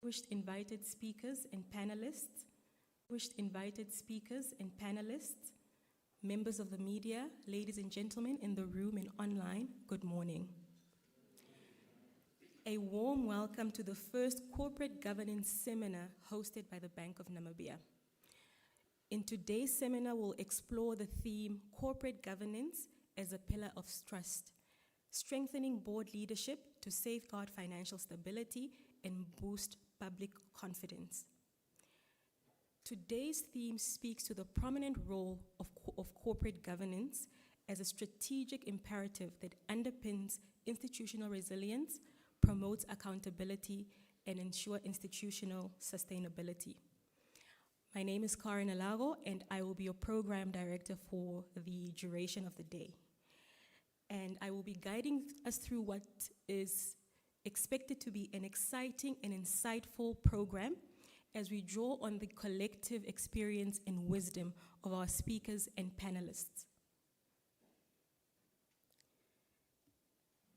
distinguished invited speakers and panelists, members of the media, ladies and gentlemen in the room and online, good morning. A warm welcome to the first corporate governance seminar hosted by the Bank of Namibia. In today's seminar, we'll explore the theme, Corporate Governance as a Pillar of Trust, strengthening board leadership to safeguard financial stability and boost public confidence. Today's theme speaks to the prominent role of corporate governance as a strategic imperative that underpins institutional resilience, promotes accountability, and ensures institutional sustainability. My name is Karen Alago, and I will be your program director for the duration of the day. And I will be guiding us through what is expected to be an exciting and insightful program as we draw on the collective experience and wisdom of our speakers and panelists.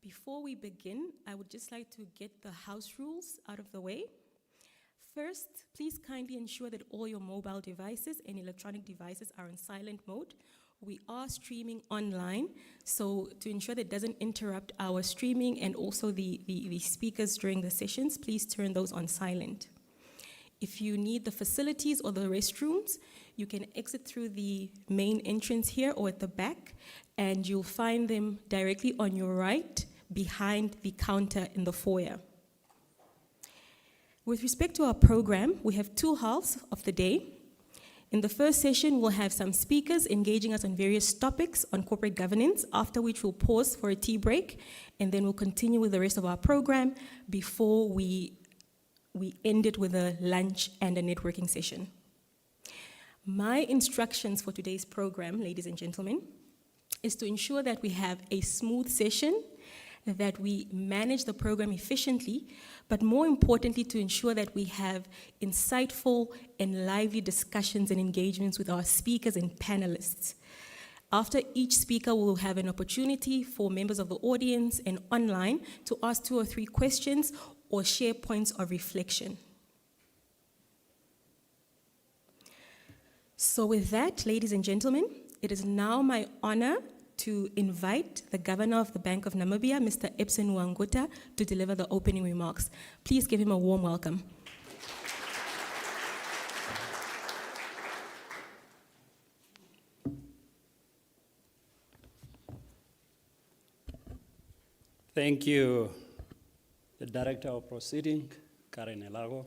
Before we begin, I would just like to get the house rules out of the way. First, please kindly ensure that all your mobile devices and electronic devices are in silent mode. We are streaming online, so to ensure that it doesn't interrupt our streaming and also the speakers during the sessions, please turn those on silent. If you need the facilities or the restrooms, you can exit through the main entrance here or at the back, and you'll find them directly on your right behind the counter in the foyer. With respect to our program, we have two halves of the day. In the first session, we'll have some speakers engaging us on various topics on corporate governance, after which we'll pause for a tea break, and then we'll continue with the rest of our program before we end it with a lunch and a networking session. My instructions for today's program, ladies and gentlemen, is to ensure that we have a smooth session, that we manage the program efficiently, but more importantly, to ensure that we have insightful and lively discussions and engagements with our speakers and panelists. After each speaker, we'll have an opportunity for members of the audience and online to ask 2 or 3 questions or share points of reflection. So with that, ladies and gentlemen, it is now my honor to invite the Governor of the Bank of Namibia, Mr. Epson Wanguta, to deliver the opening remarks. Please give him a warm welcome. Thank you, the Director of Proceeding, Karen Elago,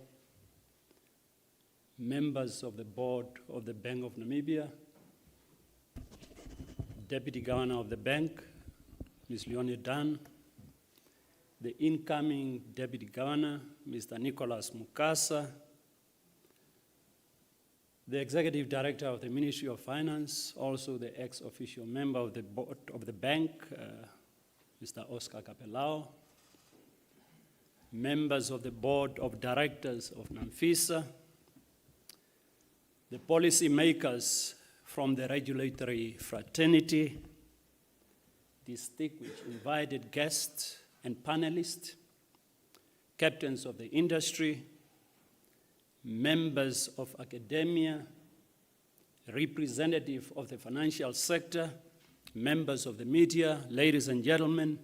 members of the Board of the Bank of Namibia, Deputy Governor of the Bank, Ms. Leonie Dunn, the incoming Deputy Governor, Mr. Nicholas Mukasa, the Executive Director of the Ministry of Finance, also the ex-official member of the Board of the Bank, Mr. Oscar Capelao, members of the Board of Directors of NAMFISA, the policy makers from the regulatory fraternity, distinguished invited guests and panelists, captains of the industry, members of academia, representatives of the financial sector, members of the media, ladies and gentlemen,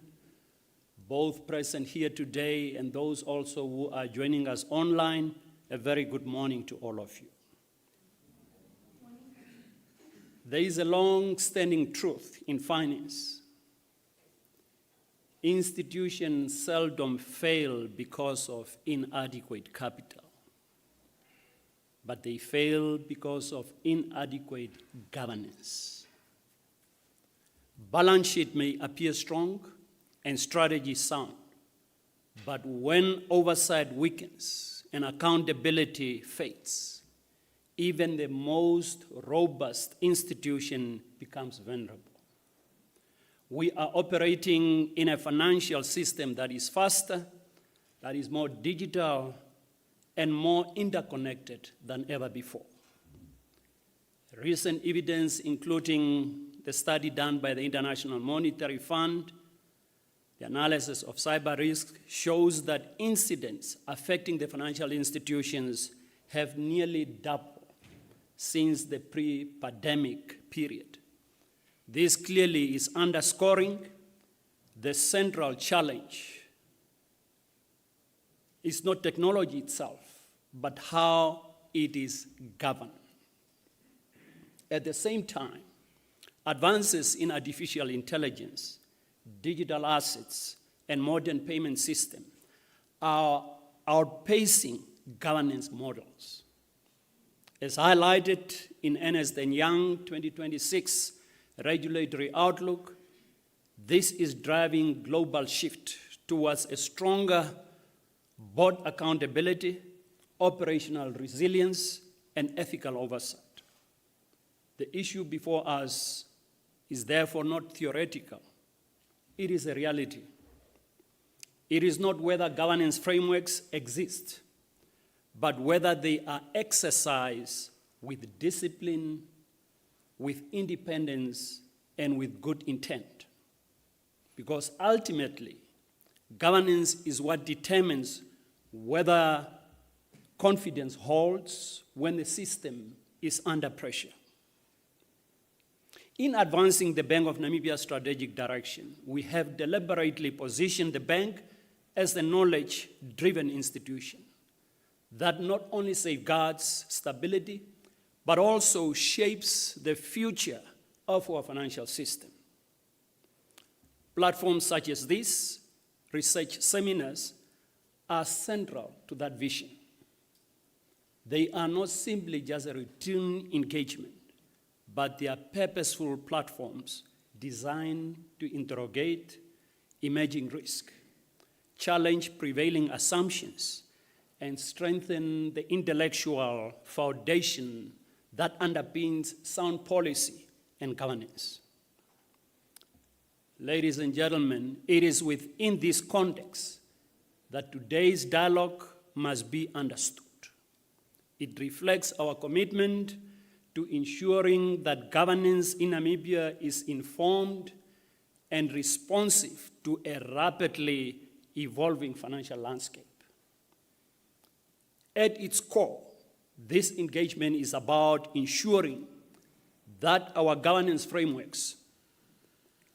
both present here today and those also who are joining us online, a very good morning to all of you. There is a long-standing truth in finance. Institutions seldom fail because of inadequate capital, but they fail because of inadequate governance. Balance sheet may appear strong and strategy sound, but when oversight weakens and accountability fades, even the most robust institution becomes vulnerable. We are operating in a financial system that is faster, that is more digital, and more interconnected than ever before. Recent evidence, including the study done by the International Monetary Fund, The analysis of cyber risk shows that incidents affecting the financial institutions have nearly doubled since the pre-pandemic period. This clearly is underscoring the central challenge is not technology itself, but how it is governed. At the same time, advances in artificial intelligence, digital assets, and modern payment systems are outpacing governance models. As highlighted in Ernst & Young 2026 Regulatory Outlook, this is driving global shift towards a stronger board accountability, operational resilience, and ethical oversight. The issue before us is therefore not theoretical. It is a reality. It is not whether governance frameworks exist, but whether they are exercised with discipline, with independence, and with good intent. Because ultimately, governance is what determines whether confidence holds when the system is under pressure. In advancing the Bank of Namibia's strategic direction, we have deliberately positioned the bank as a knowledge-driven institution that not only safeguards stability, but also shapes the future of our financial system. Platforms such as this, research seminars, are central to that vision. They are not simply just a routine engagement, but they are purposeful platforms designed to interrogate emerging risk, challenge prevailing assumptions, and strengthen the intellectual foundation that underpins sound policy and governance. Ladies and gentlemen, it is within this context that today's dialogue must be understood. It reflects our commitment to ensuring that governance in Namibia is informed and responsive to a rapidly evolving financial landscape. At its core, this engagement is about ensuring that our governance frameworks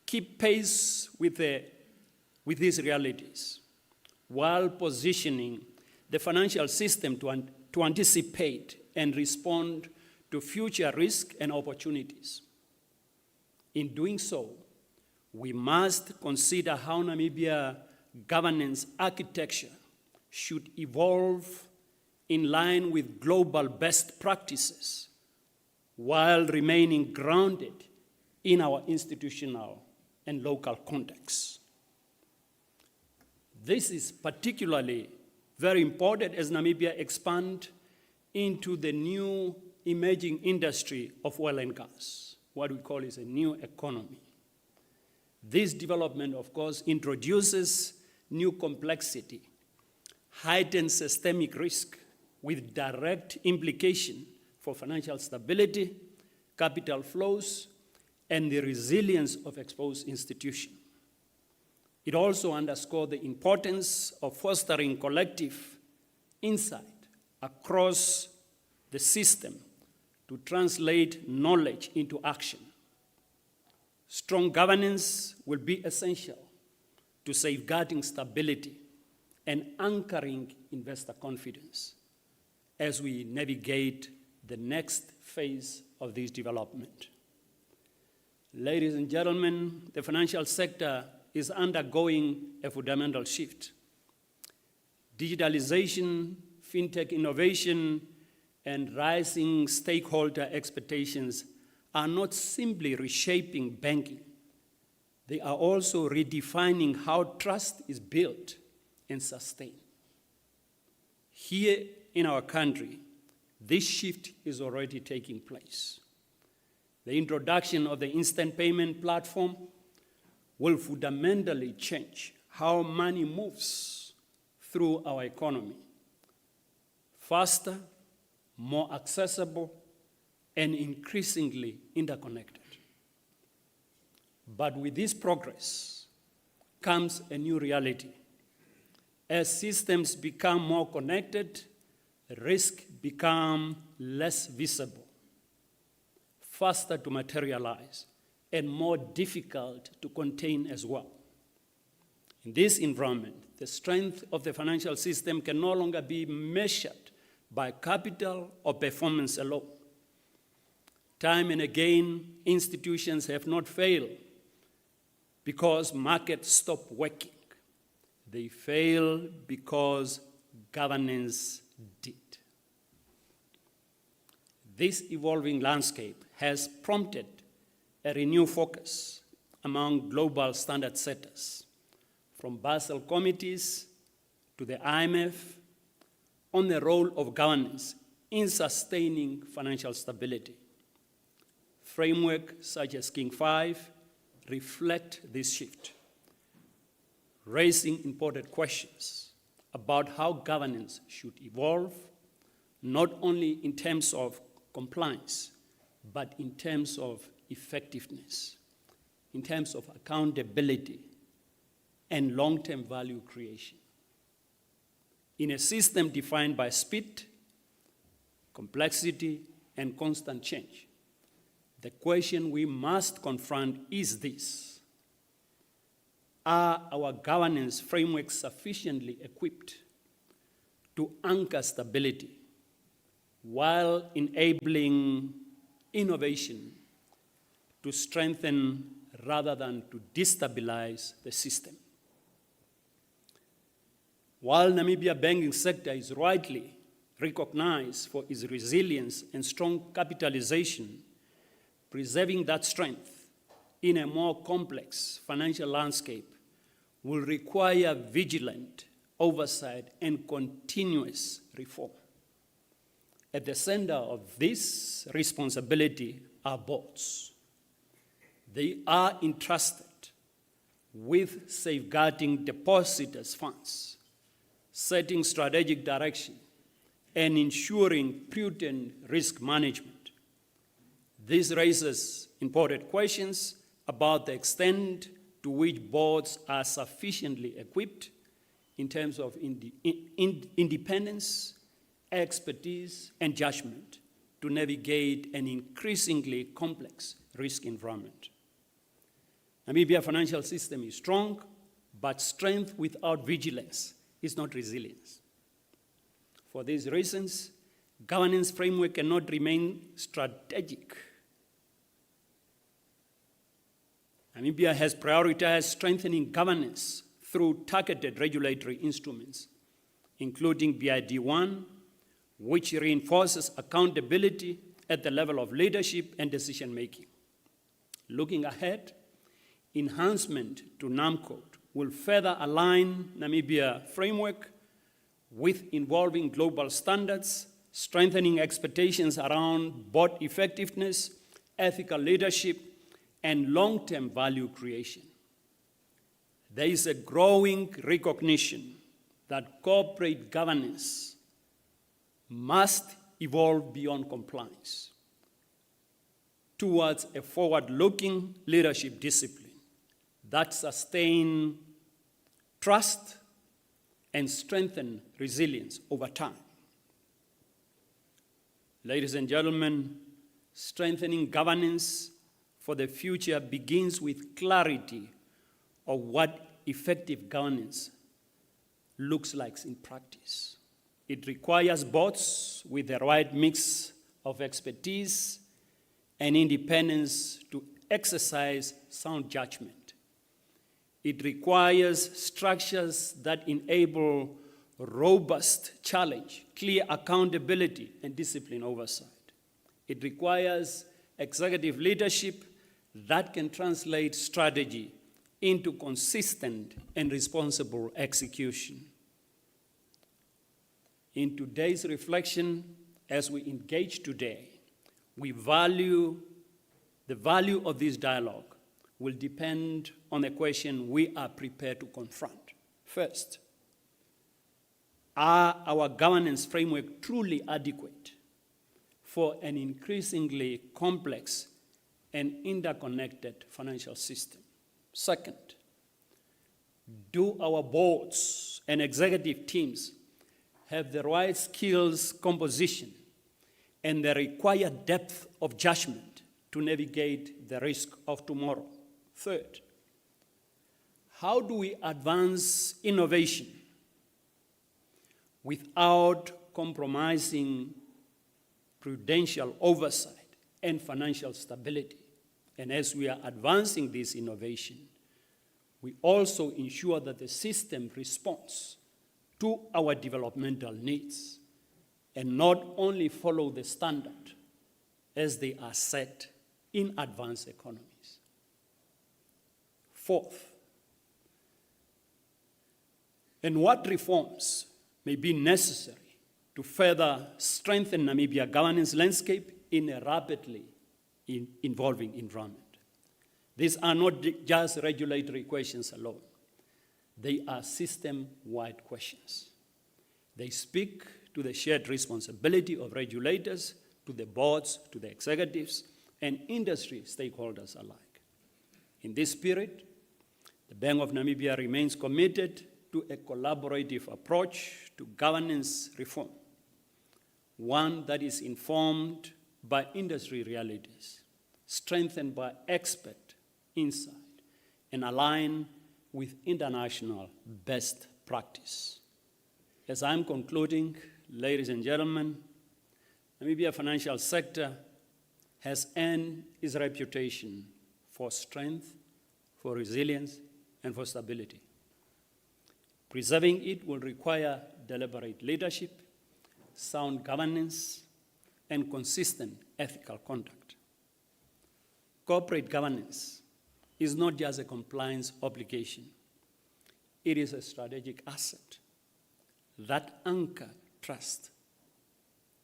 keep pace with these realities, while positioning the financial system to anticipate and respond to future risks and opportunities. In doing so, we must consider how Namibia governance architecture should evolve in line with global best practices, while remaining grounded in our institutional and local contexts. This is particularly very important as Namibia expands into the new emerging industry of oil and gas, what we call is a new economy. This development, of course, introduces new complexity, heightened systemic risk with direct implication for financial stability, capital flows, and the resilience of exposed institutions. It also underscores the importance of fostering collective insight across the system to translate knowledge into action. Strong governance will be essential to safeguarding stability and anchoring investor confidence as we navigate the next phase of this development. Ladies and gentlemen, the financial sector is undergoing a fundamental shift. Digitalization, fintech innovation, and rising stakeholder expectations are not simply reshaping banking. They are also redefining how trust is built and sustained. Here in our country, this shift is already taking place. The introduction of the instant payment platform will fundamentally change how money moves through our economy. Faster, more accessible, and increasingly interconnected. But with this progress comes a new reality. As systems become more connected, risk becomes less visible, faster to materialize, and more difficult to contain as well. In this environment, the strength of the financial system can no longer be measured by capital or performance alone. Time and again, institutions have not failed because markets stop working. They fail because governance did. This evolving landscape has prompted a renewed focus among global standard setters, from Basel committees to the IMF, on the role of governance in sustaining financial stability. Frameworks such as King V reflect this shift, raising important questions about how governance should evolve, not only in terms of compliance, but in terms of effectiveness, in terms of accountability and long-term value creation. In a system defined by speed, complexity, and constant change, the question we must confront is this: are our governance frameworks sufficiently equipped to anchor stability while enabling innovation to strengthen rather than to destabilize the system? While Namibia's banking sector is rightly recognized for its resilience and strong capitalization, preserving that strength in a more complex financial landscape will require vigilant oversight and continuous reform. At the center of this responsibility are boards. They are entrusted with safeguarding depositors' funds, setting strategic direction, and ensuring prudent risk management. This raises important questions about the extent to which boards are sufficiently equipped in terms of independence, expertise, and judgment to navigate an increasingly complex risk environment. Namibia's financial system is strong, but strength without vigilance is not resilience. For these reasons, governance framework cannot remain strategic. Namibia has prioritized strengthening governance through targeted regulatory instruments, including BID1, which reinforces accountability at the level of leadership and decision-making. Looking ahead, enhancement to NamCode will further align Namibia framework with evolving global standards, strengthening expectations around board effectiveness, ethical leadership, and long-term value creation. There is a growing recognition that corporate governance must evolve beyond compliance towards a forward-looking leadership discipline that sustain trust and strengthen resilience over time. Ladies and gentlemen, strengthening governance for the future begins with clarity of what effective governance looks like in practice. It requires boards with the right mix of expertise and independence to exercise sound judgment. It requires structures that enable robust challenge, clear accountability, and discipline oversight. It requires executive leadership that can translate strategy into consistent and responsible execution. In today's reflection, as we engage today, the value of this dialogue will depend on the question we are prepared to confront. First, are our governance framework truly adequate for an increasingly complex and interconnected financial system? Second, Do our boards and executive teams have the right skills composition and the required depth of judgment to navigate the risk of tomorrow? Third, how do we advance innovation without compromising prudential oversight and financial stability? And as we are advancing this innovation, we also ensure that the system responds to our developmental needs and not only follow the standard as they are set in advanced economies. Fourth, and what reforms may be necessary to further strengthen Namibia governance landscape in a rapidly evolving environment? These are not just regulatory questions alone. They are system-wide questions. They speak to the shared responsibility of regulators, to the boards, to the executives, and industry stakeholders alike. In this spirit, the Bank of Namibia remains committed to a collaborative approach to governance reform, one that is informed by industry realities, strengthened by expert insight, and aligned with international best practice. As I'm concluding, ladies and gentlemen, Namibia financial sector has earned its reputation for strength, for resilience, and for stability. Preserving it will require deliberate leadership, sound governance, and consistent ethical conduct. Corporate governance is not just a compliance obligation. It is a strategic asset that anchors trust,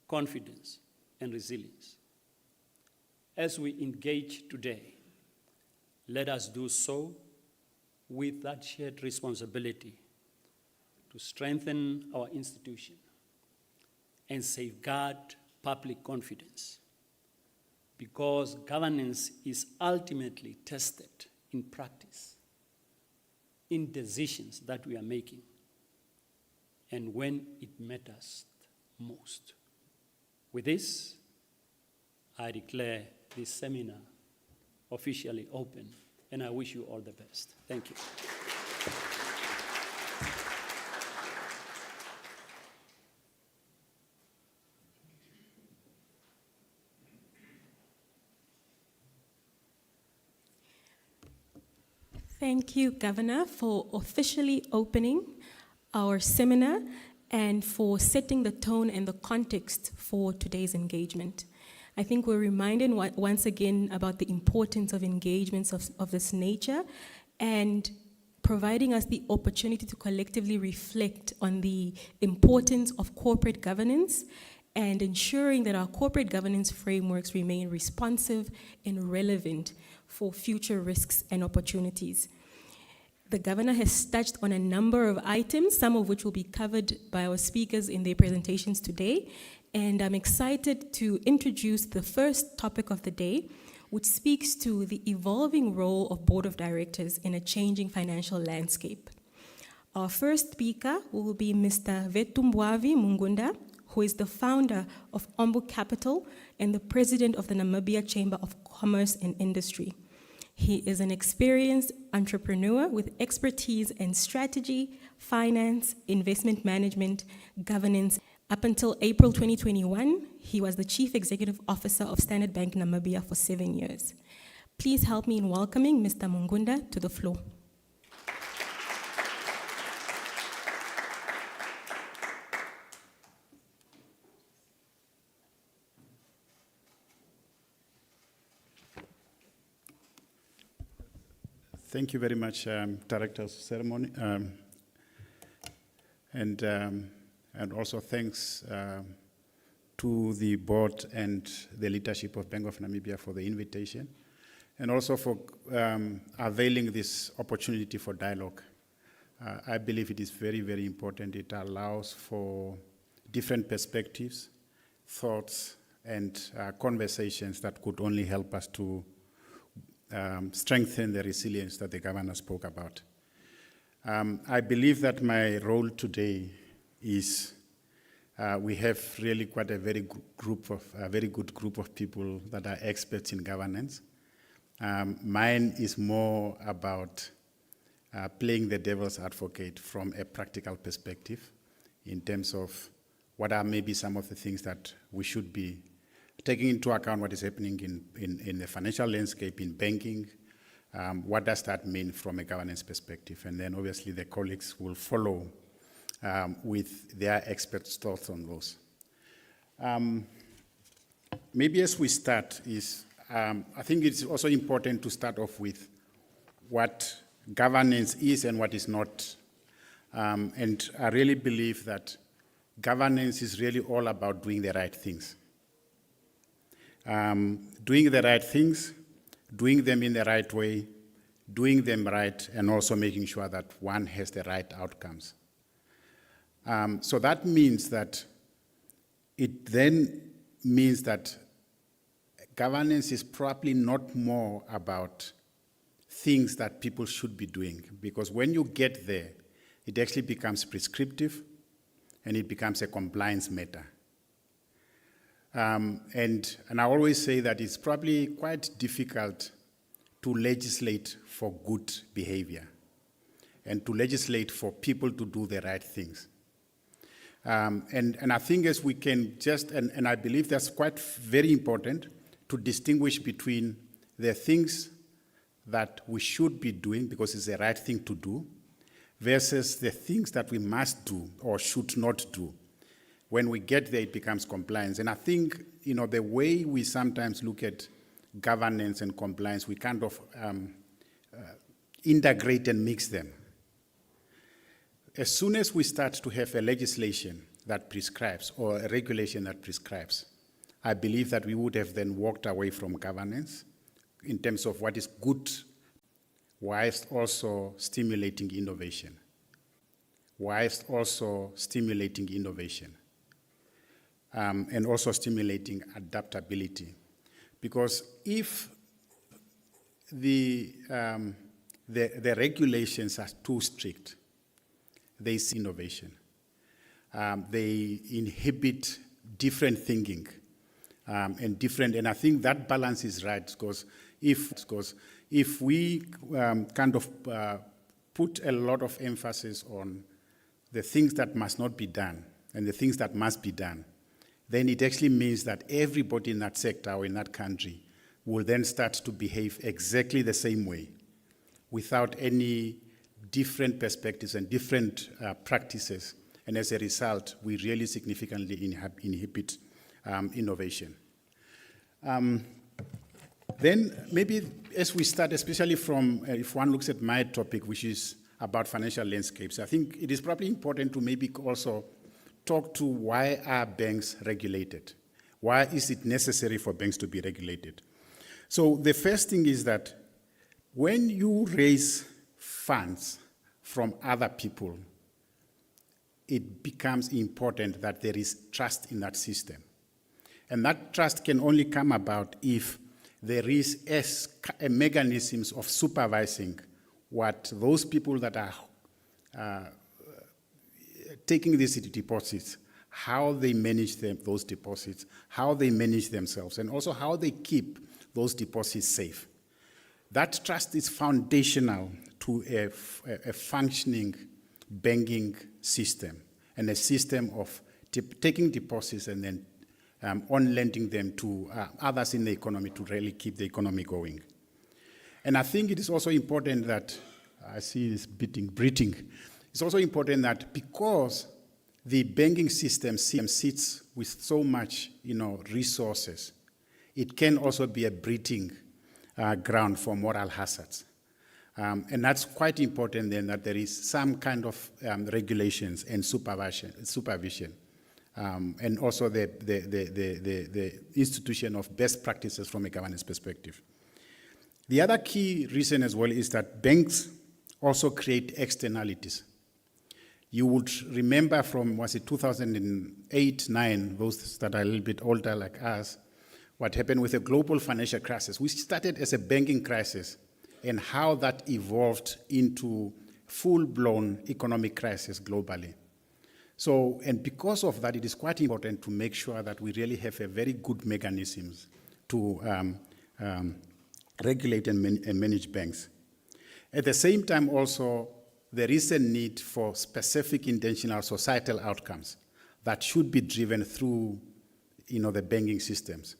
confidence, and resilience. As we engage today, let us do so with that shared responsibility to strengthen our institution and safeguard public confidence, because governance is ultimately tested in practice, in decisions that we are making, and when it matters most. With this, I declare this seminar officially open, and I wish you all the best. Thank you. Thank you, Governor, for officially opening our seminar and for setting the tone and the context for today's engagement. I think we're reminded once again about the importance of engagements of this nature and providing us the opportunity to collectively reflect on the importance of corporate governance and ensuring that our corporate governance frameworks remain responsive and relevant for future risks and opportunities. The Governor has touched on a number of items, some of which will be covered by our speakers in their presentations today, and I'm excited to introduce the first topic of the day, which speaks to the evolving role of Board of Directors in a changing financial landscape. Our first speaker will be Mr. Vetumbwavi Mungunda, who is the founder of Ombu Capital and the president of the Namibia Chamber of Commerce and Industry. He is an experienced entrepreneur with expertise in strategy, finance, investment management, governance. Up until April 2021, he was the Chief Executive Officer of Standard Bank Namibia for 7 years. Please help me in welcoming Mr. Mungunda to the floor. Thank you very much, Director of Ceremony. And also thanks to the board and the leadership of Bank of Namibia for the invitation, and also for availing this opportunity for dialogue. I believe it is very, very important. It allows for different perspectives, thoughts, and conversations that could only help us to strengthen the resilience that the Governor spoke about. I believe that my role today is we have really quite a very good group of people that are experts in governance. Mine is more about playing the devil's advocate from a practical perspective in terms of what are maybe some of the things that we should be taking into account what is happening in the financial landscape, in banking. What does that mean from a governance perspective? And then obviously the colleagues will follow with their expert thoughts on those. Maybe as we start I think it's also important to start off with what governance is and what is not. And I really believe that governance is really all about doing the right things. Doing the right things, doing them in the right way, doing them right, and also making sure that one has the right outcomes. So that means that it then means that governance is probably not more about things that people should be doing, because when you get there, it actually becomes prescriptive and it becomes a compliance matter. And I always say that it's probably quite difficult to legislate for good behavior and to legislate for people to do the right things. And I think as we can just, and I believe that's quite very important to distinguish between the things that we should be doing because it's the right thing to do versus the things that we must do or should not do. When we get there, it becomes compliance. And I think, the way we sometimes look at governance and compliance, we kind of integrate and mix them. As soon as we start to have a legislation that prescribes or a regulation that prescribes, I believe that we would have then walked away from governance in terms of what is good, whilst also stimulating innovation. And also stimulating adaptability. Because if the regulations are too strict, they see innovation. They inhibit different thinking and I think that balance is right, because if we kind of put a lot of emphasis on the things that must not be done and the things that must be done, then it actually means that everybody in that sector or in that country will then start to behave exactly the same way without any different perspectives and different practices. And as a result, we really significantly inhibit innovation. Then maybe as we start, especially from, if one looks at my topic, which is about financial landscapes, I think it is probably important to maybe also talk to why are banks regulated? Why is it necessary for banks to be regulated? So the first thing is that when you raise funds from other people, it becomes important that there is trust in that system. And that trust can only come about if there is a mechanisms of supervising what those people that are taking these deposits, how they manage those deposits, how they manage themselves, and also how they keep those deposits safe. That trust is foundational to a functioning banking system and a system of taking deposits and then on lending them to others in the economy to really keep the economy going. And I think it is also important that, I see this breathing. It's also important that because the banking system sits with so much, resources, it can also be a breeding ground for moral hazards. And that's quite important then that there is some kind of regulations and supervision. And also the institution of best practices from a governance perspective. The other key reason as well is that banks also create externalities. You would remember from, 2008-9, those that are a little bit older like us, what happened with the global financial crisis. We started as a banking crisis and how that evolved into full-blown economic crisis globally. So, and because of that, it is quite important to make sure that we really have a very good mechanisms to regulate and manage banks. At the same time also, there is a need for specific intentional societal outcomes that should be driven through, the banking systems.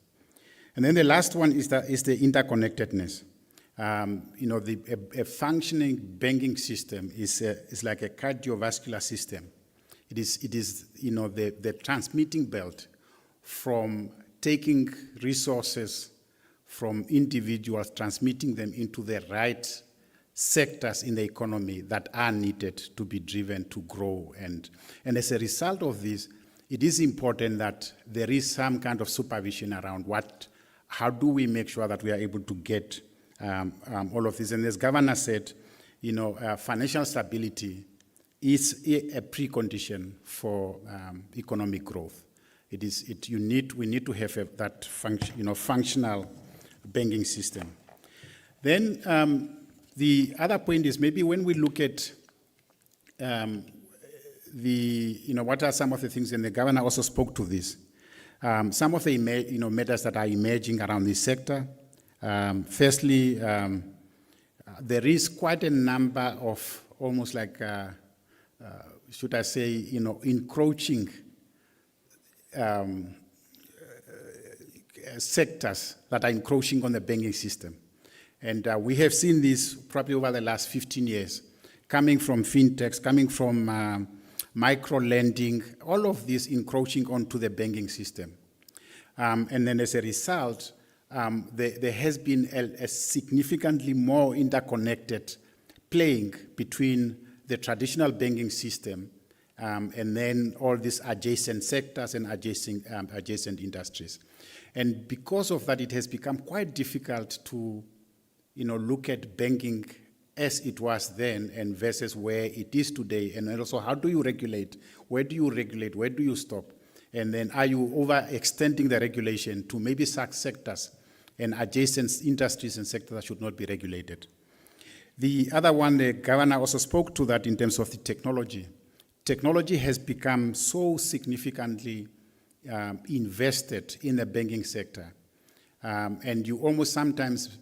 And then the last one is the interconnectedness. A functioning banking system is like a cardiovascular system. It is the transmitting belt from taking resources from individuals, transmitting them into the right sectors in the economy that are needed to be driven to grow. And as a result of this, it is important that there is some kind of supervision around how do we make sure that we are able to get all of this. And as Governor said, financial stability is a precondition for economic growth. We need to have that functional banking system. Then the other point is maybe when we look at what are some of the things, and the Governor also spoke to this. Some of the matters that are emerging around this sector. Firstly, there is quite a number of almost like, should I say, encroaching sectors that are encroaching on the banking system. And we have seen this probably over the last 15 years, coming from fintechs, coming from micro-lending, all of this encroaching onto the banking system. And then as a result, there has been a significantly more interconnected playing between the traditional banking system and then all these adjacent sectors and adjacent industries. And because of that, it has become quite difficult to look at banking as it was then and versus where it is today. And also, how do you regulate? Where do you regulate? Where do you stop? And then are you overextending the regulation to maybe sectors and adjacent industries and sectors that should not be regulated? The other one, the Governor also spoke to that in terms of the technology. Technology has become so significantly invested in the banking sector. And you almost sometimes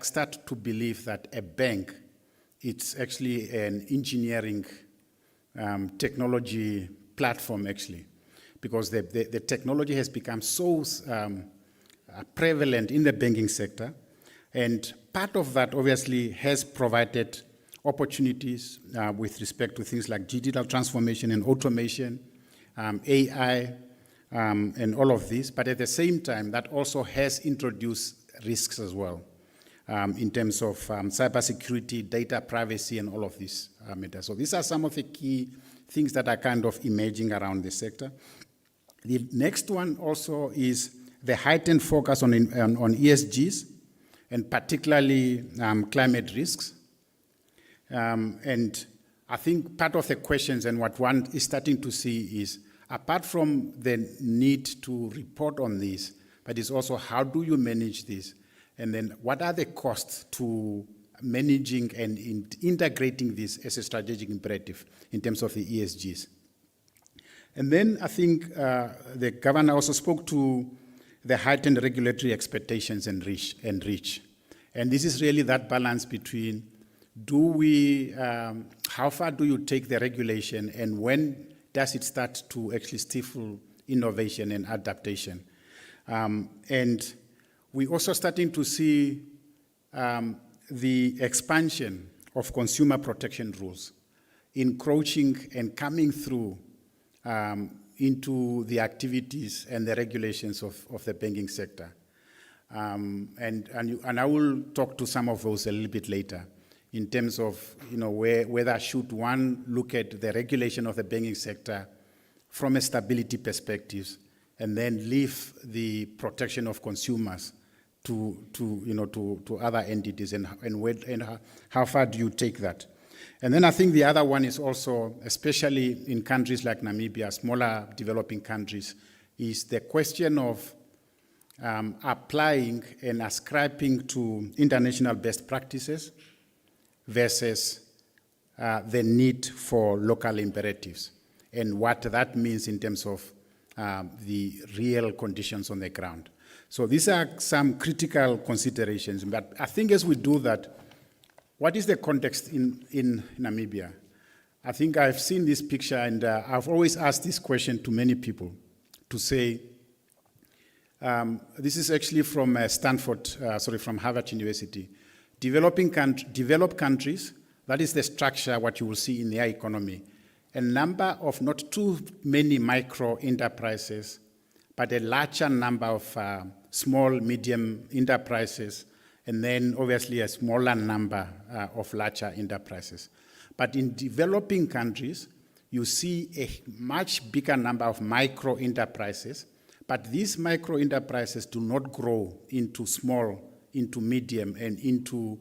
start to believe that a bank, it's actually an engineering technology platform actually, because the technology has become so prevalent in the banking sector. And part of that obviously has provided opportunities with respect to things like digital transformation and automation, AI, and all of this. But at the same time, that also has introduced risks as well in terms of cybersecurity, data privacy, and all of these matters. So these are some of the key things that are kind of emerging around the sector. The next one also is the heightened focus on ESGs, and particularly climate risks. And I think part of the questions and what one is starting to see is, apart from the need to report on this, but it's also how do you manage this? And then what are the costs to managing and integrating this as a strategic imperative in terms of the ESGs? And then I think the Governor also spoke to the heightened regulatory expectations and reach. And this is really that balance between how far do you take the regulation and when does it start to actually stifle innovation and adaptation? And we're also starting to see the expansion of consumer protection rules encroaching and coming through into the activities and the regulations of the banking sector. And I will talk to some of those a little bit later in terms of whether should one look at the regulation of the banking sector from a stability perspective and then leave the protection of consumers to other entities and how far do you take that? And then I think the other one is also, especially in countries like Namibia, smaller developing countries, is the question of applying and ascribing to international best practices versus the need for local imperatives and what that means in terms of the real conditions on the ground. So these are some critical considerations. But I think as we do that, what is the context in Namibia? I think I've seen this picture, and I've always asked this question to many people to say, this is actually from from Harvard University. Developed countries, that is the structure, what you will see in their economy. A number of not too many micro enterprises, but a larger number of small, medium enterprises, and then obviously a smaller number of larger enterprises. But in developing countries, you see a much bigger number of micro enterprises, but these micro enterprises do not grow into small, into medium, and into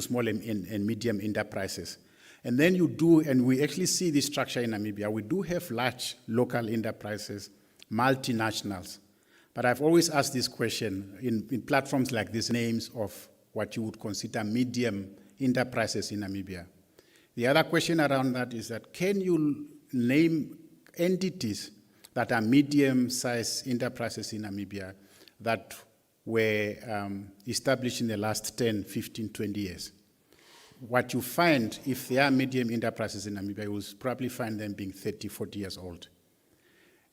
small and medium enterprises. And then you do, and we actually see this structure in Namibia. We do have large local enterprises, multinationals. But I've always asked this question in platforms like this, names of what you would consider medium enterprises in Namibia. The other question around that is that, can you name entities that are medium-sized enterprises in Namibia that were established in the last 10, 15, 20 years? What you find, if there are medium enterprises in Namibia, you will probably find them being 30, 40 years old.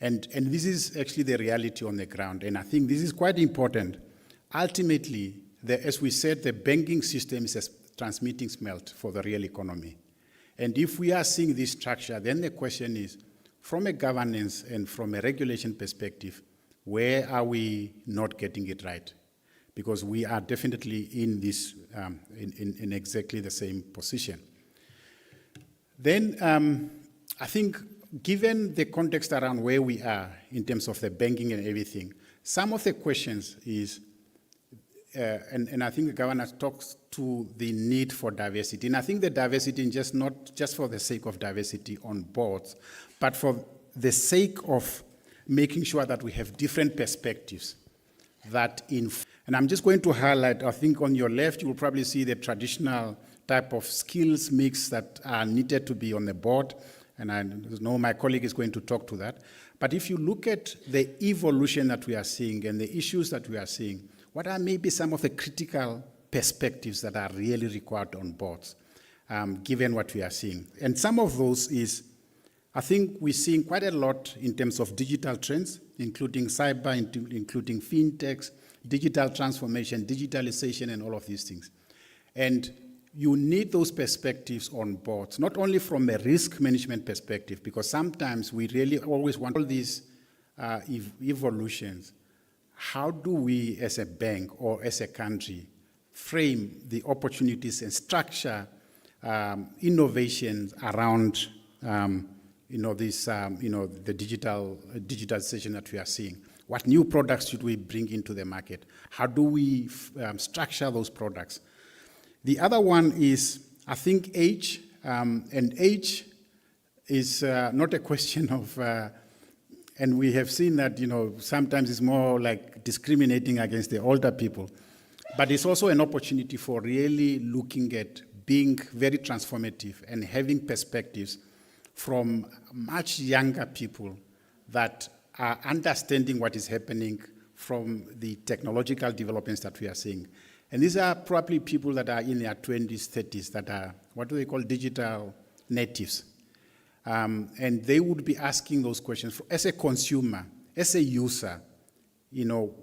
And this is actually the reality on the ground. And I think this is quite important. Ultimately, as we said, the banking system is a transmitting smelt for the real economy. And if we are seeing this structure, then the question is, from a governance and from a regulation perspective, where are we not getting it right? Because we are definitely in this, in exactly the same position. Then I think, given the context around where we are in terms of the banking and everything, some of the questions is, and I think the governor talks to the need for diversity. And I think the diversity is not just for the sake of diversity on boards, but for the sake of making sure that we have different perspectives and I'm just going to highlight, I think on your left, you will probably see the traditional type of skills mix that are needed to be on the board. And I know my colleague is going to talk to that. But if you look at the evolution that we are seeing and the issues that we are seeing, what are maybe some of the critical perspectives that are really required on boards, given what we are seeing? And some of those is, I think we're seeing quite a lot in terms of digital trends, including cyber, including fintechs, digital transformation, digitalization, and all of these things. And you need those perspectives on boards, not only from a risk management perspective, because sometimes we really always want all these evolutions. How do we as a bank or as a country frame the opportunities and structure innovations around the digitalization that we are seeing? What new products should we bring into the market? How do we structure those products? The other one is, I think, age. And age is not a question of, and we have seen that, sometimes it's more like discriminating against the older people. But it's also an opportunity for really looking at being very transformative and having perspectives from much younger people that are understanding what is happening from the technological developments that we are seeing. And these are probably people that are in their 20s, 30s, that are, what do they call, digital natives. And they would be asking those questions as a consumer, as a user,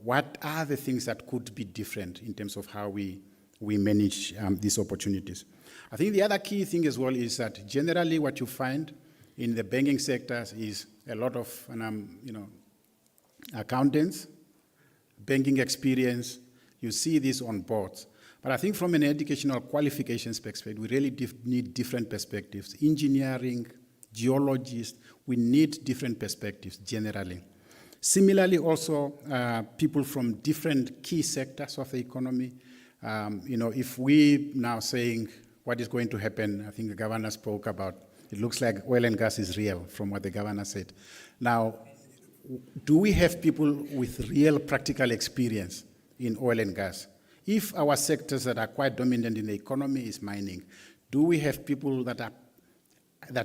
what are the things that could be different in terms of how we manage these opportunities. I think the other key thing as well is that generally what you find in the banking sectors is a lot of accountants, banking experience. You see this on boards. But I think from an educational qualifications perspective, we really need different perspectives. Engineering, geologists, we need different perspectives generally. Similarly, also, people from different key sectors of the economy. If we now saying what is going to happen, I think the governor spoke about, it looks like oil and gas is real from what the governor said. Now, do we have people with real practical experience in oil and gas? If our sectors that are quite dominant in the economy is mining, Do we have people that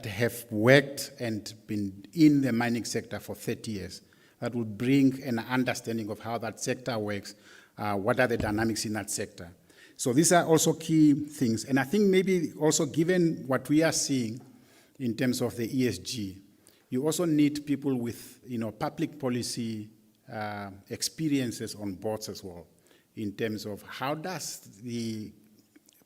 have worked and been in the mining sector for 30 years that will bring an understanding of how that sector works, what are the dynamics in that sector? So these are also key things. And I think maybe also given what we are seeing in terms of the ESG, you also need people with public policy experiences on boards as well, in terms of how does the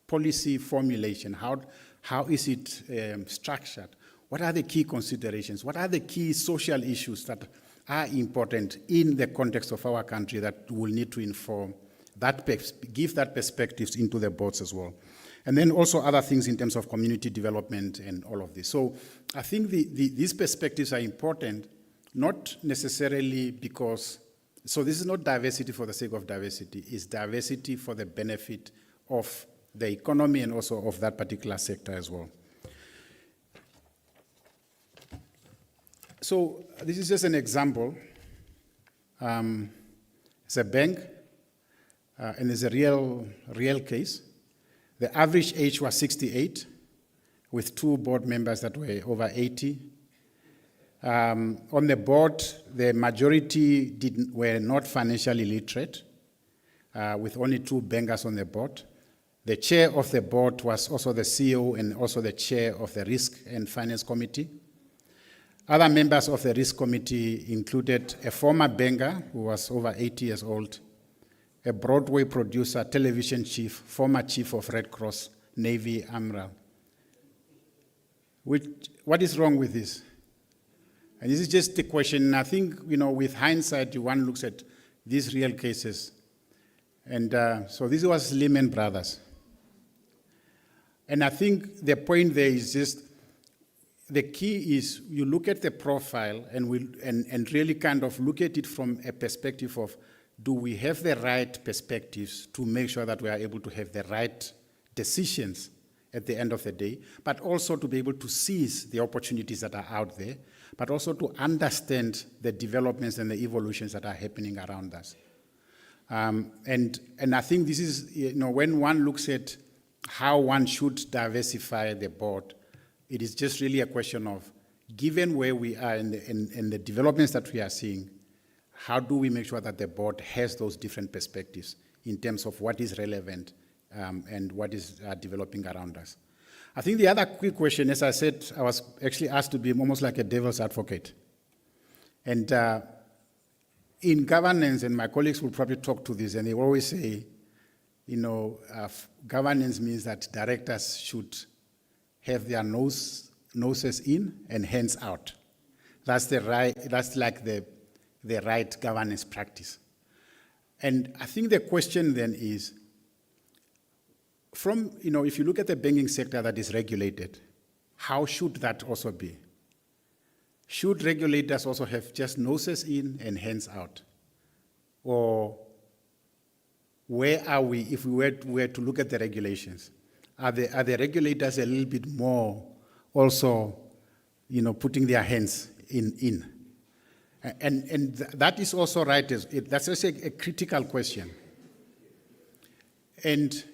policy formulation, how is it structured? What are the key considerations? What are the key social issues that are important in the context of our country that will need to inform that, give that perspectives into the boards as well? And then also other things in terms of community development and all of this. So I think these perspectives are important, not necessarily because, so this is not diversity for the sake of diversity, it's diversity for the benefit of the economy and also of that particular sector as well. So this is just an example. It's a bank, and it's a real case. The average age was 68, with 2 board members that were over 80. On the board, the majority were not financially literate, with only 2 bankers on the board. The chair of the board was also the CEO and also the chair of the Risk and Finance Committee. Other members of the Risk Committee included a former banker who was over 80 years old, a Broadway producer, television chief, former chief of Red Cross, Navy Admiral. What is wrong with this? And this is just the question. I think, with hindsight, one looks at these real cases. And so this was Lehman Brothers. And I think the point there is just, the key is you look at the profile and really kind of look at it from a perspective of, do we have the right perspectives to make sure that we are able to have the right decisions at the end of the day, but also to be able to seize the opportunities that are out there, but also to understand the developments and the evolutions that are happening around us. And I think this is, when one looks at how one should diversify the board, it is just really a question of, given where we are in the developments that we are seeing, how do we make sure that the board has those different perspectives in terms of what is relevant and what is developing around us? I think the other quick question, as I said, I was actually asked to be almost like a devil's advocate. And in governance, and my colleagues will probably talk to this, and they always say, governance means that directors should have their noses in and hands out. That's like the right governance practice. And I think the question then is, if you look at the banking sector that is regulated, how should that also be? Should regulators also have just noses in and hands out? Or where are we if we were to look at the regulations? Are the regulators a little bit more also, putting their hands in? And that is also right. That's also a critical question. And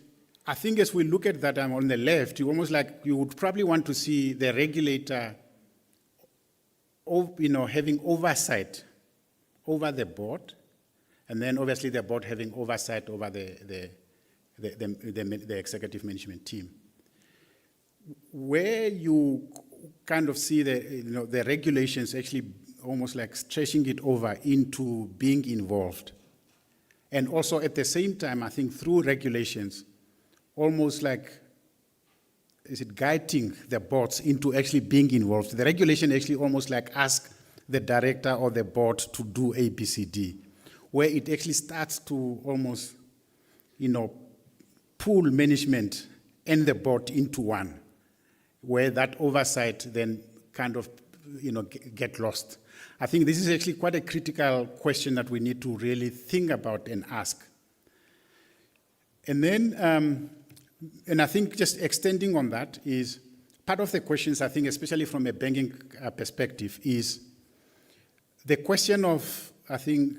I think as we look at that on the left, you would probably want to see the regulator, having oversight over the board, and then obviously the board having oversight over the executive management team. Where you kind of see the regulations actually almost like stretching it over into being involved. And also at the same time, I think through regulations, almost like, is it guiding the boards into actually being involved? The regulation actually almost like ask the director or the board to do A, B, C, D, where it actually starts to almost, pool management and the board into one, where that oversight then kind of, get lost. I think this is actually quite a critical question that we need to really think about and ask. And then, and I think just extending on that is, part of the questions, I think, especially from a banking perspective, is the question of, I think,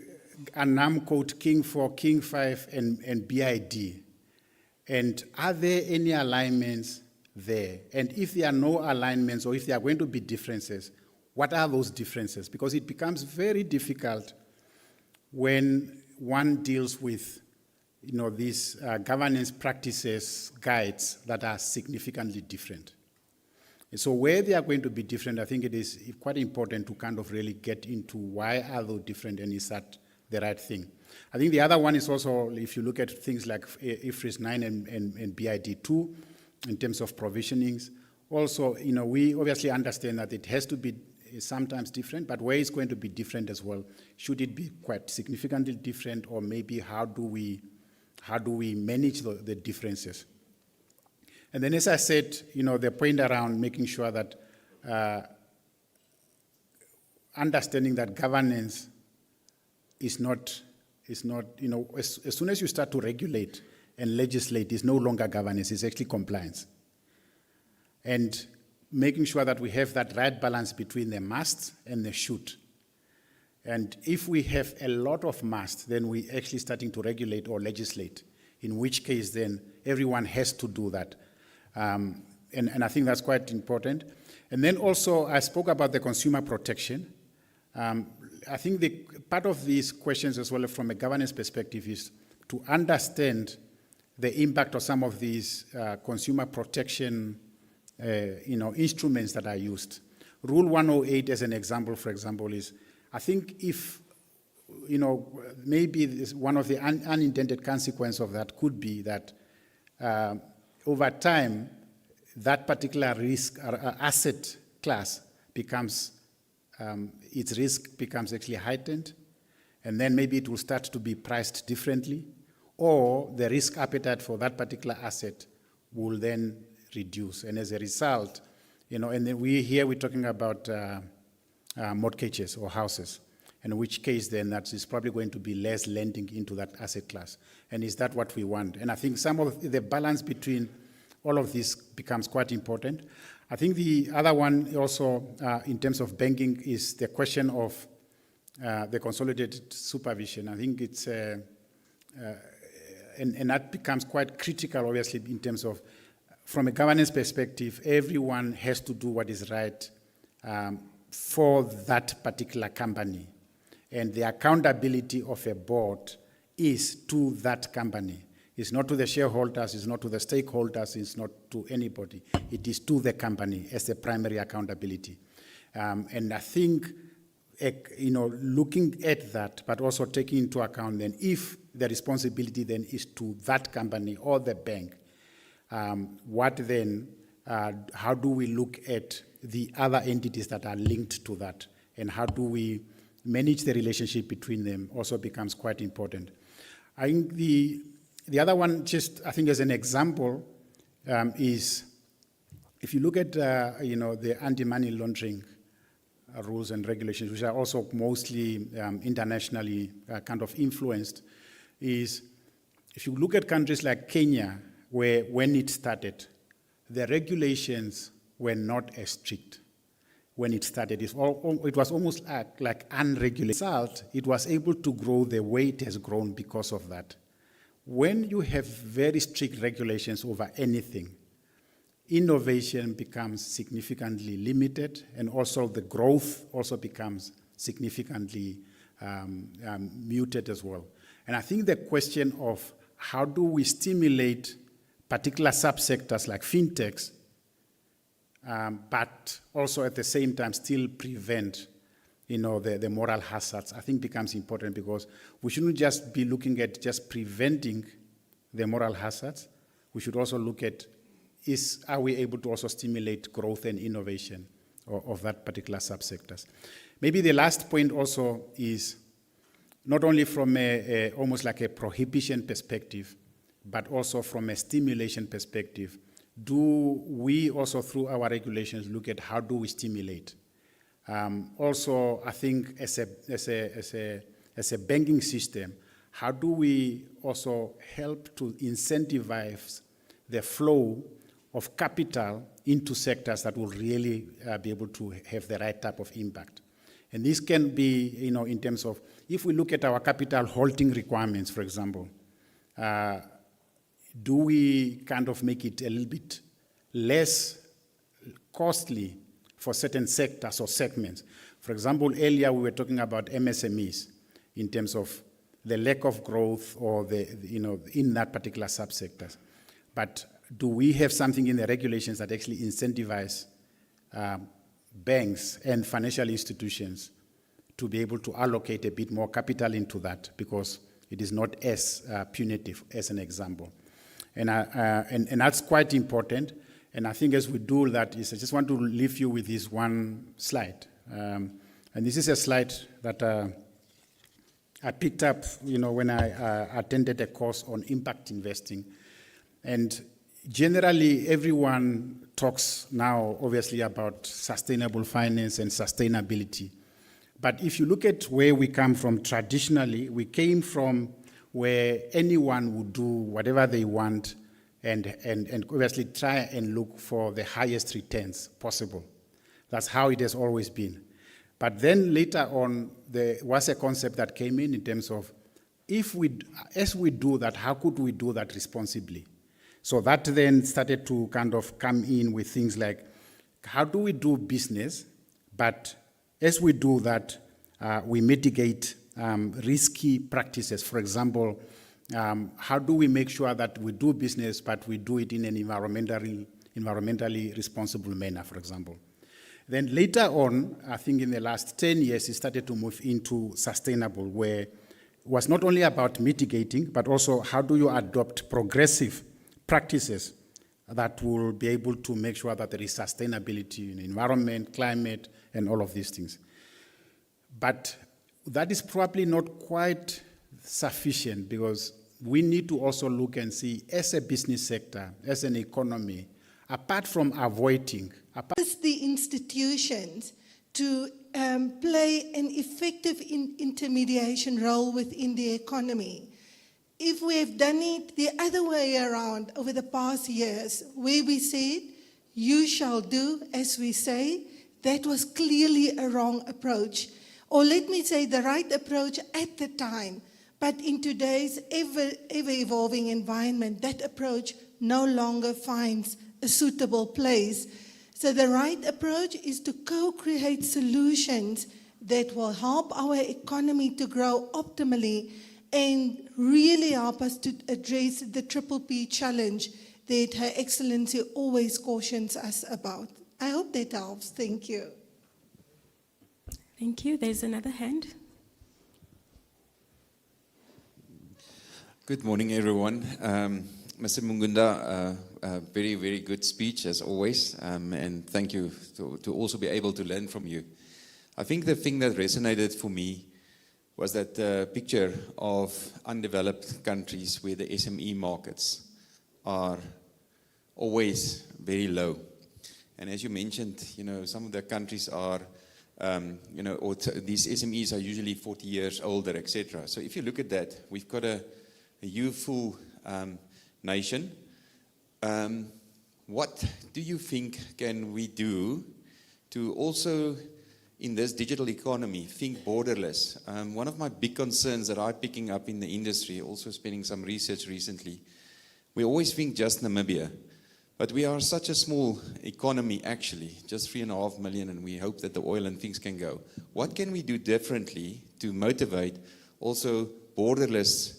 a NamCode, King 4, King 5, and BID. And are there any alignments there? And if there are no alignments or if there are going to be differences, what are those differences? Because it becomes very difficult when one deals with these governance practices, guides that are significantly different. And so where they are going to be different, I think it is quite important to kind of really get into why are they different and is that the right thing. I think the other one is also, if you look at things like IFRS 9 and BID 2, in terms of provisionings, also, we obviously understand that it has to be sometimes different, but where it's going to be different as well, should it be quite significantly different, or maybe how do we manage the differences? And then, as I said, the point around making sure that understanding that governance is not, as soon as you start to regulate and legislate, it's no longer governance, it's actually compliance. And making sure that we have that right balance between the must and the should. And if we have a lot of must, then we're actually starting to regulate or legislate, in which case then everyone has to do that. And I think that's quite important. And then also, I spoke about the consumer protection. I think the part of these questions as well from a governance perspective is to understand the impact of some of these consumer protection instruments that are used. Rule 108 as an example, for example, is, I think if, maybe one of the unintended consequences of that could be that over time, that particular risk or asset class becomes, its risk becomes actually heightened, and then maybe it will start to be priced differently, or the risk appetite for that particular asset will then reduce. And as a result, and then we're talking about mortgages or houses, in which case then that is probably going to be less lending into that asset class. And is that what we want? And I think some of the balance between all of this becomes quite important. I think the other one also in terms of banking is the question of the consolidated supervision. I think it's, and that becomes quite critical, obviously, in terms of, from a governance perspective, everyone has to do what is right for that particular company. And the accountability of a board is to that company. It's not to the shareholders, it's not to the stakeholders, it's not to anybody. It is to the company as the primary accountability. And I think, looking at that, but also taking into account then if the responsibility then is to that company or the bank, what then, how do we look at the other entities that are linked to that? And how do we manage the relationship between them also becomes quite important. I think the other one, just I think as an example, is if you look at, the anti-money laundering rules and regulations, which are also mostly internationally kind of influenced, is if you look at countries like Kenya, where when it started, the regulations were not as strict. When it started, it was almost like unregulated. Result, it was able to grow the way it has grown because of that. When you have very strict regulations over anything, innovation becomes significantly limited, and also the growth also becomes significantly muted as well. And I think the question of how do we stimulate particular subsectors like fintechs, but also at the same time still prevent, the moral hazards, I think becomes important, because we shouldn't just be looking at just preventing the moral hazards. We should also look at are we able to also stimulate growth and innovation of that particular subsectors. Maybe the last point also is not only from almost like a prohibition perspective, but also from a stimulation perspective. Do we also, through our regulations, look at how do we stimulate? Also, I think as a banking system, how do we also help to incentivize the flow of capital into sectors that will really be able to have the right type of impact? And this can be, in terms of, if we look at our capital holding requirements, for example, do we kind of make it a little bit less costly for certain sectors or segments. For example, earlier we were talking about MSMEs in terms of the lack of growth or in that particular subsector. But do we have something in the regulations that actually incentivize banks and financial institutions to be able to allocate a bit more capital into that, because it is not as punitive as an example. And that's quite important. And I think as we do that, I just want to leave you with this one slide. And this is a slide that I picked up, when I attended a course on impact investing. And generally, everyone talks now, obviously, about sustainable finance and sustainability. But if you look at where we come from traditionally, we came from where anyone would do whatever they want and obviously try and look for the highest returns possible. That's how it has always been. But then later on, there was a concept that came in terms of, as we do that, how could we do that responsibly? So that then started to kind of come in with things like, how do we do business, but as we do that, we mitigate risky practices. For example, how do we make sure that we do business, but we do it in an environmentally responsible manner, for example? Then later on, I think in the last 10 years, it started to move into sustainable, where it was not only about mitigating, but also how do you adopt progressive practices that will be able to make sure that there is sustainability in environment, climate, and all of these things. But that is probably not quite sufficient, because we need to also look and see, as a business sector, as an economy, apart from avoiding... the institutions to play an effective intermediation role within the economy. If we have done it the other way around over the past years, where we said, you shall do as we say, that was clearly a wrong approach. Or let me say the right approach at the time. But in today's ever-evolving environment, that approach no longer finds a suitable place. So the right approach is to co-create solutions that will help our economy to grow optimally and really help us to address the Triple P challenge that Her Excellency always cautions us about. I hope that helps. Thank you. Thank you. There's another hand. Good morning, everyone. Mr. Mungunda, very, very good speech, as always, and thank you to also be able to learn from you. I think the thing that resonated for me was that picture of undeveloped countries where the SME markets are always very low. And as you mentioned, some of the countries are, these SMEs are usually 40 years older, etc. So if you look at that, we've got a youthful nation. What do you think can we do to also, in this digital economy, think borderless? One of my big concerns that I'm picking up in the industry, also spending some research recently, we always think just Namibia. But we are such a small economy, actually, just 3.5 million, and we hope that the oil and things can go. What can we do differently to motivate also borderless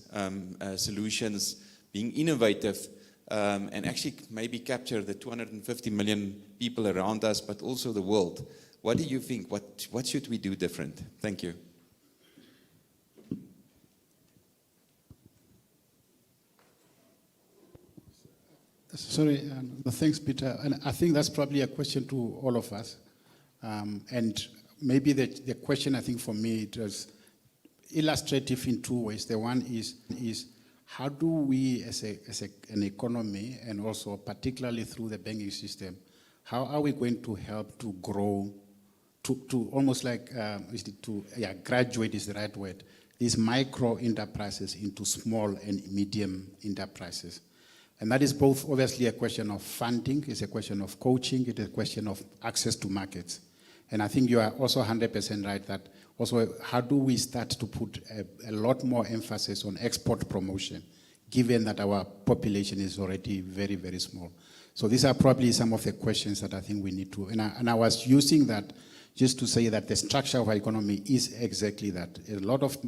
solutions, being innovative, and actually maybe capture the 250 million people around us, but also the world? What do you think? What should we do different? Thank you. Sorry, thanks, Peter. And I think that's probably a question to all of us. And maybe the question, I think, for me, it was illustrative in two ways. The one is how do we, as an economy, and also particularly through the banking system, how are we going to help to grow, to almost like, graduate is the right word, these micro enterprises into small and medium enterprises? And that is both obviously a question of funding, it's a question of coaching, it's a question of access to markets. And I think you are also 100% right that also how do we start to put a lot more emphasis on export promotion, given that our population is already very, very small. So these are probably some of the questions that I think we need to, and I was using that just to say that the structure of our economy is exactly that. A lot of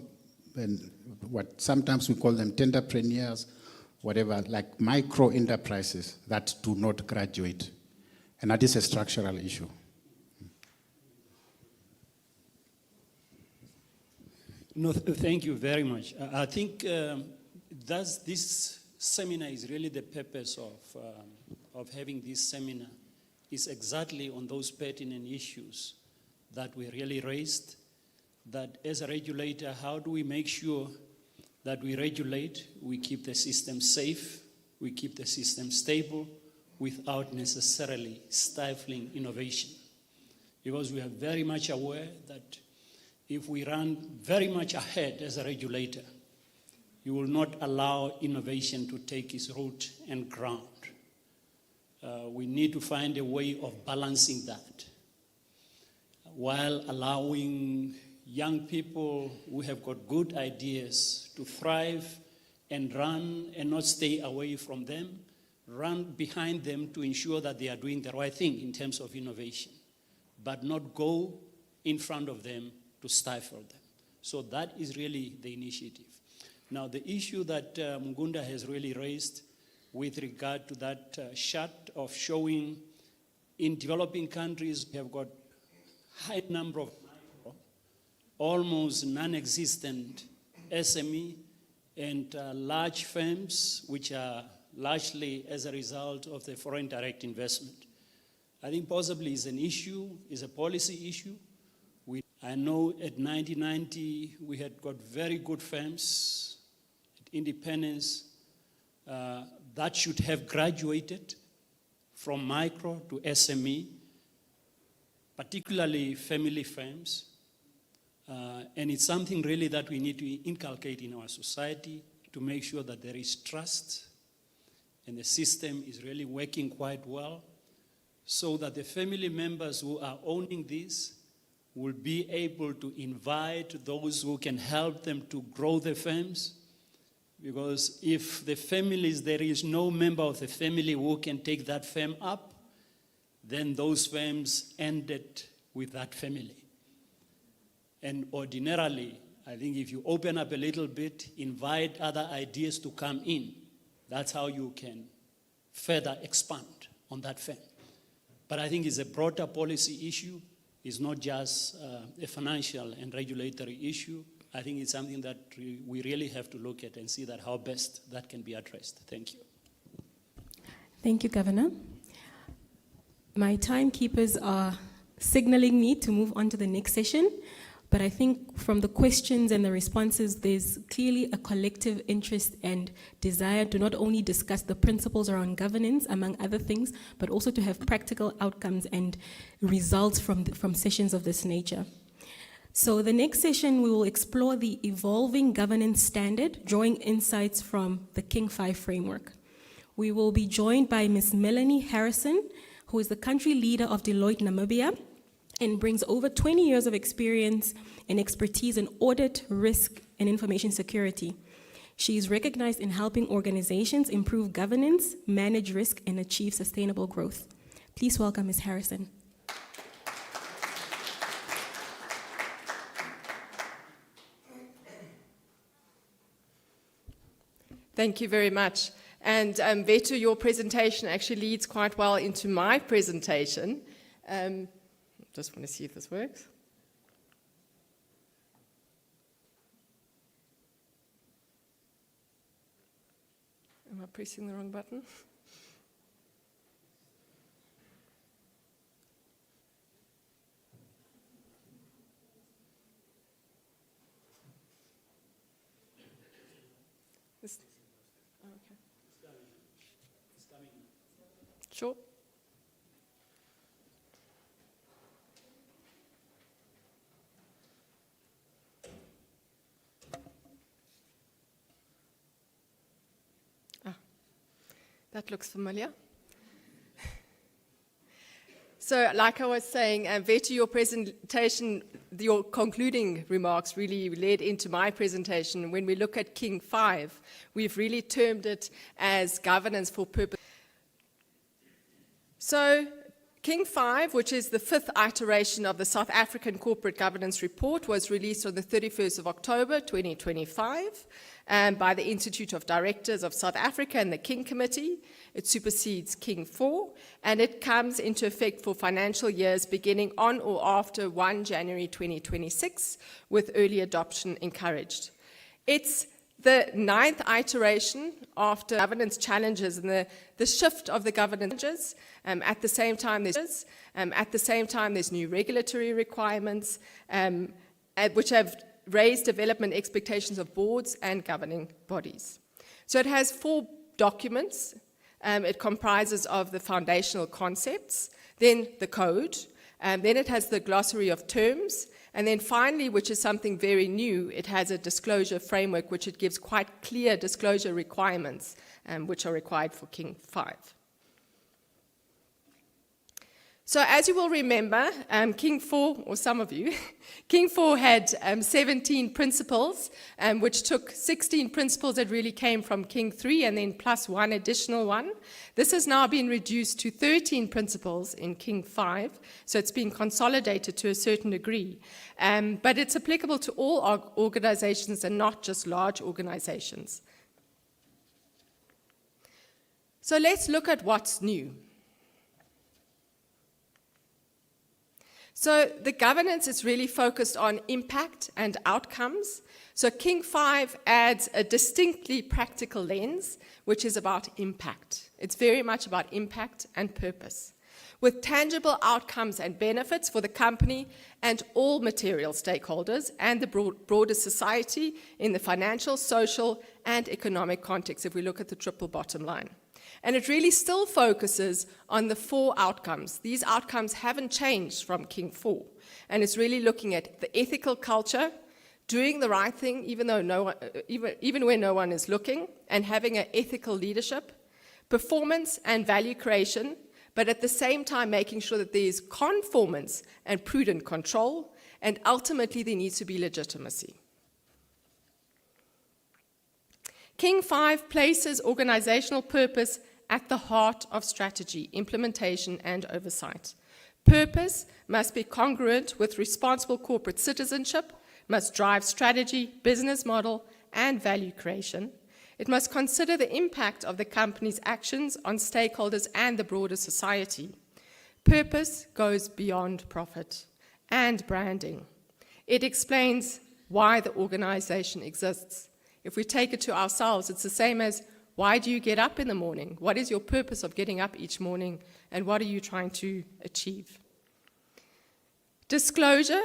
what sometimes we call them tenderpreneurs, whatever, like micro enterprises that do not graduate. And that is a structural issue. No, thank you very much. I think this seminar is really the purpose of having this seminar, is exactly on those pertinent issues that we really raised, that as a regulator, how do we make sure that we regulate, we keep the system safe, we keep the system stable, without necessarily stifling innovation. Because we are very much aware that if we run very much ahead as a regulator, you will not allow innovation to take its root and ground. We need to find a way of balancing that while allowing young people who have got good ideas to thrive and run and not stay away from them, run behind them to ensure that they are doing the right thing in terms of innovation, but not go in front of them to stifle them. So that is really the initiative. Now, the issue that Mugunda has really raised with regard to that chart of showing in developing countries, we have got high number of almost non-existent SME and large firms, which are largely as a result of the foreign direct investment. I think possibly is an issue, is a policy issue. I know at 1990, we had got very good firms at independence that should have graduated from micro to SME, particularly family firms. And it's something really that we need to inculcate in our society to make sure that there is trust and the system is really working quite well, so that the family members who are owning this will be able to invite those who can help them to grow the firms. Because if the families, there is no member of the family who can take that firm up, then those firms ended with that family. And ordinarily, I think if you open up a little bit, invite other ideas to come in, that's how you can further expand on that firm. But I think it's a broader policy issue. It's not just a financial and regulatory issue. I think it's something that we really have to look at and see that how best that can be addressed. Thank you. Thank you, Governor. My timekeepers are signaling me to move on to the next session, but I think from the questions and the responses, there's clearly a collective interest and desire to not only discuss the principles around governance, among other things, but also to have practical outcomes and results from sessions of this nature. So the next session, we will explore the evolving governance standard, drawing insights from the King 5 framework. We will be joined by Ms. Melanie Harrison, who is the country leader of Deloitte Namibia and brings over 20 years of experience and expertise in audit, risk, and information security. She is recognized in helping organizations improve governance, manage risk, and achieve sustainable growth. Please welcome Ms. Harrison. Thank you very much. And Vetu, your presentation actually leads quite well into my presentation. Just want to see if this works. Am I pressing the wrong button? Okay. Sure. That looks familiar. So, like I was saying, Vetu, your presentation, your concluding remarks really led into my presentation. When we look at King 5, we've really termed it as governance for purpose. So, King 5, which is the 5th iteration of the South African Corporate Governance Report, was released on the 31st of October 2025 by the Institute of Directors of South Africa and the King Committee. It supersedes King 4, and it comes into effect for financial years beginning on or after 1 January 2026, with early adoption encouraged. It's the 9th iteration after governance challenges and the shift of the governance. At the same time, there's new regulatory requirements which have raised development expectations of boards and governing bodies. So it has 4 documents. It comprises of the foundational concepts, then the code, then it has the glossary of terms, and then finally, which is something very new, it has a disclosure framework which it gives quite clear disclosure requirements which are required for King 5. So as you will remember, King 4, or some of you, King 4 had 17 principles, which took 16 principles that really came from King 3 and then plus 1 additional one. This has now been reduced to 13 principles in King 5, so it's been consolidated to a certain degree. But it's applicable to all organizations and not just large organizations. So let's look at what's new. So the governance is really focused on impact and outcomes. So King 5 adds a distinctly practical lens, which is about impact. It's very much about impact and purpose, with tangible outcomes and benefits for the company and all material stakeholders and the broader society in the financial, social, and economic context, if we look at the triple bottom line. And it really still focuses on the 4 outcomes. These outcomes haven't changed from King 4. And it's really looking at the ethical culture, doing the right thing even when no one is looking, and having an ethical leadership, performance and value creation, but at the same time making sure that there is conformance and prudent control, and ultimately there needs to be legitimacy. King 5 places organizational purpose at the heart of strategy, implementation, and oversight. Purpose must be congruent with responsible corporate citizenship, must drive strategy, business model, and value creation. It must consider the impact of the company's actions on stakeholders and the broader society. Purpose goes beyond profit and branding. It explains why the organization exists. If we take it to ourselves, it's the same as, why do you get up in the morning? What is your purpose of getting up each morning, and what are you trying to achieve? Disclosure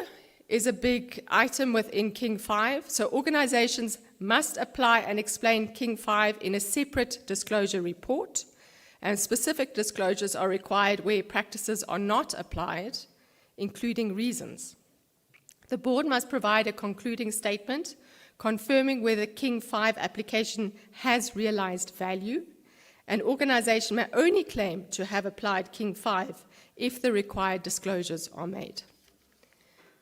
is a big item within King 5, so organizations must apply and explain King 5 in a separate disclosure report, and specific disclosures are required where practices are not applied, including reasons. The board must provide a concluding statement confirming whether King 5 application has realized value. An organization may only claim to have applied King 5 if the required disclosures are made.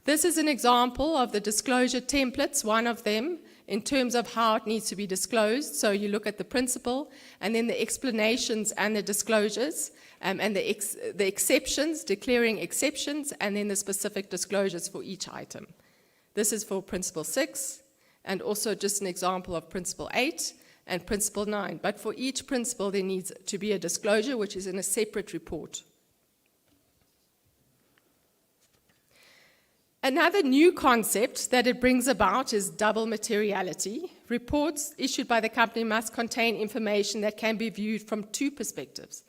This is an example of the disclosure templates, one of them, in terms of how it needs to be disclosed. So you look at the principle, and then the explanations and the disclosures, and the exceptions, declaring exceptions, and then the specific disclosures for each item. This is for Principle 6, and also just an example of Principle 8 and Principle 9. But for each principle, there needs to be a disclosure, which is in a separate report. Another new concept that it brings about is double materiality. Reports issued by the company must contain information that can be viewed from 2 perspectives.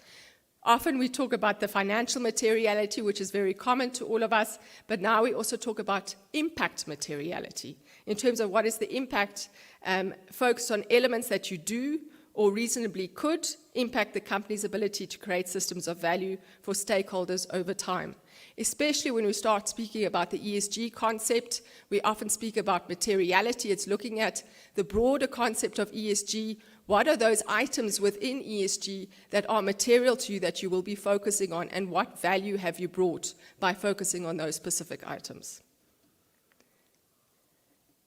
Often we talk about the financial materiality, which is very common to all of us, but now we also talk about impact materiality, in terms of what is the impact, focused on elements that you do or reasonably could impact the company's ability to create systems of value for stakeholders over time. Especially when we start speaking about the ESG concept, we often speak about materiality. It's looking at the broader concept of ESG. What are those items within ESG that are material to you that you will be focusing on, and what value have you brought by focusing on those specific items?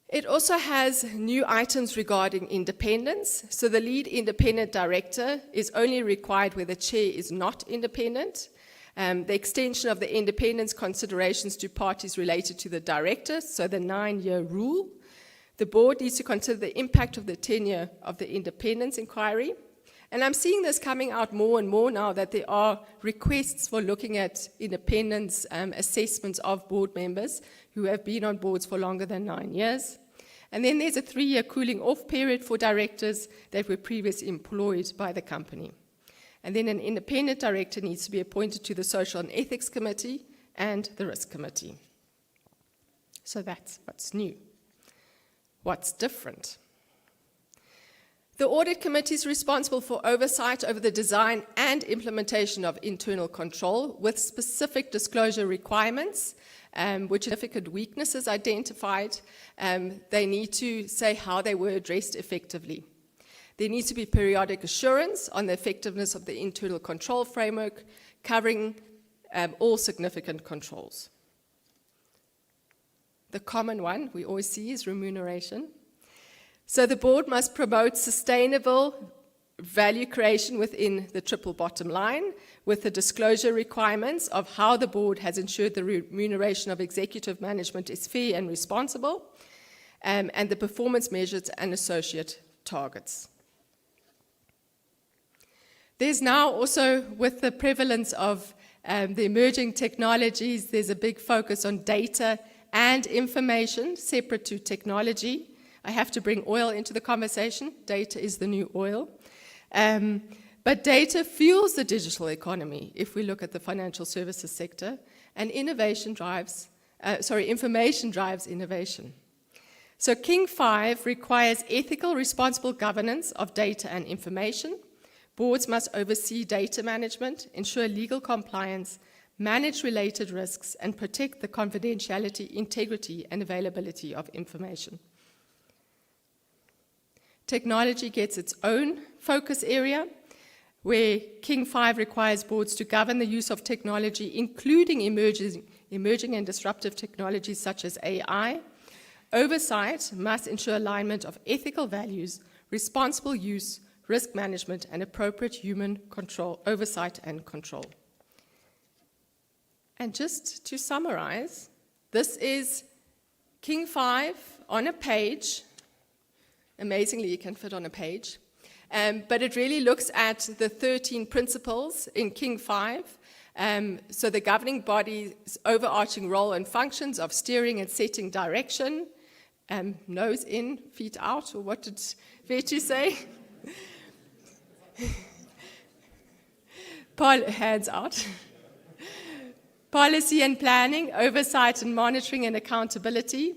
It also has new items regarding independence. So the lead independent director is only required where the chair is not independent, The extension of the independence considerations to parties related to the director, so the 9-year rule. The board needs to consider the impact of the tenure of the independence inquiry. And I'm seeing this coming out more and more now, that there are requests for looking at independence assessments of board members who have been on boards for longer than 9 years. And then there's a 3-year cooling off period for directors that were previously employed by the company. And then an independent director needs to be appointed to the Social and Ethics Committee and the Risk Committee. So that's what's new. What's different? The Audit Committee is responsible for oversight over the design and implementation of internal control with specific disclosure requirements, which significant weaknesses identified. They need to say how they were addressed effectively. There needs to be periodic assurance on the effectiveness of the internal control framework, covering all significant controls. The common one we always see is remuneration. So the board must promote sustainable value creation within the triple bottom line, with the disclosure requirements of how the board has ensured the remuneration of executive management is fair and responsible, and the performance measures and associate targets. There's now also, with the prevalence of the emerging technologies, there's a big focus on data and information separate to technology. I have to bring oil into the conversation. Data is the new oil. But data fuels the digital economy if we look at the financial services sector, and information drives innovation. So King 5 requires ethical, responsible governance of data and information. Boards must oversee data management, ensure legal compliance, manage related risks, and protect the confidentiality, integrity, and availability of information. Technology gets its own focus area, where King 5 requires boards to govern the use of technology, including emerging and disruptive technologies such as AI. Oversight must ensure alignment of ethical values, responsible use, risk management, and appropriate human control, oversight and control. And just to summarize, this is King 5 on a page. Amazingly, it can fit on a page. But it really looks at the 13 principles in King 5. So the governing body's overarching role and functions of steering and setting direction, nose in, feet out, or what did Vetu say? Hands out. Policy and planning, oversight and monitoring and accountability,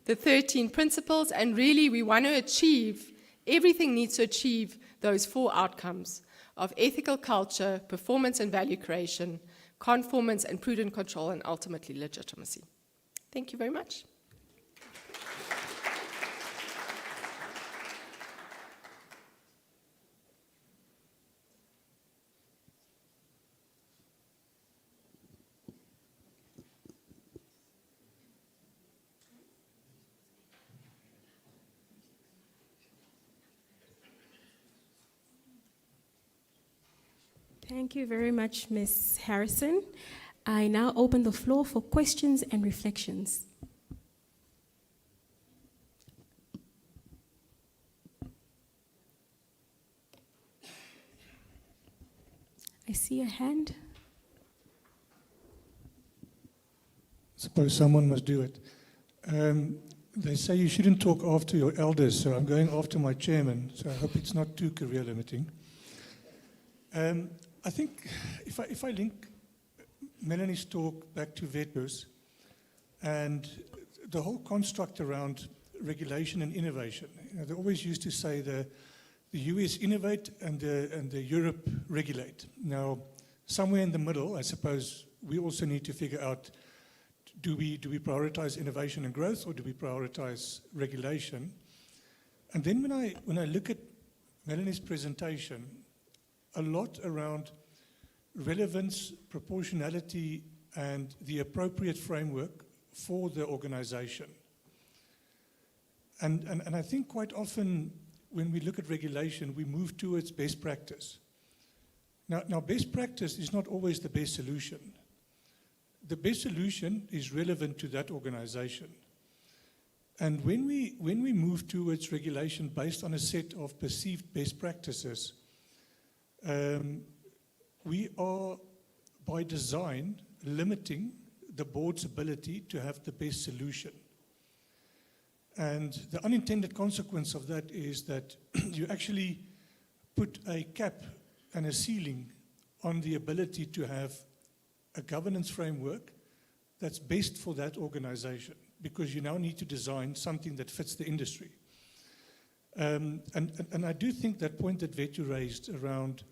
the 13 principles, and really we want to achieve, everything needs to achieve those 4 outcomes of ethical culture, performance and value creation, conformance and prudent control, and ultimately legitimacy. Thank you very much. Thank you very much, Ms. Harrison. I now open the floor for questions and reflections. I see a hand. Suppose someone must do it. They say you shouldn't talk after your elders, so I'm going after my chairman, so I hope it's not too career limiting. I think if I link Melanie's talk back to Vetu's and the whole construct around regulation and innovation, they always used to say the US innovate and the Europe regulate. Now, somewhere in the middle, I suppose we also need to figure out, do we prioritize innovation and growth, or do we prioritize regulation? And then when I look at Melanie's presentation, a lot around relevance, proportionality, and the appropriate framework for the organization. And I think quite often when we look at regulation, we move towards best practice. Now, best practice is not always the best solution. The best solution is relevant to that organization. And when we move towards regulation based on a set of perceived best practices, we are, by design, limiting the board's ability to have the best solution. And the unintended consequence of that is that you actually put a cap and a ceiling on the ability to have a governance framework that's best for that organization, because you now need to design something that fits the industry. And I do think that point that Vetu raised around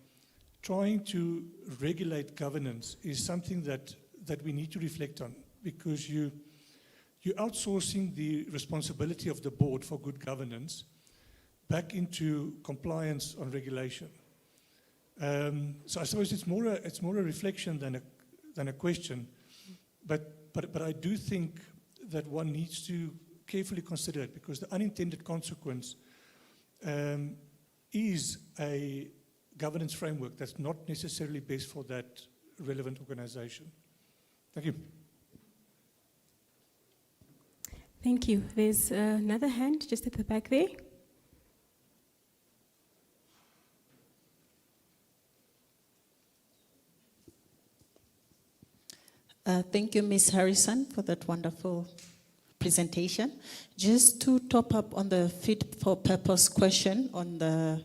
trying to regulate governance is something that we need to reflect on, because you're outsourcing the responsibility of the board for good governance back into compliance on regulation. So I suppose it's more a reflection than a question, but I do think that one needs to carefully consider it, because the unintended consequence is a governance framework that's not necessarily best for that relevant organization. Thank you. Thank you. There's another hand just at the back there. Thank you, Ms. Harrison, for that wonderful presentation. Just to top up on the fit for purpose question on the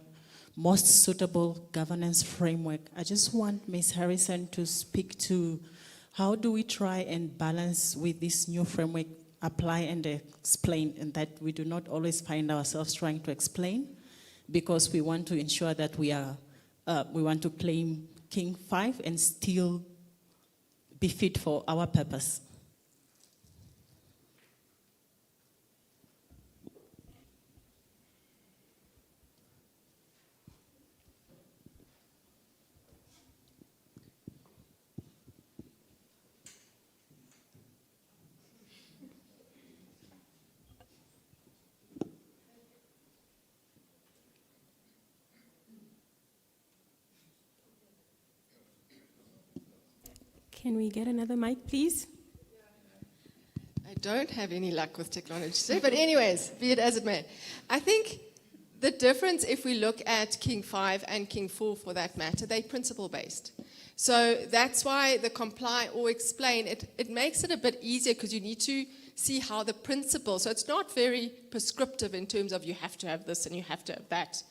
most suitable governance framework, I just want Ms. Harrison to speak to how do we try and balance with this new framework, apply and explain, and that we do not always find ourselves trying to explain, because we want to ensure that we want to claim King 5 and still be fit for our purpose. Can we get another mic, please? I don't have any luck with technology today, but anyways, be it as it may. I think the difference, if we look at King 5 and King 4 for that matter, they're principle-based. So that's why the comply or explain, it makes it a bit easier, because you need to see how the principle, so it's not very prescriptive in terms of you have to have this and you have to have that.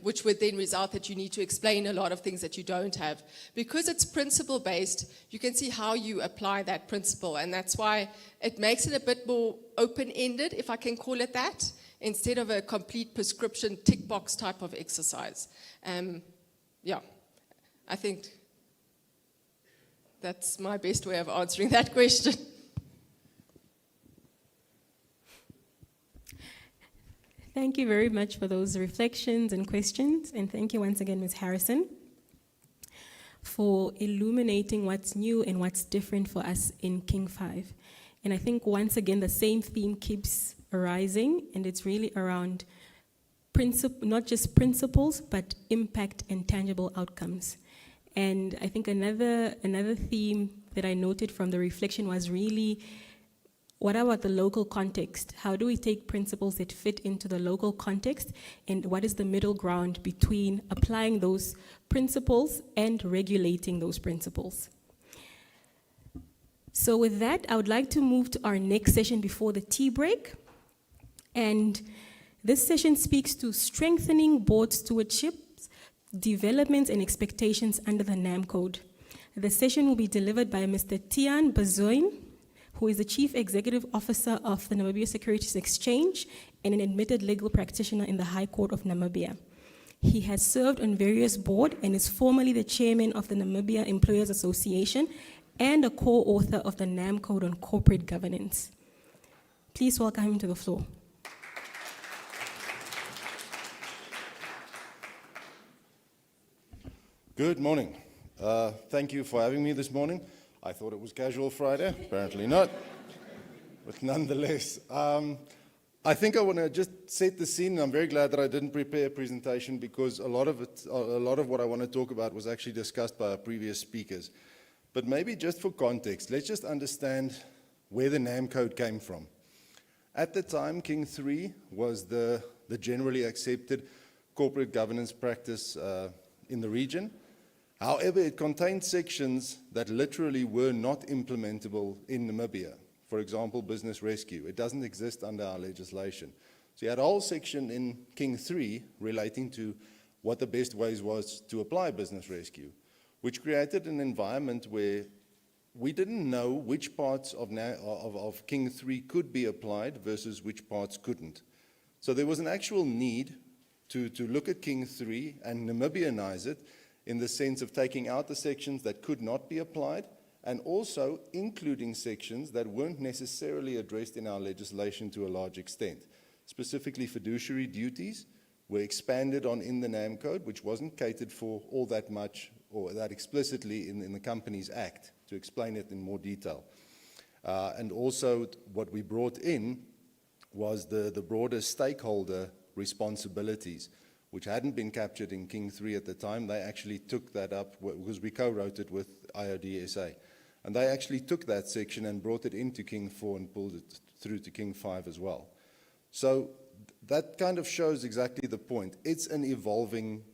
Which would then result that you need to explain a lot of things that you don't have. Because it's principle-based, you can see how you apply that principle, and that's why it makes it a bit more open-ended, if I can call it that, instead of a complete prescription tick box type of exercise. Yeah, I think that's my best way of answering that question. Thank you very much for those reflections and questions, and thank you once again, Ms. Harrison, for illuminating what's new and what's different for us in King 5. And I think once again the same theme keeps arising, and it's really around not just principles, but impact and tangible outcomes. And I think another theme that I noted from the reflection was really, what about the local context? How do we take principles that fit into the local context, and what is the middle ground between applying those principles and regulating those principles? So with that, I would like to move to our next session before the tea break. And this session speaks to strengthening board stewardship, developments and expectations under the NamCode. The session will be delivered by Mr. Tian Bazoin, who is the Chief Executive Officer of the Namibia Securities Exchange and an admitted legal practitioner in the High Court of Namibia. He has served on various boards and is formerly the chairman of the Namibia Employers Association and a co-author of the NamCode on corporate governance. Please welcome him to the floor. Good morning. Thank you for having me this morning. I thought it was Casual Friday, apparently not. But nonetheless, I think I want to just set the scene. I'm very glad that I didn't prepare a presentation because a lot of what I want to talk about was actually discussed by our previous speakers. But maybe just for context, let's just understand where the NamCode came from. At the time, King 3 was the generally accepted corporate governance practice in the region. However, it contained sections that literally were not implementable in Namibia. For example, business rescue. It doesn't exist under our legislation. So you had a whole section in King 3 relating to what the best ways was to apply business rescue, which created an environment where we didn't know which parts of King 3 could be applied versus which parts couldn't. So there was an actual need to look at King 3 and Namibianize it in the sense of taking out the sections that could not be applied and also including sections that weren't necessarily addressed in our legislation to a large extent. Specifically, fiduciary duties were expanded on in the NamCode, which wasn't catered for all that much or that explicitly in the Companies Act, to explain it in more detail. And also what we brought in was the broader stakeholder responsibilities, which hadn't been captured in King 3 at the time. They actually took that up because we co-wrote it with IODSA. And they actually took that section and brought it into King 4 and pulled it through to King 5 as well. So that kind of shows exactly the point. It's an evolving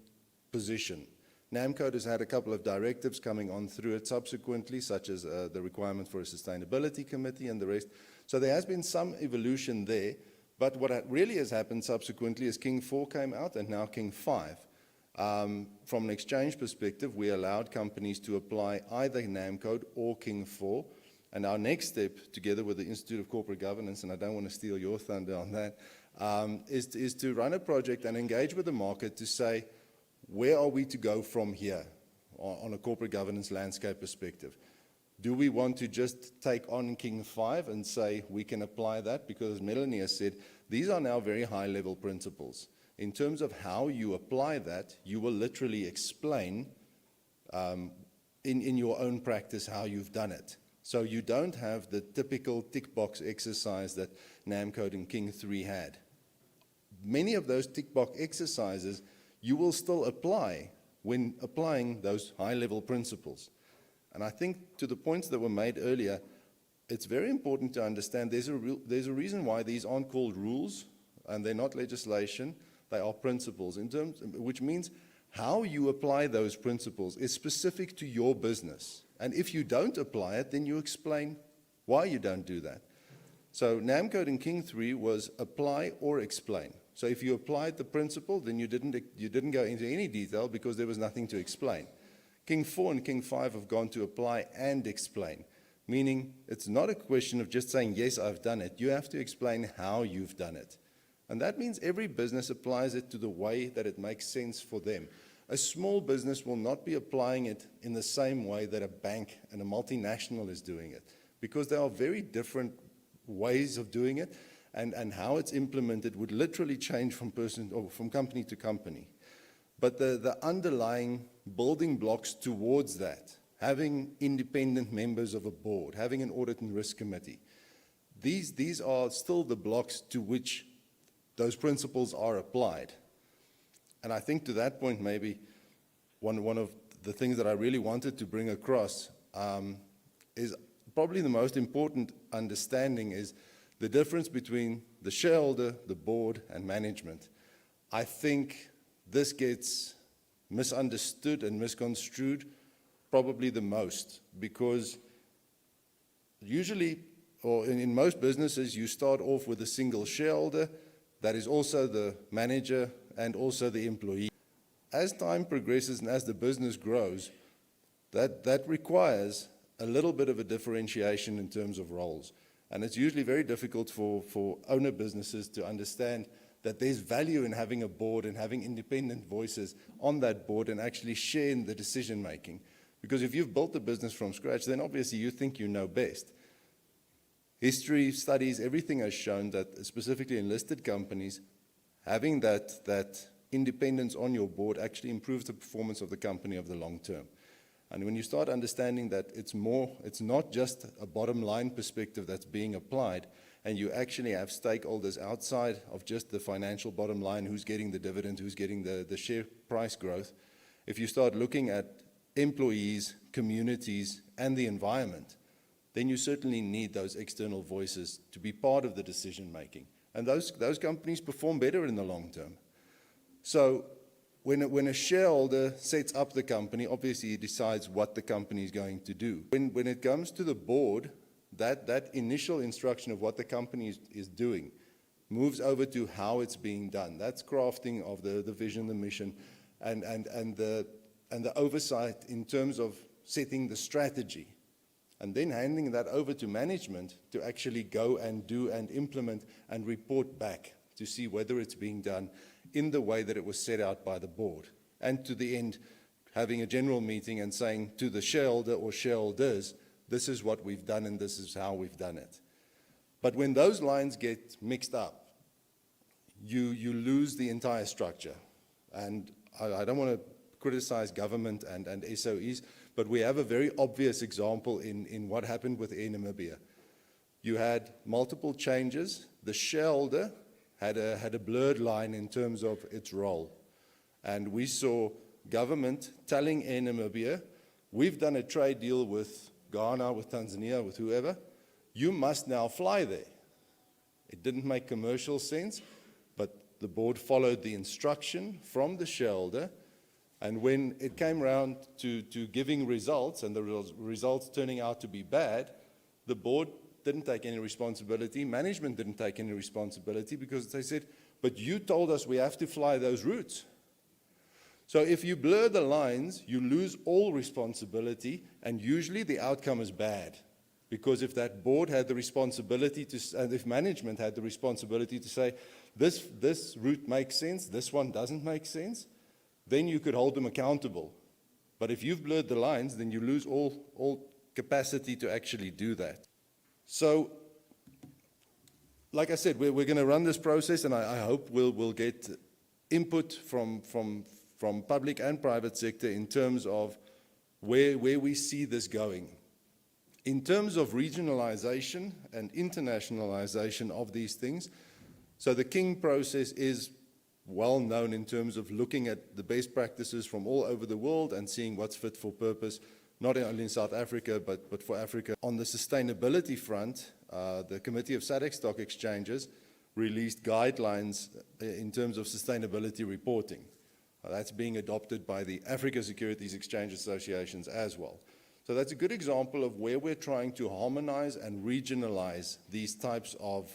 position. NamCode has had a couple of directives coming on through it subsequently, such as the requirement for a sustainability committee and the rest. So there has been some evolution there, but what really has happened subsequently is King 4 came out and now King 5. From an exchange perspective, we allowed companies to apply either NamCode or King 4. And our next step, together with the Institute of Corporate Governance, and I don't want to steal your thunder on that, is to run a project and engage with the market to say, where are we to go from here on a corporate governance landscape perspective? Do we want to just take on King 5 and say we can apply that? Because as Melanie has said, these are now very high-level principles. In terms of how you apply that, you will literally explain in your own practice how you've done it. So you don't have the typical tick box exercise that NamCode and King 3 had. Many of those tick box exercises you will still apply when applying those high-level principles. And I think to the points that were made earlier, it's very important to understand there's a reason why these aren't called rules and they're not legislation. They are principles, which means how you apply those principles is specific to your business. And if you don't apply it, then you explain why you don't do that. So NamCode in King 3 was apply or explain. So if you applied the principle, then you didn't go into any detail because there was nothing to explain. King 4 and King 5 have gone to apply and explain, meaning it's not a question of just saying, yes, I've done it. You have to explain how you've done it. And that means every business applies it to the way that it makes sense for them. A small business will not be applying it in the same way that a bank and a multinational is doing it, because there are very different ways of doing it, and how it's implemented would literally change from person or from company to company. But the underlying building blocks towards that, having independent members of a board, having an audit and risk committee, these are still the blocks to which those principles are applied. And I think to that point, maybe one of the things that I really wanted to bring across is probably the most important understanding is the difference between the shareholder, the board, and management. I think this gets misunderstood and misconstrued probably the most, because usually, or in most businesses, you start off with a single shareholder that is also the manager and also the employee. As time progresses and as the business grows, that requires a little bit of a differentiation in terms of roles. And it's usually very difficult for owner businesses to understand that there's value in having a board and having independent voices on that board and actually share in the decision making. Because if you've built the business from scratch, then obviously you think you know best. History, studies, everything has shown that, specifically in listed companies, having that independence on your board actually improves the performance of the company over the long term. And when you start understanding that it's not just a bottom line perspective that's being applied, and you actually have stakeholders outside of just the financial bottom line, who's getting the dividend, who's getting the share price growth, if you start looking at employees, communities, and the environment, then you certainly need those external voices to be part of the decision making. And those companies perform better in the long term. So when a shareholder sets up the company, obviously he decides what the company is going to do. When it comes to the board, that initial instruction of what the company is doing moves over to how it's being done. That's crafting of the vision, the mission, and the oversight in terms of setting the strategy. And then handing that over to management to actually go and do and implement and report back to see whether it's being done in the way that it was set out by the board. And to the end, having a general meeting and saying to the shareholder or shareholders, this is what we've done and this is how we've done it. But when those lines get mixed up, you lose the entire structure. And I don't want to criticize government and SOEs, but we have a very obvious example in what happened with Air Namibia. You had multiple changes. The shareholder had a blurred line in terms of its role. And we saw government telling Air Namibia, we've done a trade deal with Ghana, with Tanzania, with whoever, you must now fly there. It didn't make commercial sense, but the board followed the instruction from the shareholder. And when it came around to giving results, and the results turning out to be bad, the board didn't take any responsibility, management didn't take any responsibility, because they said, but you told us we have to fly those routes. So if you blur the lines, you lose all responsibility, and usually the outcome is bad. Because if that board had the responsibility and if management had the responsibility to say, this route makes sense, this one doesn't make sense, then you could hold them accountable. But if you've blurred the lines, then you lose all capacity to actually do that. So, like I said, we're going to run this process, and I hope we'll get input from public and private sector in terms of where we see this going. In terms of regionalization and internationalization of these things, so the King process is well known in terms of looking at the best practices from all over the world and seeing what's fit for purpose, not only in South Africa, but for Africa. On the sustainability front, the Committee of SADC Stock Exchanges released guidelines in terms of sustainability reporting. That's being adopted by the Africa Securities Exchange Associations as well. So that's a good example of where we're trying to harmonize and regionalize these types of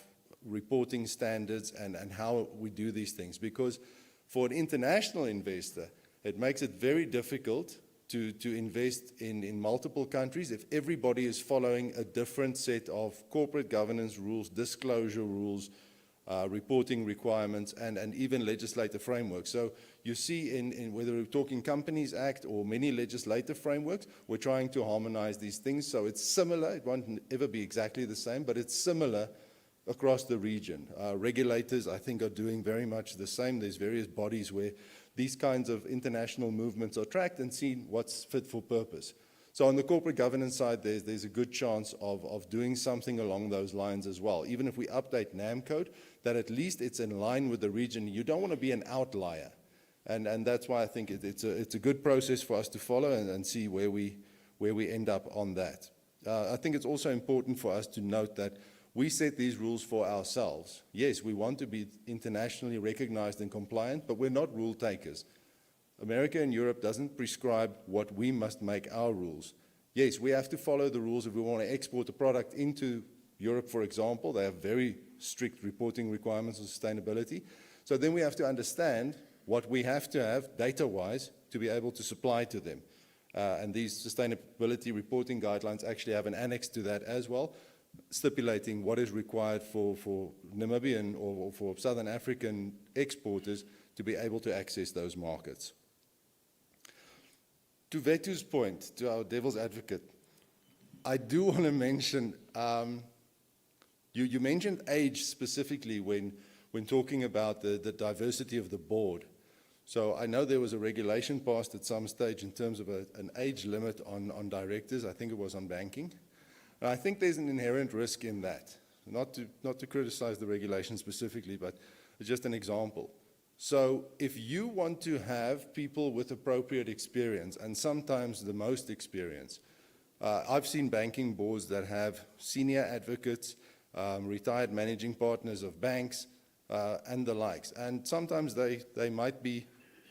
reporting standards and how we do these things. Because for an international investor, it makes it very difficult to invest in multiple countries if everybody is following a different set of corporate governance rules, disclosure rules, reporting requirements, and even legislative frameworks. So you see in whether we're talking Companies Act or many legislative frameworks, we're trying to harmonize these things. So it's similar. It won't ever be exactly the same, but it's similar across the region. Regulators, I think, are doing very much the same. There's various bodies where these kinds of international movements are tracked and seen what's fit for purpose. So on the corporate governance side, there's a good chance of doing something along those lines as well. Even if we update NamCode, that at least it's in line with the region. You don't want to be an outlier. And that's why I think it's a good process for us to follow and see where we end up on that. I think it's also important for us to note that we set these rules for ourselves. Yes, we want to be internationally recognized and compliant, but we're not rule takers. America and Europe doesn't prescribe what we must make our rules. Yes, we have to follow the rules if we want to export a product into Europe, for example. They have very strict reporting requirements on sustainability. So then we have to understand what we have to have data-wise to be able to supply to them. And these sustainability reporting guidelines actually have an annex to that as well, stipulating what is required for Namibian or for Southern African exporters to be able to access those markets. To Vetu's point, to our devil's advocate, I do want to mention, you mentioned age specifically when talking about the diversity of the board. So I know there was a regulation passed at some stage in terms of an age limit on directors. I think it was on banking. And I think there's an inherent risk in that not to criticize the regulation specifically, but it's just an example. So if you want to have people with appropriate experience, and sometimes the most experience, I've seen banking boards that have senior advocates, retired managing partners of banks, and the likes. And sometimes they might be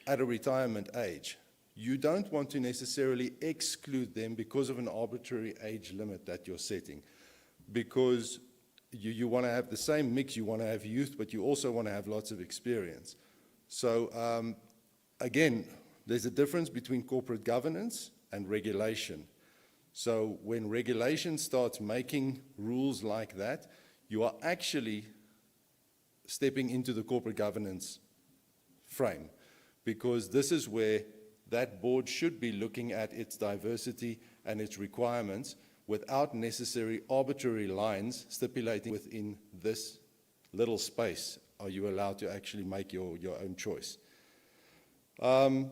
at a retirement age. You don't want to necessarily exclude them because of an arbitrary age limit that you're setting, because you want to have the same mix. You want to have youth, but you also want to have lots of experience. So again, there's a difference between corporate governance and regulation. So when regulation starts making rules like that, you are actually stepping into the corporate governance frame, because this is where that board should be looking at its diversity and its requirements without necessary arbitrary lines stipulating within this little space are you allowed to actually make your own choice. On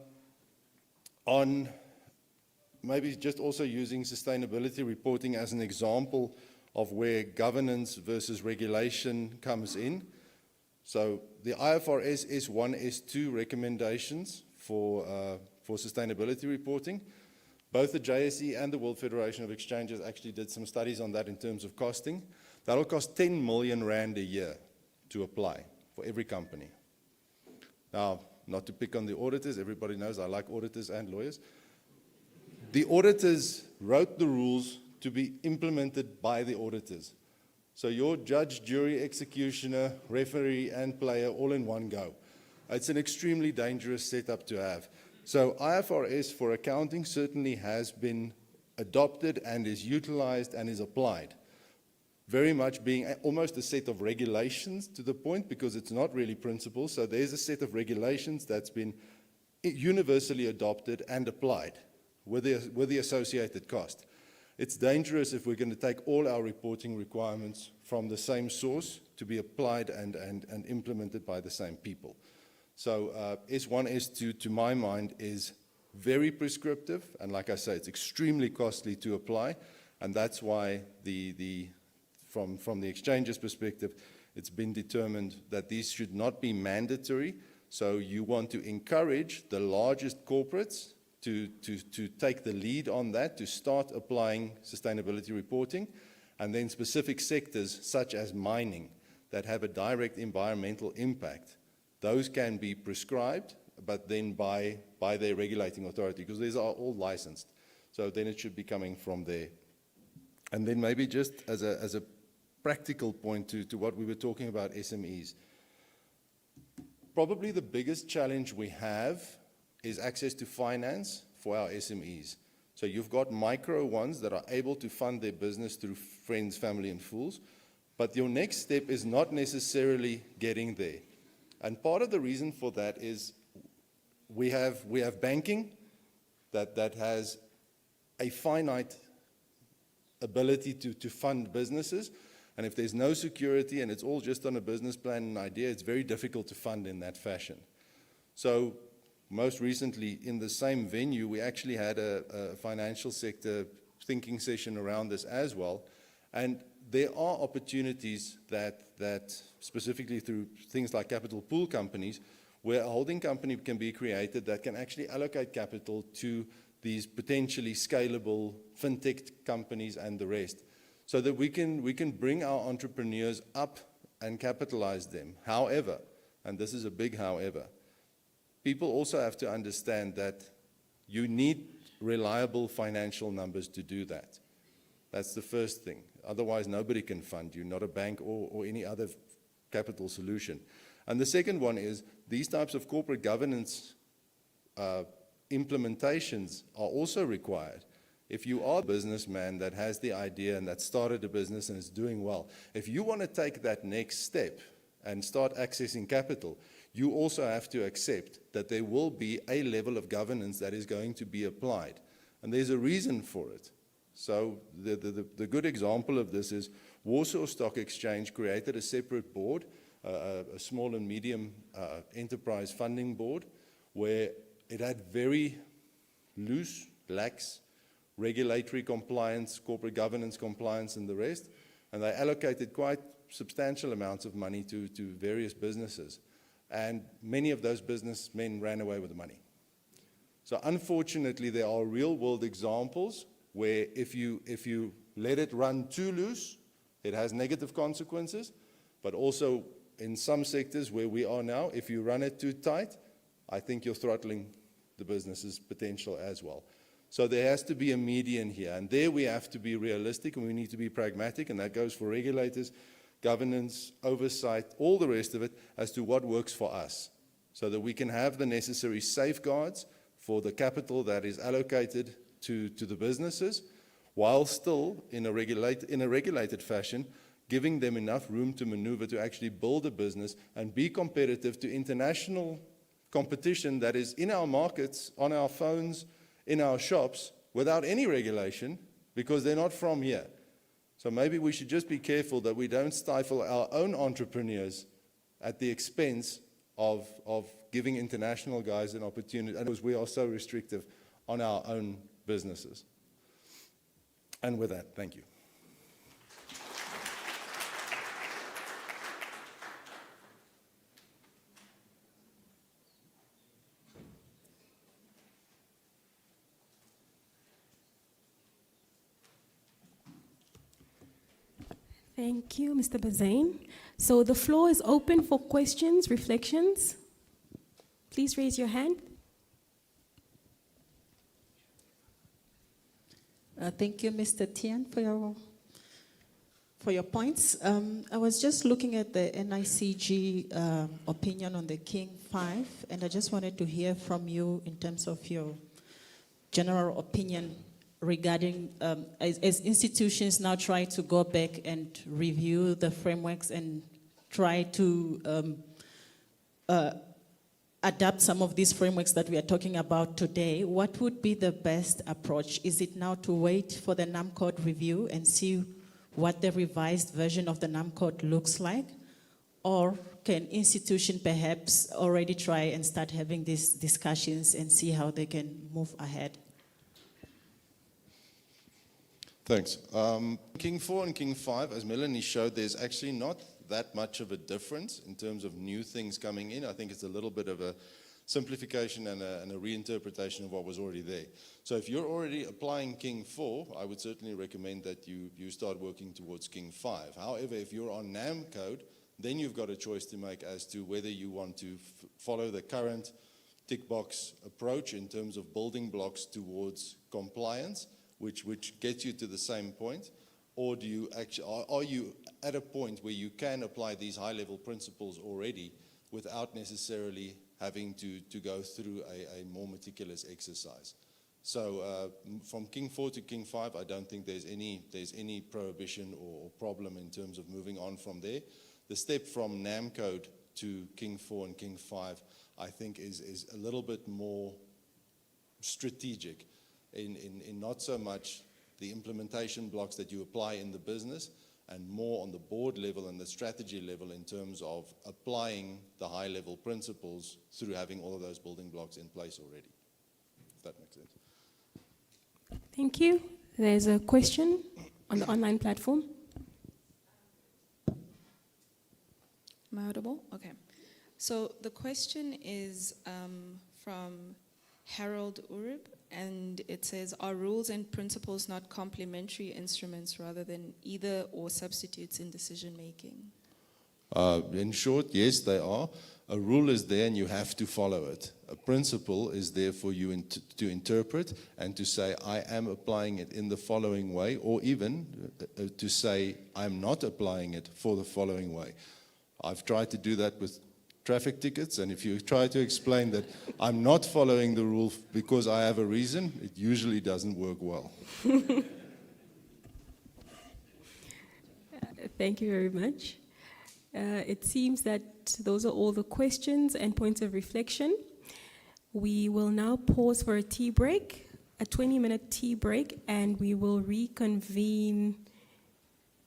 maybe just also using sustainability reporting as an example of where governance versus regulation comes in. So the IFRS S1, S2 recommendations for sustainability reporting, both the JSE and the World Federation of Exchanges actually did some studies on that in terms of costing. That'll cost 10 million rand a year to apply for every company. Now, not to pick on the auditors, everybody knows I like auditors and lawyers. The auditors wrote the rules to be implemented by the auditors. So your judge, jury, executioner, referee, and player all in one go. It's an extremely dangerous setup to have. So IFRS for accounting certainly has been adopted and is utilized and is applied. Very much being almost a set of regulations to the point, because it's not really principles. So there's a set of regulations that's been universally adopted and applied with the associated cost. It's dangerous if we're going to take all our reporting requirements from the same source to be applied and implemented by the same people. So S1, S2, to my mind, is very prescriptive, and like I say, it's extremely costly to apply, and that's why from the exchange's perspective, it's been determined that these should not be mandatory. So you want to encourage the largest corporates to take the lead on that, to start applying sustainability reporting, and then specific sectors such as mining that have a direct environmental impact. Those can be prescribed, but then by their regulating authority, because these are all licensed. So then it should be coming from there. And then maybe just as a practical point to what we were talking about, SMEs. Probably the biggest challenge we have is access to finance for our SMEs. So you've got micro ones that are able to fund their business through friends, family, and fools, but your next step is not necessarily getting there. And part of the reason for that is we have banking that has a finite ability to fund businesses, and if there's no security and it's all just on a business plan and idea, it's very difficult to fund in that fashion. So most recently in the same venue, we actually had a financial sector thinking session around this as well, and there are opportunities that specifically through things like capital pool companies, where a holding company can be created that can actually allocate capital to these potentially scalable fintech companies and the rest, so that we can bring our entrepreneurs up and capitalize them. However, and this is a big however, people also have to understand that you need reliable financial numbers to do that. That's the first thing. Otherwise, nobody can fund you, not a bank or any other capital solution. And the second one is these types of corporate governance implementations are also required. If you are a businessman that has the idea and that started a business and is doing well, if you want to take that next step and start accessing capital, you also have to accept that there will be a level of governance that is going to be applied. And there's a reason for it. So the good example of this is Warsaw Stock Exchange created a separate board, a small and medium enterprise funding board, where it had very loose, lax regulatory compliance, corporate governance compliance, and the rest. And they allocated quite substantial amounts of money to various businesses. And many of those businessmen ran away with the money. So unfortunately, there are real-world examples where if you let it run too loose, it has negative consequences. But also in some sectors where we are now, if you run it too tight, I think you're throttling the business's potential as well. So there has to be a median here. And there we have to be realistic and we need to be pragmatic. And that goes for regulators, governance, oversight, all the rest of it, as to what works for us, so that we can have the necessary safeguards for the capital that is allocated to the businesses, while still in a regulated fashion, giving them enough room to maneuver to actually build a business and be competitive to international competition that is in our markets, on our phones, in our shops, without any regulation, because they're not from here. So maybe we should just be careful that we don't stifle our own entrepreneurs at the expense of giving international guys an opportunity, because we are so restrictive on our own businesses. And with that, thank you. Thank you, Mr. Bazaine. So the floor is open for questions, reflections. Please raise your hand. Thank you, Mr. Tian, for your points. I was just looking at the NICG opinion on the King 5, and I just wanted to hear from you in terms of your general opinion regarding, as institutions now try to go back and review the frameworks and try to adapt some of these frameworks that we are talking about today, what would be the best approach? Is it now to wait for the NamCode review and see what the revised version of the NamCode looks like? Or can institutions perhaps already try and start having these discussions and see how they can move ahead? Thanks. King 4 and King 5, as Melanie showed, there's actually not that much of a difference in terms of new things coming in. I think it's a little bit of a simplification and a reinterpretation of what was already there. So if you're already applying King 4, I would certainly recommend that you start working towards King 5. However, if you're on NamCode, then you've got a choice to make as to whether you want to follow the current tick box approach in terms of building blocks towards compliance, which gets you to the same point, or do you actually, are you at a point where you can apply these high-level principles already without necessarily having to go through a more meticulous exercise? So from King 4 to King 5, I don't think there's any prohibition or problem in terms of moving on from there. The step from NamCode to King 4 and King 5, I think is a little bit more strategic in not so much the implementation blocks that you apply in the business, and more on the board level and the strategy level in terms of applying the high-level principles through having all of those building blocks in place already, if that makes sense. Thank you. There's a question on the online platform. Am I audible? Okay. So the question is from Harold Urib, and it says, are rules and principles not complementary instruments rather than either or substitutes in decision making? In short, yes, they are. A rule is there and you have to follow it. A principle is there for you to interpret and to say, I am applying it in the following way, or even to say, I'm not applying it for the following way. I've tried to do that with traffic tickets, and if you try to explain that I'm not following the rule because I have a reason, it usually doesn't work well. Thank you very much. It seems that those are all the questions and points of reflection. We will now pause for a tea break, a 20-minute tea break, and we will reconvene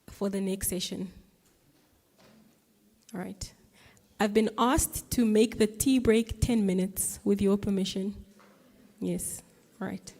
for the next session. All right. I've been asked to make the tea break 10 minutes, with your permission. Yes, all right.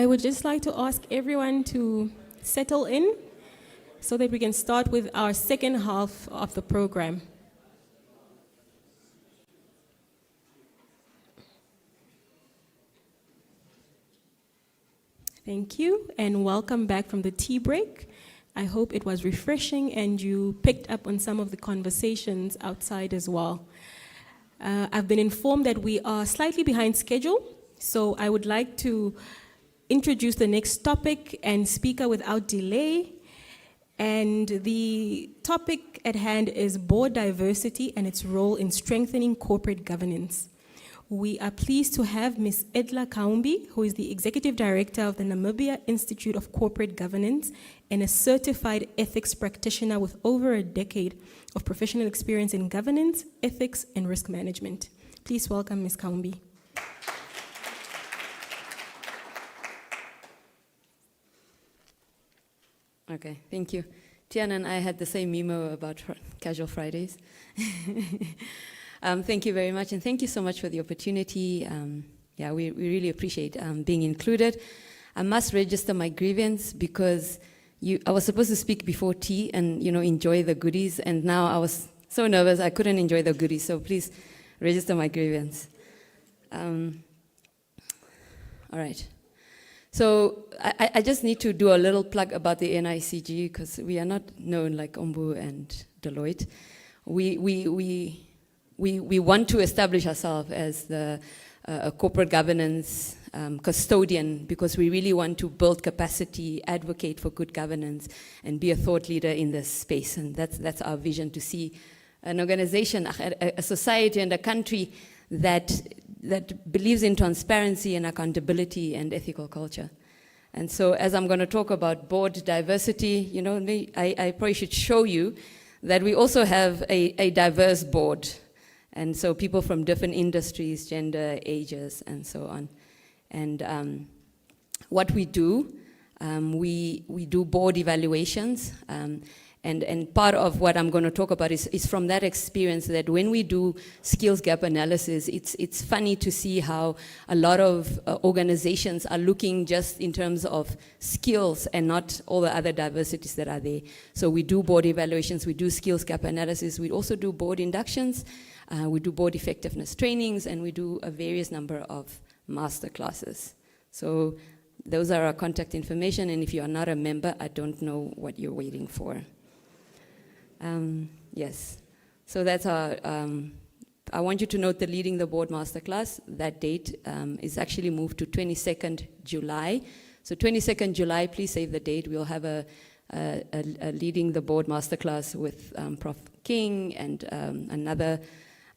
I would just like to ask everyone to settle in so that we can start with our second half of the program. Thank you, and welcome back from the tea break. I hope it was refreshing and you picked up on some of the conversations outside as well. I've been informed that we are slightly behind schedule, so I would like to introduce the next topic and speaker without delay. And the topic at hand is board diversity and its role in strengthening corporate governance. We are pleased to have Ms. Edla Kaumbi, who is the Executive Director of the Namibia Institute of Corporate Governance and a certified ethics practitioner with over a decade of professional experience in governance, ethics, and risk management. Please welcome Ms. Kaumbi. Okay, thank you. Tiana and I had the same memo about Casual Fridays. Thank you very much, and thank you so much for the opportunity. We really appreciate being included. I must register my grievance because I was supposed to speak before tea and enjoy the goodies, and now I was so nervous I couldn't enjoy the goodies, so please register my grievance. All right. So I just need to do a little plug about the NICG because we are not known like Ombu and Deloitte. We want to establish ourselves as a corporate governance custodian because we really want to build capacity, advocate for good governance, and be a thought leader in this space. And that's our vision, to see an organization, a society and a country that believes in transparency and accountability and ethical culture. And so as I'm going to talk about board diversity, I probably should show you that we also have a diverse board. And so people from different industries, gender, ages, and so on. And what we do, we do board evaluations. And part of what I'm going to talk about is from that experience that when we do skills gap analysis, it's funny to see how a lot of organizations are looking just in terms of skills and not all the other diversities that are there. So we do board evaluations, we do skills gap analysis, we also do board inductions, we do board effectiveness trainings, and we do a various number of master classes. So those are our contact information, and if you are not a member, I don't know what you're waiting for. Yes, so that's our, I want you to note the Leading the Board Masterclass. That date is actually moved to 22nd July. So 22nd July, please save the date. We'll have a Leading the Board Masterclass with Prof. King and another,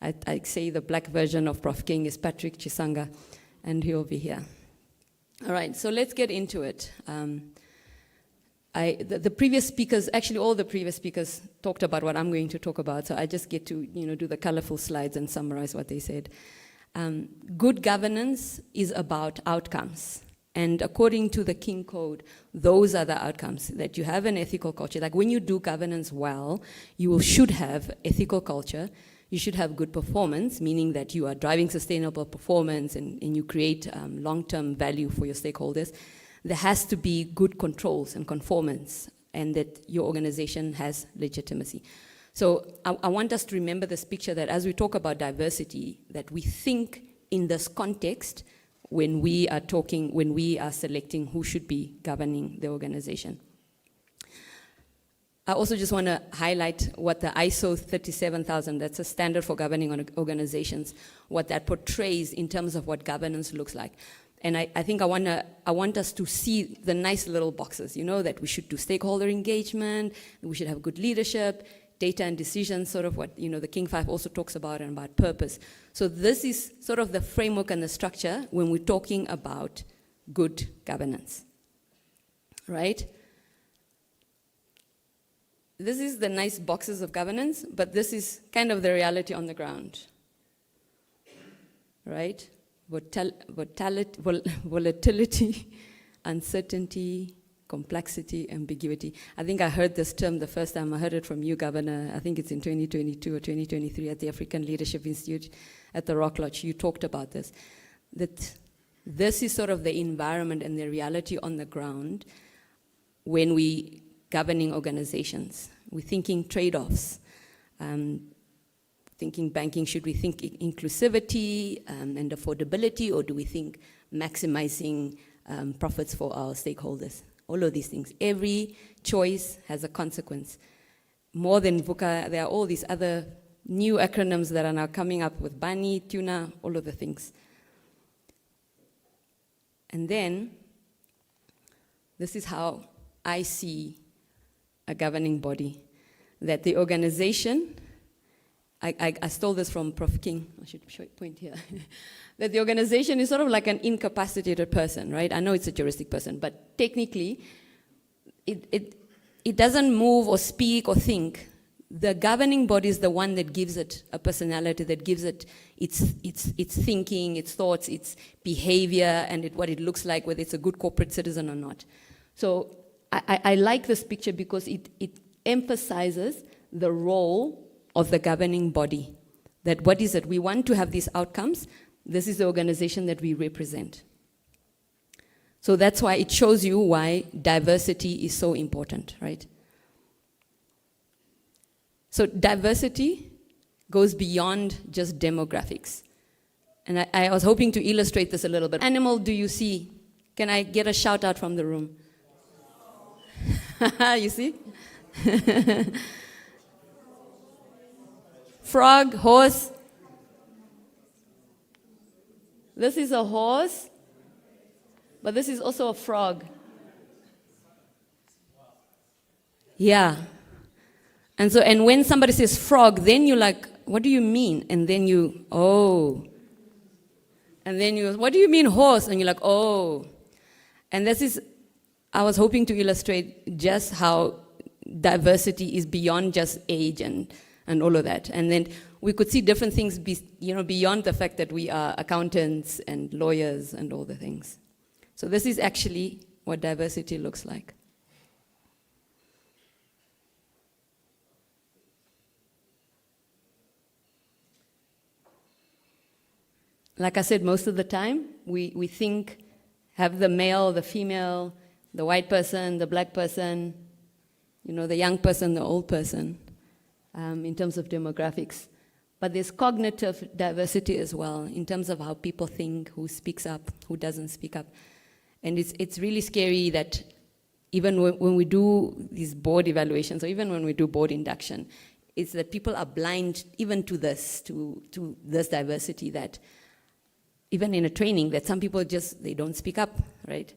I'd say the black version of Prof. King is Patrick Chisanga, and he'll be here. All right, so let's get into it. The previous speakers, actually all the previous speakers talked about what I'm going to talk about, so I just get to do the colorful slides and summarize what they said. Good governance is about outcomes. And according to the King Code, those are the outcomes, that you have an ethical culture. Like when you do governance well, you should have ethical culture, you should have good performance, meaning that you are driving sustainable performance and you create long-term value for your stakeholders. There has to be good controls and conformance, and that your organization has legitimacy. So I want us to remember this picture that as we talk about diversity, that we think in this context when we are selecting who should be governing the organization. I also just want to highlight what the ISO 37000, that's a standard for governing organizations, what that portrays in terms of what governance looks like. And I think I want us to see the nice little boxes, that we should do stakeholder engagement, we should have good leadership, data and decisions, sort of what, the King 5 also talks about, and about purpose. So this is sort of the framework and the structure when we're talking about good governance, right? This is the nice boxes of governance, but this is kind of the reality on the ground, right? Volatility, uncertainty, complexity, ambiguity. I think I heard this term the first time I heard it from you, Governor. I think it's in 2022 or 2023 at the African Leadership Institute at the Rock Lodge. You talked about this, that This is sort of the environment and the reality on the ground when we governing organizations. We're thinking trade-offs. Thinking banking, should we think inclusivity and affordability, or do we think maximizing profits for our stakeholders? All of these things. Every choice has a consequence. More than VUCA, there are all these other new acronyms that are now coming up with BANI, TUNA, all of the things. And then, this is how I see a governing body. That the organization, I stole this from Prof. King, I should point here, that the organization is sort of like an incapacitated person, right? I know it's a juristic person, but technically, it doesn't move or speak or think. The governing body is the one that gives it a personality, that gives it its thinking, its thoughts, its behavior, and what it looks like, whether it's a good corporate citizen or not. So I like this picture because it emphasizes the role of the governing body. That what is it? We want to have these outcomes. This is the organization that we represent. So that's why it shows you why diversity is so important, right? So diversity goes beyond just demographics. And I was hoping to illustrate this a little bit. Animal do you see? Can I get a shout out from the room? You see? Frog, horse. This is a horse, but this is also a frog. Yeah. And so, and when somebody says frog, then you're like, what do you mean? And then you, oh. And then you, what do you mean horse? And you're like, oh. And this is, I was hoping to illustrate just how diversity is beyond just age and all of that. And then we could see different things beyond the fact that we are accountants and lawyers and all the things. So this is actually what diversity looks like. Like I said, most of the time, we think, have the male, the female, the white person, the black person, the young person, the old person, in terms of demographics. But there's cognitive diversity as well, in terms of how people think, who speaks up, who doesn't speak up. And it's really scary that even when we do these board evaluations, or even when we do board induction, it's that people are blind even to this diversity, that even in a training, that some people they don't speak up, right?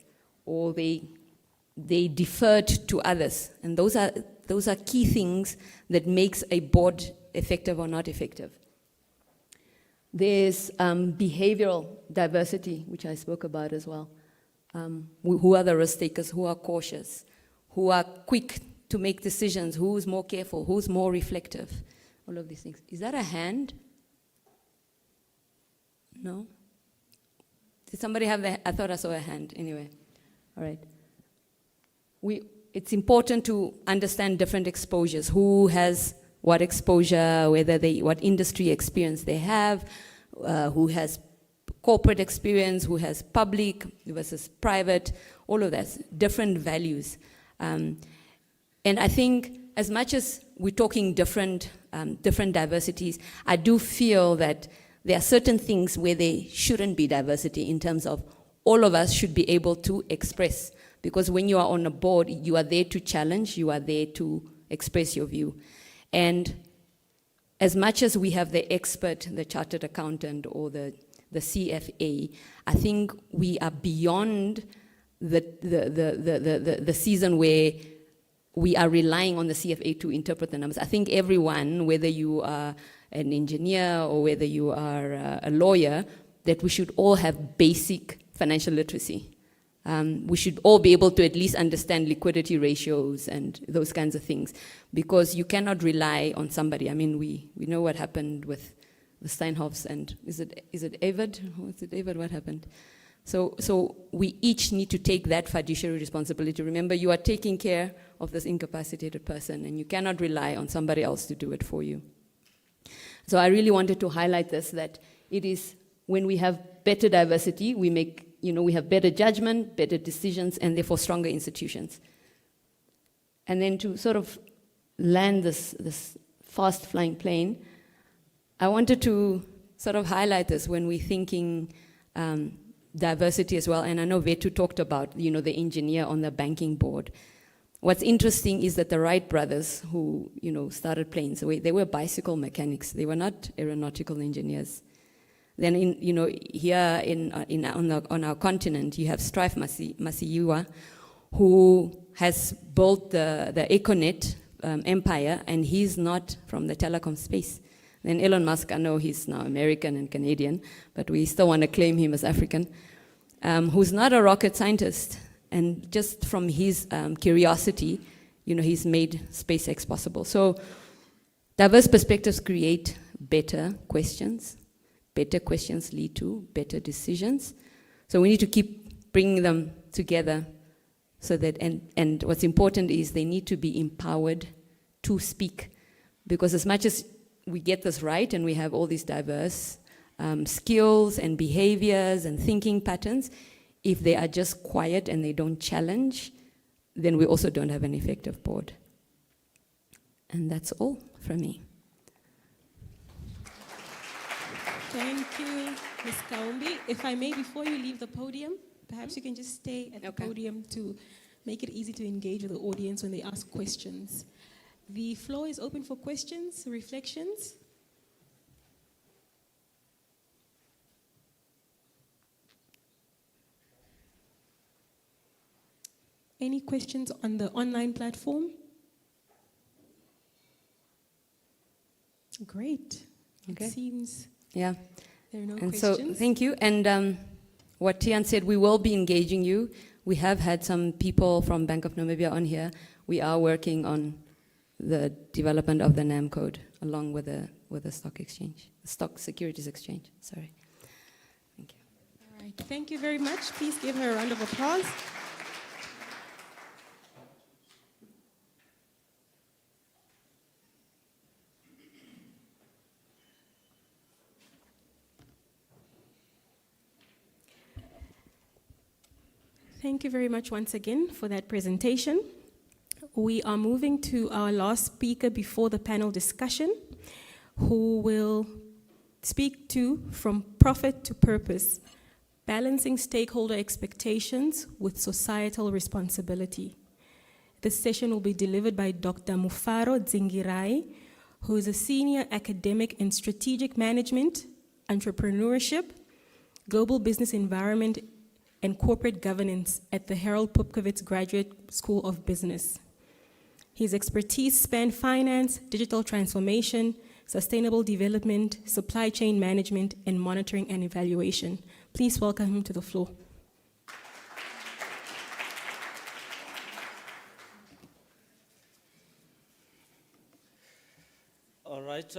Or they deferred to others. And those are key things that makes a board effective or not effective. There's behavioral diversity, which I spoke about as well. Who are the risk takers, who are cautious, who are quick to make decisions, who's more careful, who's more reflective, all of these things. Is that a hand? No? Did somebody have I thought I saw a hand, anyway. All right. It's important to understand different exposures, who has what exposure, what industry experience they have, who has corporate experience, who has public versus private, all of that, different values. And I think as much as we're talking different diversities, I do feel that there are certain things where there shouldn't be diversity, in terms of all of us should be able to express. Because when you are on a board, you are there to challenge, you are there to express your view. And as much as we have the expert, the chartered accountant, or the CFA, I think we are beyond the season where we are relying on the CFA to interpret the numbers. I think everyone, whether you are an engineer or whether you are a lawyer, that we should all have basic financial literacy. We should all be able to at least understand liquidity ratios and those kinds of things, because you cannot rely on somebody. I mean, we know what happened with the Steinhoffs, and is it Avid? Was it Avid? What happened? So we each need to take that fiduciary responsibility. Remember, you are taking care of this incapacitated person, and you cannot rely on somebody else to do it for you. So I really wanted to highlight this, that it is when we have better diversity, we make we have better judgment, better decisions, and therefore stronger institutions. And then to sort of land this fast-flying plane, I wanted to sort of highlight this when we're thinking diversity as well. And I know Vetu talked about, the engineer on the banking board. What's interesting is that the Wright brothers, who started planes, they were bicycle mechanics. They were not aeronautical engineers. Then here on our continent, you have Strife Masiyiwa, who has built the Econet empire, and he's not from the telecom space. Then Elon Musk, I know he's now American and Canadian, but we still want to claim him as African, who's not a rocket scientist. And just from his curiosity, he's made SpaceX possible. So diverse perspectives create better questions. Better questions lead to better decisions. So we need to keep bringing them together so that, and what's important is they need to be empowered to speak. Because as much as we get this right and we have all these diverse skills and behaviors and thinking patterns, if they are just quiet and they don't challenge, then we also don't have an effective board. And that's all from me. Thank you, Ms. Kaumbi. If I may, before you leave the podium, perhaps you can just stay at the podium to make it easy to engage with the audience when they ask questions. The floor is open for questions, reflections. Any questions on the online platform? Great. Okay. It seems Yeah. there are no And questions. so, thank you. And what Tian said, we will be engaging you. We have had some people from Bank of Namibia on here. We are working on the development of the NamCode along with the stock exchange, the stock securities exchange. Sorry. Thank you. All right. Thank you very much. Please give her a round of applause. Thank you very much once again for that presentation. We are moving to our last speaker before the panel discussion, who will speak to From Profit to Purpose, Balancing Stakeholder Expectations with Societal Responsibility. This session will be delivered by Dr. Mufaro Dzingirai, who is a senior academic in strategic management, entrepreneurship, global business environment, and corporate governance at the Harold Pupkowitz Graduate School of Business. His expertise span finance, digital transformation, sustainable development, supply chain management, and monitoring and evaluation. Please welcome him to the floor. All right,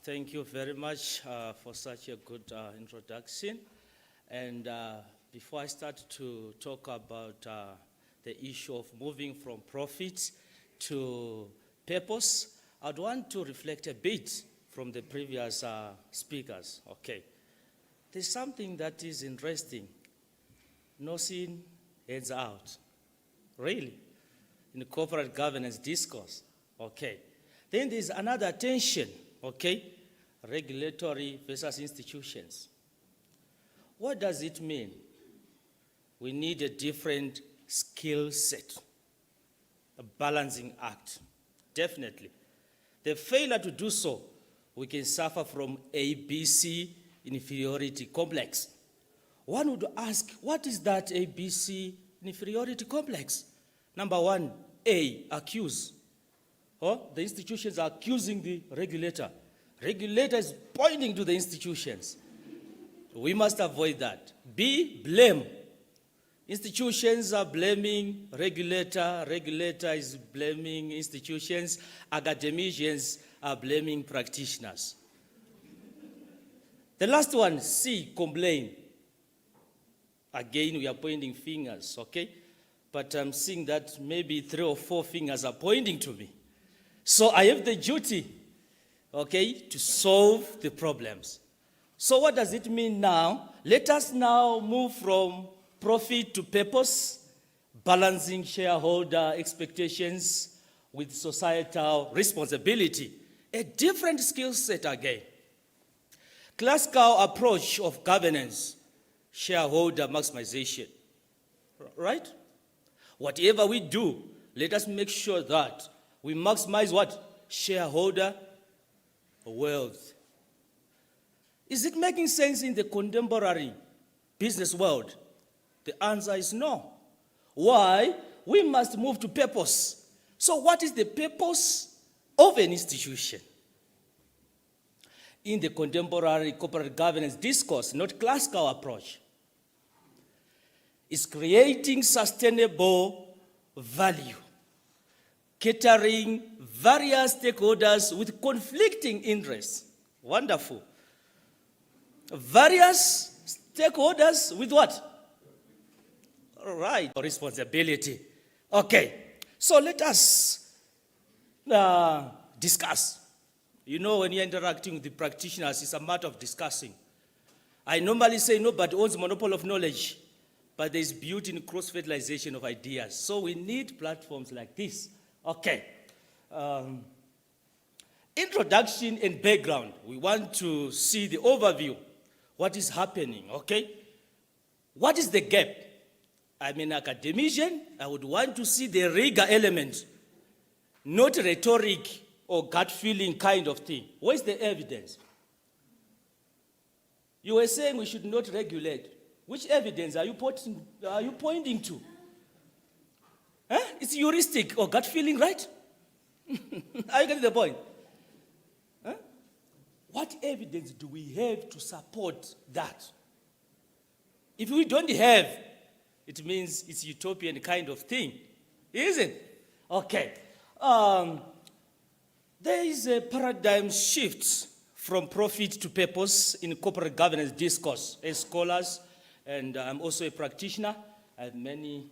thank you very much for such a good introduction. And before I start to talk about the issue of moving from profit to purpose, I'd want to reflect a bit from the previous speakers. Okay, there's something that is interesting. No sin, heads out. Really? In the corporate governance discourse. Okay. Then there's another tension. Okay? Regulatory versus institutions. What does it mean? We need a different skill set, a balancing act, definitely. The failure to do so, we can suffer from ABC inferiority complex. One would ask, what is that ABC inferiority complex? Number one, A, accuse. The institutions are accusing the regulator. Regulator is pointing to the institutions. We must avoid that. B, blame. Institutions are blaming regulator. Regulator is blaming institutions. Academicians are blaming practitioners. The last one, C, complain. Again, we are pointing fingers, okay? But I'm seeing that maybe 3 or 4 fingers are pointing to me. So I have the duty, okay, to solve the problems. So what does it mean now? Let us now move from profit to purpose, balancing shareholder expectations with societal responsibility. A different skill set again. Classical approach of governance, shareholder maximization, right? Whatever we do, let us make sure that we maximize what? Shareholder wealth. Is it making sense in the contemporary business world? The answer is no. Why? We must move to purpose. So what is the purpose of an institution? In the contemporary corporate governance discourse, not classical approach, is creating sustainable value, catering various stakeholders with conflicting interests. Wonderful. Various stakeholders with what? Right, responsibility. Okay, so let us discuss. You know, when you're interacting with the practitioners, it's a matter of discussing. I normally say nobody owns monopoly of knowledge, but there's beauty in cross-fertilization of ideas. So we need platforms like this. Okay. Introduction and background. We want to see the overview. What is happening, okay? What is the gap? I'm an academician. I would want to see the rigor element, not rhetoric or gut feeling kind of thing. Where's the evidence? You were saying we should not regulate. Which evidence are you pointing to? Huh? It's heuristic or gut feeling, right? Are you getting the point? Huh? What evidence do we have to support that? If we don't have, it means it's utopian kind of thing, isn't it? Okay. There is a paradigm shift from profit to purpose in corporate governance discourse. As scholars, and I'm also a practitioner, I have many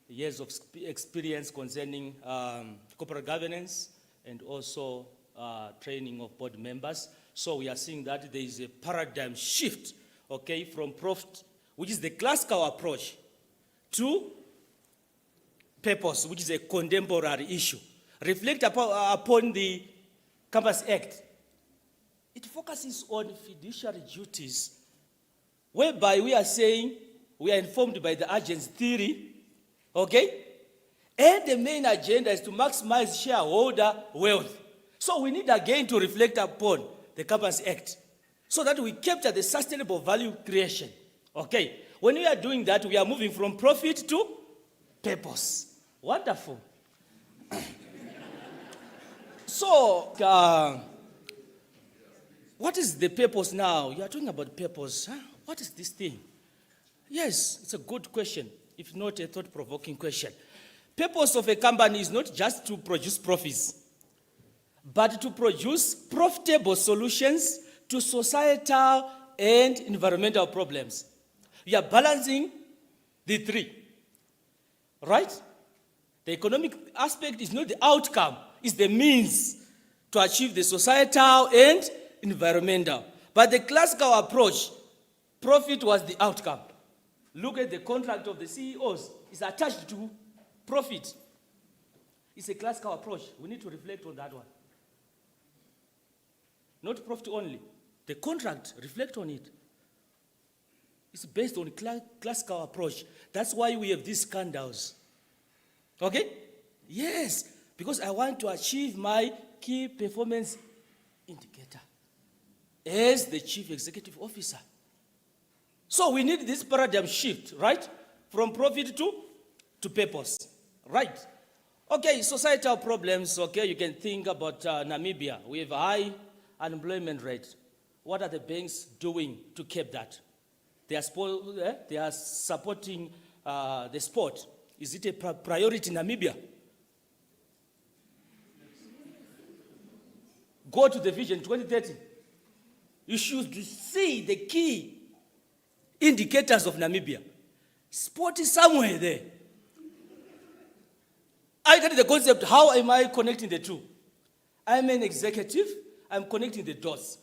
years of experience concerning corporate governance and also training of board members. So we are seeing that there is a paradigm shift, okay, from profit, which is the classical approach, to purpose, which is a contemporary issue. Reflect upon the Campus Act. It focuses on fiduciary duties, whereby we are saying we are informed by the agent's theory, okay? And the main agenda is to maximize shareholder wealth. So we need again to reflect upon the Campus Act so that we capture the sustainable value creation, okay? When we are doing that, we are moving from profit to purpose. Wonderful. So, what is the purpose now? You are talking about purpose. Huh? What is this thing? Yes, it's a good question, if not a thought-provoking question. Purpose of a company is not just to produce profits, but to produce profitable solutions to societal and environmental problems. You are balancing the three, right? The economic aspect is not the outcome, it's the means to achieve the societal and environmental. But the classical approach, profit was the outcome. Look at the contract of the CEOs. It's attached to profit. It's a classical approach. We need to reflect on that one. Not profit only. The contract, reflect on it. It's based on classical approach. That's why we have these scandals. Okay? Yes, because I want to achieve my key performance indicator as the chief executive officer. So we need this paradigm shift, right? From profit to purpose, right? Okay, societal problems, okay, you can think about Namibia. We have a high unemployment rate. What are the banks doing to keep that? They are supporting the sport. Is it a priority in Namibia? Go to the Vision 2030. You should see the key indicators of Namibia. Sport is somewhere there. I get the concept, how am I connecting the two? I'm an executive, I'm connecting the dots.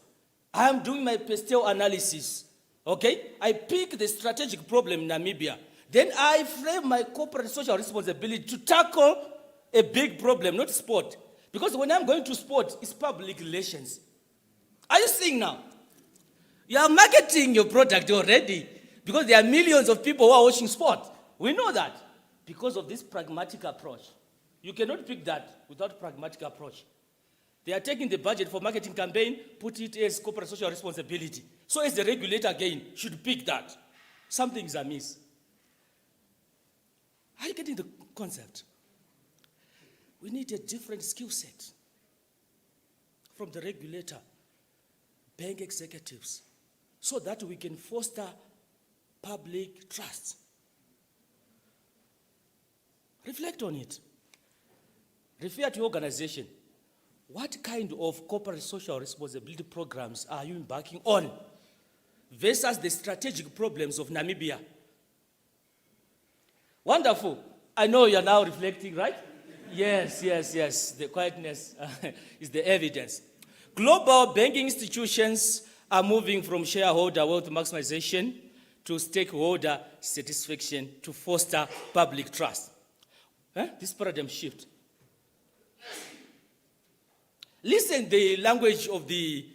I'm doing my pastel analysis, okay? I pick the strategic problem in Namibia. Then I frame my corporate social responsibility to tackle a big problem, not sport. Because when I'm going to sport, it's public relations. Are you seeing now? You are marketing your product already because there are millions of people who are watching sport. We know that because of this pragmatic approach. You cannot pick that without pragmatic approach. They are taking the budget for marketing campaign, put it as corporate social responsibility. So as the regulator again should pick that. Something is amiss. Are you getting the concept? We need a different skill set from the regulator, bank executives, so that we can foster public trust. Reflect on it. Refer to your organization. What kind of corporate social responsibility programs are you embarking on versus the strategic problems of Namibia? Wonderful. I know you're now reflecting, right? Yes. The quietness is the evidence. Global banking institutions are moving from shareholder wealth maximization to stakeholder satisfaction to foster public trust. This paradigm shift. Listen the language of the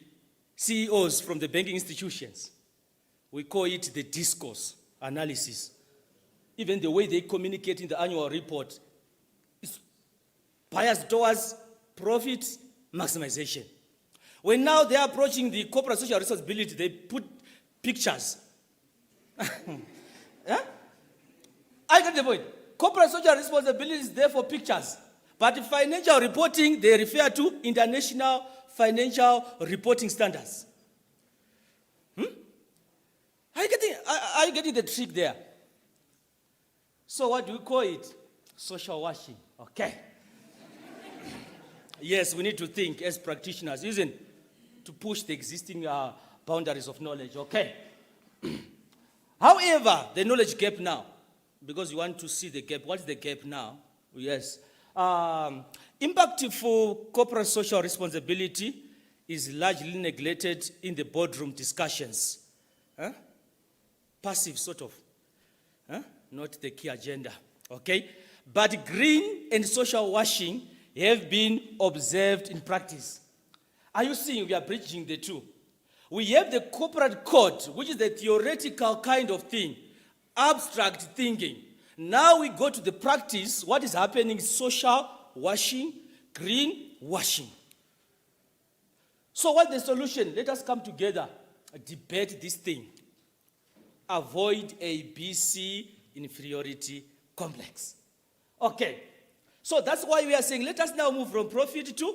CEOs from the banking institutions. We call it the discourse analysis. Even the way they communicate in the annual report is biased towards profit maximization. When now they are approaching the corporate social responsibility, they put pictures. Yeah? I get the point. Corporate social responsibility is there for pictures. But financial reporting, they refer to international financial reporting standards. Are you getting the trick there? So what do we call it? Social washing. Okay. Yes, we need to think as practitioners, isn't it? To push the existing boundaries of knowledge. Okay. However, the knowledge gap now, because you want to see the gap. What's the gap now? Yes. Impactful corporate social responsibility is largely neglected in the boardroom discussions. Passive sort of. Not the key agenda. Okay? But green and social washing have been observed in practice. Are you seeing we are bridging the two? We have the corporate code, which is the theoretical kind of thing, abstract thinking. Now we go to the practice. What is happening? Social washing, green washing. So what's the solution? Let us come together, debate this thing. Avoid a BC inferiority complex. Okay. So that's why we are saying, let us now move from profit to?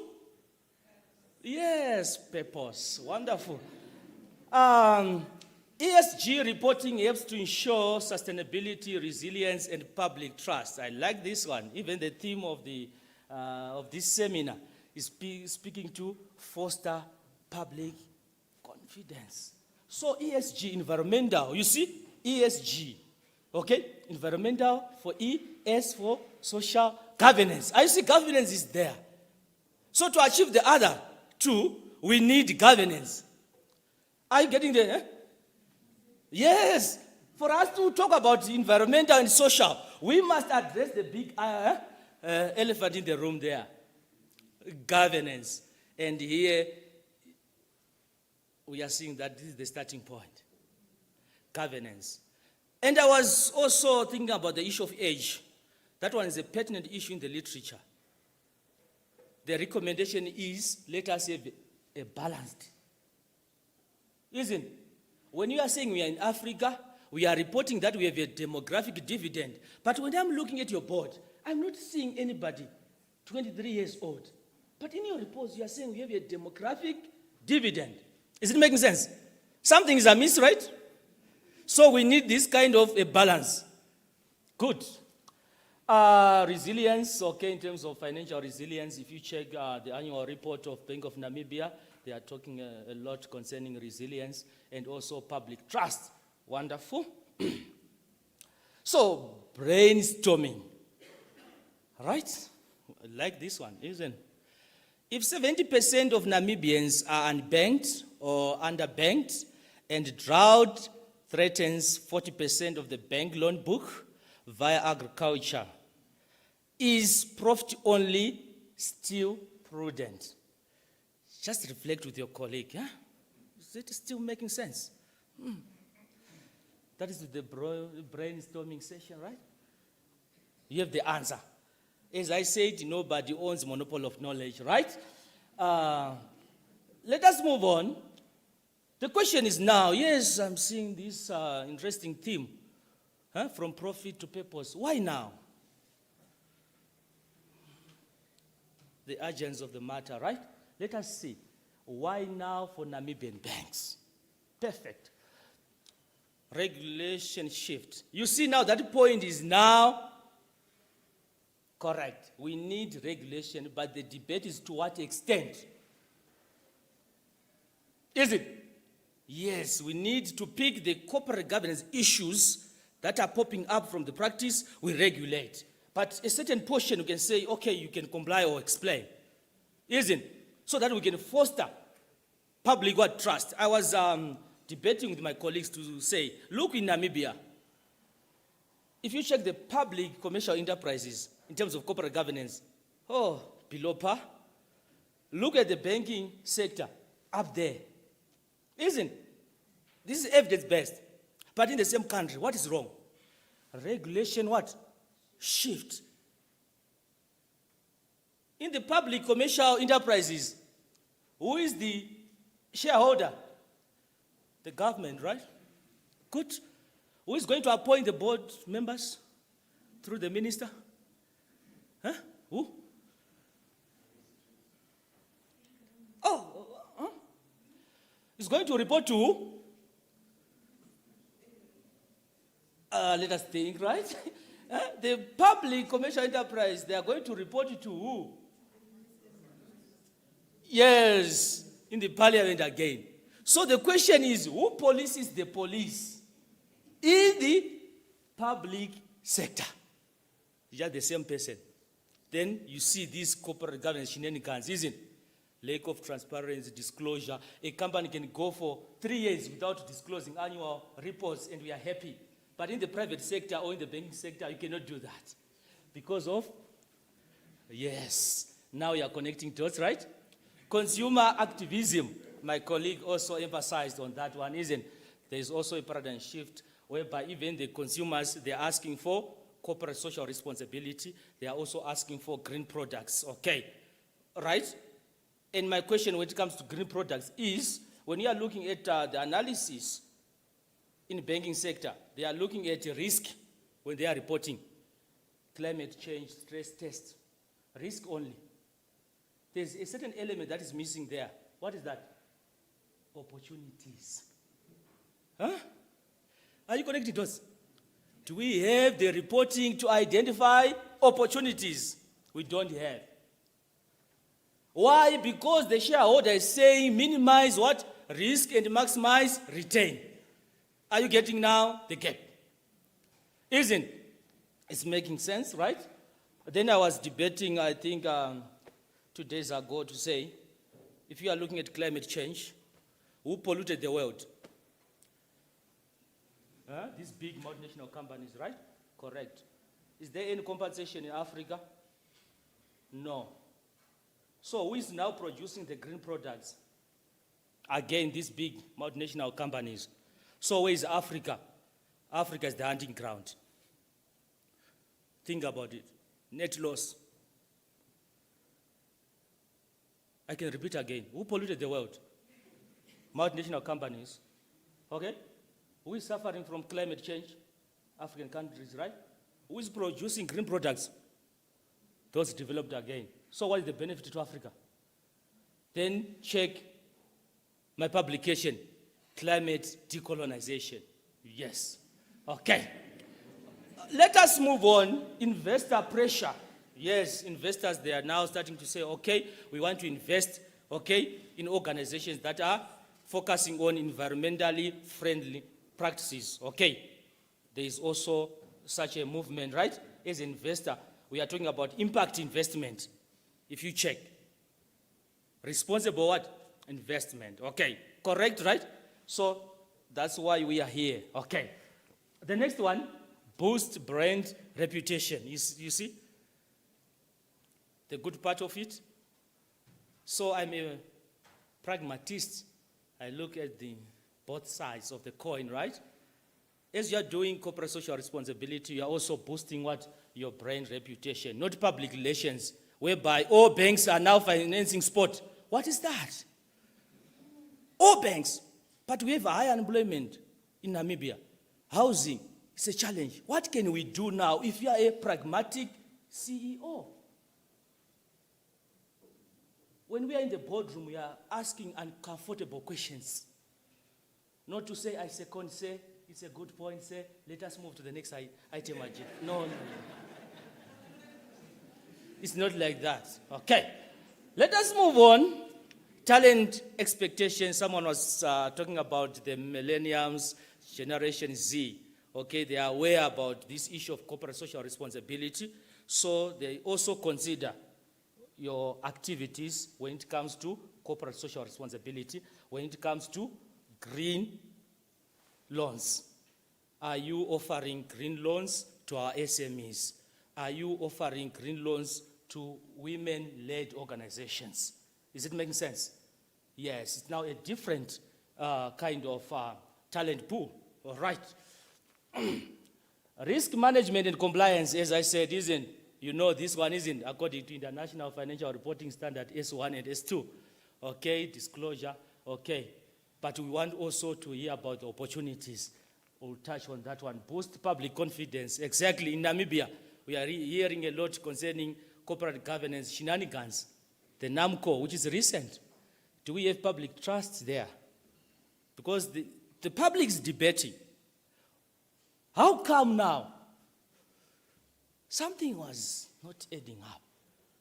Yes, purpose. Wonderful. ESG reporting helps to ensure sustainability, resilience, and public trust. I like this one. Even the theme of this seminar is speaking to foster public confidence. So ESG, environmental, you see? ESG, okay? Environmental for E, S for social governance. I see governance is there. So to achieve the other two, we need governance. Are you getting there? Yes. For us to talk about environmental and social, we must address the big elephant in the room there. Governance. And here, we are seeing that this is the starting point. Governance. And I was also thinking about the issue of age. That one is a pertinent issue in the literature. The recommendation is, let us have a balanced. Isn't it? When you are saying we are in Africa, we are reporting that we have a demographic dividend. But when I'm looking at your board, I'm not seeing anybody 23 years old. But in your reports, you are saying we have a demographic dividend. Is it making sense? Something is amiss, right? So we need this kind of a balance. Good. Resilience, okay, in terms of financial resilience, if you check the annual report of Bank of Namibia, they are talking a lot concerning resilience and also public trust. Wonderful. So, brainstorming. Right? I like this one, isn't it? If 70% of Namibians are unbanked or underbanked and drought threatens 40% of the bank loan book, via agriculture. Is profit only still prudent? Just reflect with your colleague. Huh? Is it still making sense? That is the brainstorming session, right? You have the answer. As I said, nobody owns monopoly of knowledge, right? Let us move on. The question is now, yes, I'm seeing this interesting theme, from profit to purpose. Why now? The urgency of the matter, right? Let us see. Why now for Namibian banks? Perfect. Regulation shift. You see now that point is now correct. We need regulation, but the debate is to what extent? Is it? Yes, we need to pick the corporate governance issues that are popping up from the practice, we regulate. But a certain portion you can say, okay, you can comply or explain. Isn't? So that we can foster public trust. I was debating with my colleagues to say, look in Namibia, if you check the public commercial enterprises in terms of corporate governance, below par. Look at the banking sector up there. Isn't? This is evidence-based. But in the same country, what is wrong? Regulation what? Shift. In the public commercial enterprises, who is the shareholder? The government, right? Good. Who is going to appoint the board members? Through the minister? Huh? Who? It's going to report to who? Let us think, right? The public commercial enterprise, they are going to report it to who? Yes, in the parliament again. So the question is, who polices the police in the public sector? Just the same person. Then you see these corporate governance shenanigans, isn't it? Lack of transparency, disclosure. A company can go for 3 years without disclosing annual reports and we are happy. But in the private sector or in the banking sector, you cannot do that. Because of? Yes. Now you are connecting dots, right? Consumer activism. My colleague also emphasized on that one, isn't? There is also a paradigm shift whereby even the consumers, they are asking for corporate social responsibility. They are also asking for green products, okay? Right? And my question when it comes to green products is, when you are looking at the analysis in the banking sector, they are looking at risk when they are reporting. Climate change, stress test, risk only. There's a certain element that is missing there. What is that? Opportunities. Huh? Are you connected to us? Do we have the reporting to identify opportunities? We don't have. Why? Because the shareholder is saying minimize what? Risk and maximize return. Are you getting now the gap? Isn't? It's making sense, right? Then I was debating, I think 2 days ago to say, if you are looking at climate change, who polluted the world? These big multinational companies, right? Correct. Is there any compensation in Africa? No. So who is now producing the green products? Again, these big multinational companies. So where is Africa? Africa is the hunting ground. Think about it. Net loss. I can repeat again. Who polluted the world? Multinational companies. Okay? Who is suffering from climate change? African countries, right? Who is producing green products? Those developed again. So what is the benefit to Africa? Then check my publication, Climate Decolonization. Yes. Okay. Let us move on. Investor pressure. Yes, investors, they are now starting to say, okay, we want to invest, okay, in organizations that are focusing on environmentally friendly practices. Okay. There is also such a movement, right? As an investor, we are talking about impact investment. If you check. Responsible what? Investment. Okay. Correct, right? So that's why we are here. Okay. The next one, boost brand reputation. You see the good part of it? So I'm a pragmatist. I look at the both sides of the coin, right? As you're doing corporate social responsibility, you're also boosting what? Your brand reputation, not public relations, whereby all banks are now financing sport. What is that? All banks. But we have high unemployment in Namibia. Housing is a challenge. What can we do now if you are a pragmatic CEO? When we are in the boardroom, we are asking uncomfortable questions. Not to say, I second, say, it's a good point, say, let us move to the next item. No. It's not like that. Okay. Let us move on. Talent expectations. Someone was talking about the millennials, Generation Z. Okay, they are aware about this issue of corporate social responsibility. So they also consider your activities when it comes to corporate social responsibility, when it comes to green loans. Are you offering green loans to our SMEs? Are you offering green loans to women-led organizations? Is it making sense? Yes, it's now a different kind of talent pool. All right. Risk management and compliance, as I said, isn't, this one isn't according to International Financial Reporting Standard S1 and S2. Okay, disclosure, okay. But we want also to hear about the opportunities. We'll touch on that one. Boost public confidence. Exactly, in Namibia, we are hearing a lot concerning corporate governance shenanigans. The NamCode, which is recent. Do we have public trust there? Because the public is debating. How come now? Something was not adding up,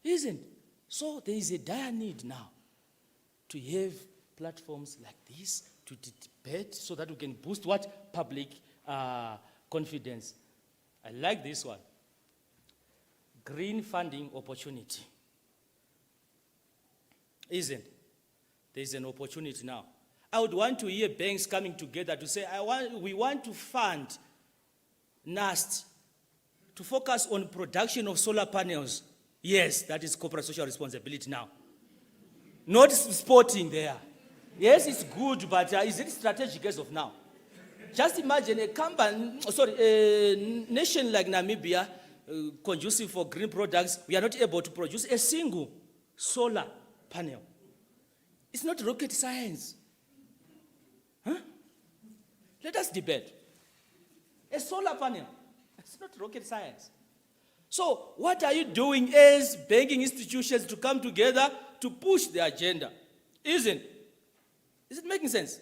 isn't it? So there is a dire need now to have platforms like this to debate so that we can boost what? Public confidence. I like this one. Green funding opportunity. Isn't it? There's an opportunity now. I would want to hear banks coming together to say, we want to fund NAST to focus on production of solar panels. Yes, that is corporate social responsibility now. Not sporting there. Yes, it's good, but is it strategic as of now? Just imagine a nation like Namibia, conducive for green products, we are not able to produce a single solar panel. It's not rocket science. Huh? Let us debate. A solar panel. It's not rocket science. So what are you doing as banking institutions to come together to push the agenda? Isn't it? Is it making sense?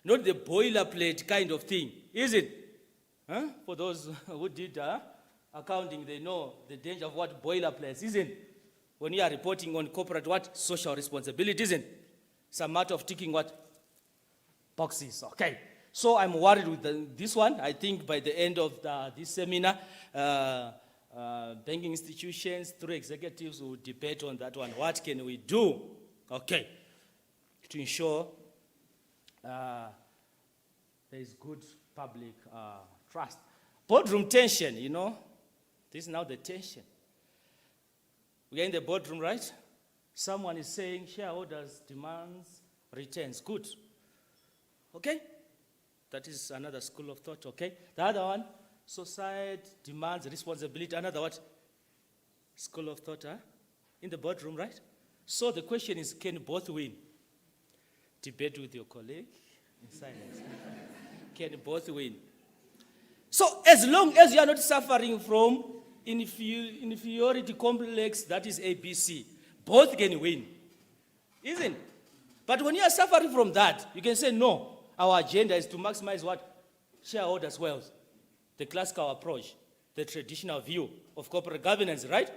Not the boilerplate kind of thing, is it? Huh? For those who did accounting, they know the danger of what boilerplates, isn't it? When you are reporting on corporate what? Social responsibility, isn't it? It's a matter of ticking what? Boxes, okay. So I'm worried with this one. I think by the end of this seminar, banking institutions through executives will debate on that one. What can we do, okay, to ensure there is good public trust. Boardroom tension, this is now the tension. We are in the boardroom, right? Someone is saying shareholders demands returns. Good. Okay? That is another school of thought, okay? The other one, society demands responsibility. Another what? School of thought, in the boardroom, right? So the question is, can both win? Debate with your colleague in silence. Can both win? So as long as you are not suffering from inferiority complex, that is ABC, both can win, isn't it? But when you are suffering from that, you can say, no, our agenda is to maximize what? Shareholders' wealth. The classical approach, the traditional view of corporate governance, right?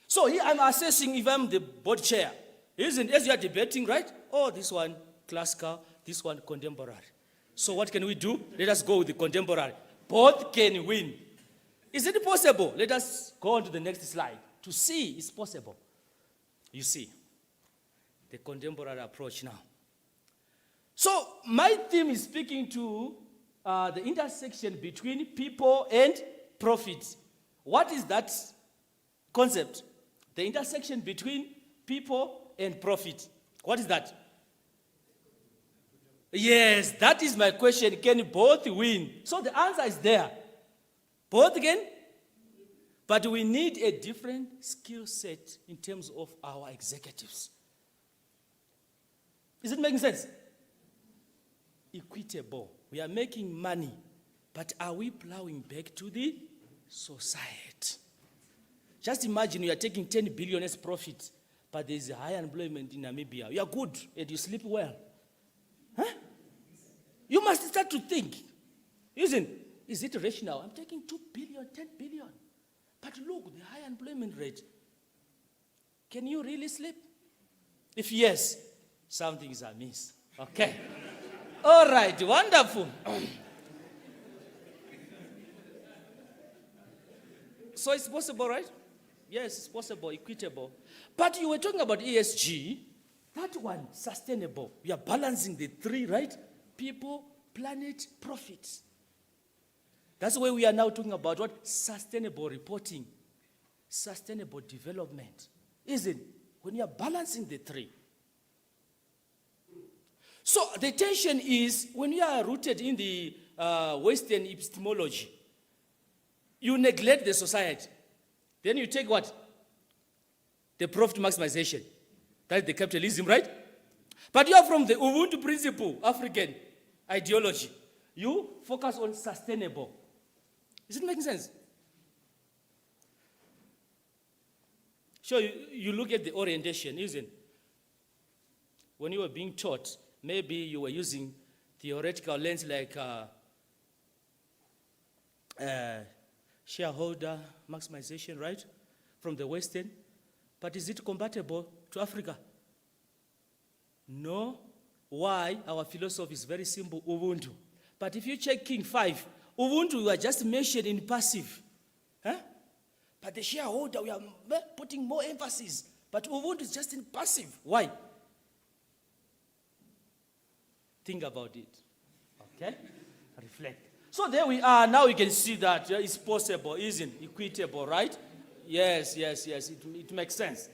So here I'm assessing if I'm the board chair. Isn't it? As you are debating, right? Oh, this one classical, this one contemporary. So what can we do? Let us go with the contemporary. Both can win. Is it possible? Let us go on to the next slide to see it's possible. You see, the contemporary approach now. So my theme is speaking to the intersection between people and profit. What is that concept? The intersection between people and profit. What is that? Yes, that is my question. Can both win? So the answer is there. Both can. But we need a different skill set in terms of our executives. Is it making sense? Equitable. We are making money, but are we plowing back to the society? Just imagine you are taking 10 billion as profit, but there is a high unemployment in Namibia. You are good and you sleep well. Huh? You must start to think. Is it rational? I'm taking 2 billion, 10 billion. But look, the high unemployment rate. Can you really sleep? If yes, something is amiss. Okay. All right, wonderful. So it's possible, right? Yes, it's possible, equitable. But you were talking about ESG. That one, sustainable. We are balancing the three, right? People, planet, profits. That's why we are now talking about what? Sustainable reporting, sustainable development. Isn't it? When you are balancing the three. So the tension is when you are rooted in the Western epistemology, you neglect the society. Then you take what? The profit maximization. That is the capitalism, right? But you are from the Ubuntu principle, African ideology. You focus on sustainable. Is it making sense? Sure, you look at the orientation, isn't it? When you were being taught, maybe you were using theoretical lens like shareholder maximization, right? From the Western. But is it compatible to Africa? No. Why? Our philosophy is very simple, Ubuntu. But if you check King 5, Ubuntu, we are just mentioned in passive. Huh? But the shareholder, we are putting more emphasis. But Ubuntu is just in passive. Why? Think about it. Okay? Reflect. So there we are. Now you can see that it's possible, isn't it? Equitable, right? Yes. It makes sense.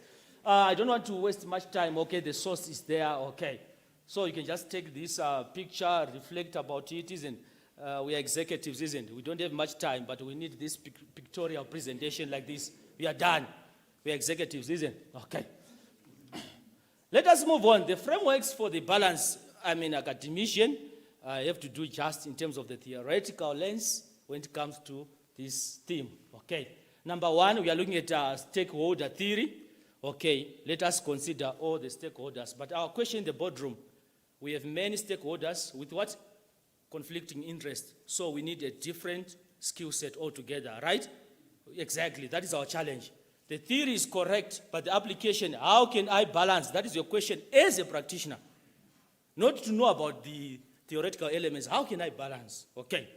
I don't want to waste much time. Okay, the source is there. Okay. So you can just take this picture, reflect about it, isn't it? We are executives, isn't it? We don't have much time, but we need this pictorial presentation like this. We are done. We are executives, isn't it? Okay. Let us move on. The frameworks for the balance, academician, I have to do just in terms of the theoretical lens when it comes to this theme. Okay. Number one, we are looking at stakeholder theory. Okay. Let us consider all the stakeholders. But our question in the boardroom, we have many stakeholders with what? Conflicting interest. So we need a different skill set altogether, right? Exactly. That is our challenge. The theory is correct, but the application, how can I balance? That is your question as a practitioner. Not to know about the theoretical elements. How can I balance? Okay.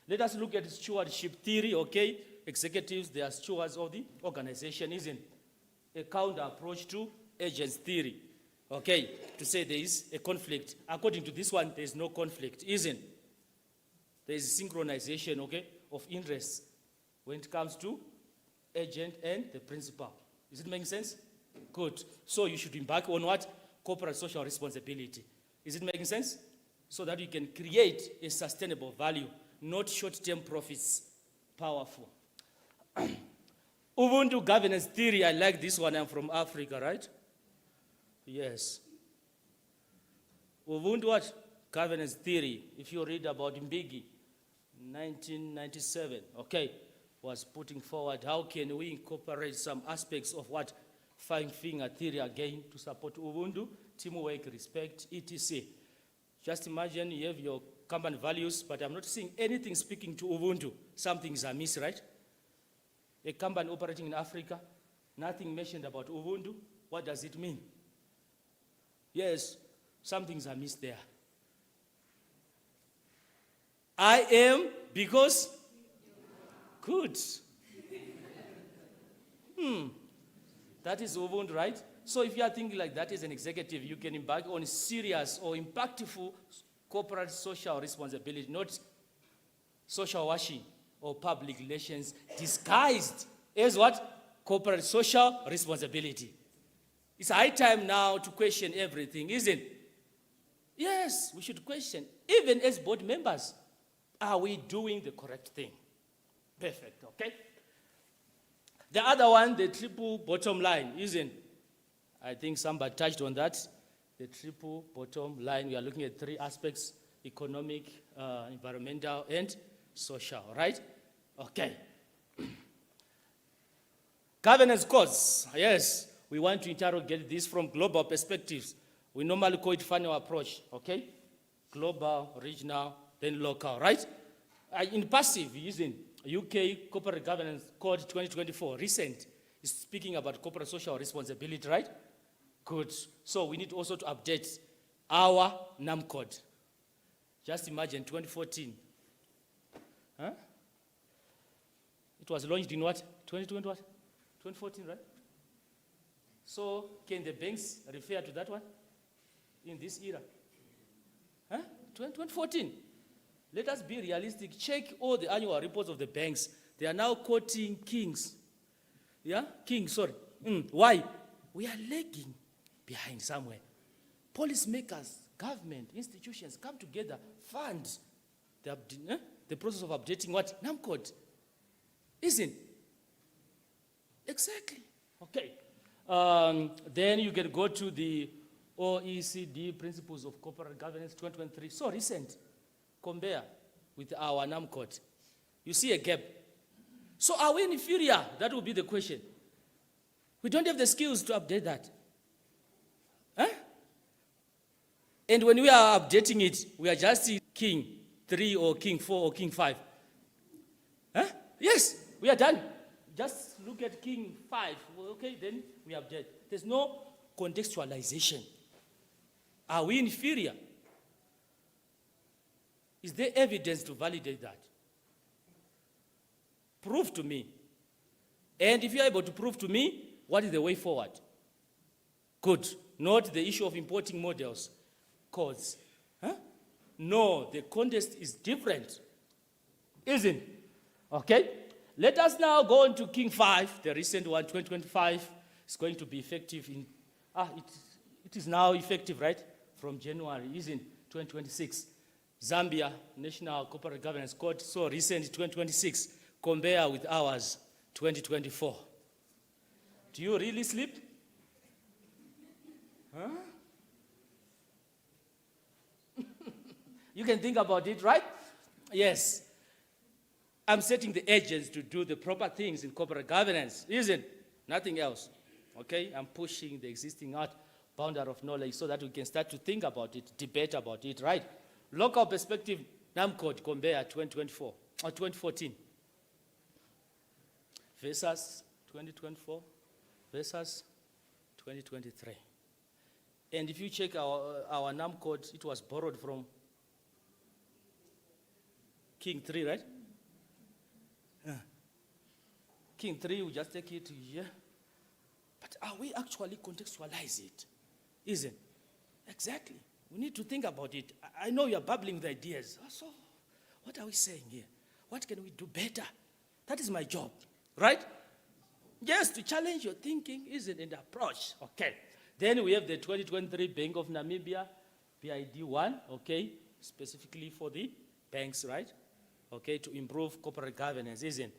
Let us look at stewardship theory, okay? Executives, they are stewards of the organization, isn't it? A counter approach to agents theory. Okay, to say there is a conflict. According to this one, there is no conflict, isn't it? There is synchronization, okay, of interests when it comes to agent and the principal. Is it making sense? Good. So you should embark on what? Corporate social responsibility. Is it making sense? So that you can create a sustainable value, not short-term profits. Powerful. Ubuntu governance theory, I like this one. I'm from Africa, right? Yes. Ubuntu what? Governance theory. If you read about Mbigi, 1997, okay, was putting forward how can we incorporate some aspects of what? Five-finger theory again to support Ubuntu, teamwork, respect, etc. Just imagine you have your company values, but I'm not seeing anything speaking to Ubuntu. Something is amiss, right? A company operating in Africa, nothing mentioned about Ubuntu. What does it mean? Yes, something's amiss there. I am because good. That is Ubuntu, right? So if you are thinking like that as an executive, you can embark on serious or impactful corporate social responsibility, not social washing or public relations disguised as what? Corporate social responsibility. It's high time now to question everything, isn't it? Yes, we should question. Even as board members, are we doing the correct thing? Perfect, okay? The other one, the triple bottom line, isn't it? I think somebody touched on that. The triple bottom line, we are looking at three aspects: economic, environmental, and social, right? Okay. Governance codes, yes, we want to interrogate this from global perspectives. We normally call it funnel approach, okay? Global, regional, then local, right? In passive, using UK Corporate Governance Code 2024, recent, is speaking about corporate social responsibility, right? Good. So we need also to update our NamCode. Just imagine 2014. Huh? It was launched in what? 2020 what? 2014, right? So can the banks refer to that one in this era? Huh? 2014. Let us be realistic. Check all the annual reports of the banks. They are now quoting kings. Yeah? Kings, sorry. Why? We are lagging behind somewhere. Policymakers, government, institutions come together, fund the process of updating what? NamCode. Isn't? Exactly. Okay. Then you can go to the OECD Principles of Corporate Governance 2023. So recent. Compare with our NamCode. You see a gap. So are we inferior? That will be the question. We don't have the skills to update that. Huh? And when we are updating it, we are just King 3 or King 4 or King 5. Huh? Yes, we are done. Just look at King 5. Well, okay, then we update. There's no contextualization. Are we inferior? Is there evidence to validate that? Prove to me. And if you're able to prove to me, what is the way forward? Good. Not the issue of importing models, codes. Huh? No, the context is different. Isn't it? Okay? Let us now go on to King 5, the recent one, 2025. It's going to be effective in, it is now effective, right? From January, isn't it? 2026. Zambia, National Corporate Governance Code, so recent 2026. Compare with ours, 2024. Do you really sleep? Huh? You can think about it, right? Yes. I'm setting the agents to do the proper things in corporate governance, isn't it? Nothing else. Okay? I'm pushing the existing boundary of knowledge so that we can start to think about it, debate about it, right? Local perspective, NamCode, compare 2024 or 2014 versus 2024 versus 2023. And if you check our NamCode, it was borrowed from King 3, right? King 3, we just take it here. But are we actually contextualize it? Isn't? Exactly. We need to think about it. I know you're bubbling with ideas. So, what are we saying here? What can we do better? That is my job, right? Yes, to challenge your thinking, isn't an approach. Okay. Then we have the 2023 Bank of Namibia, BID 1, okay, specifically for the banks, right? Okay, to improve corporate governance, isn't?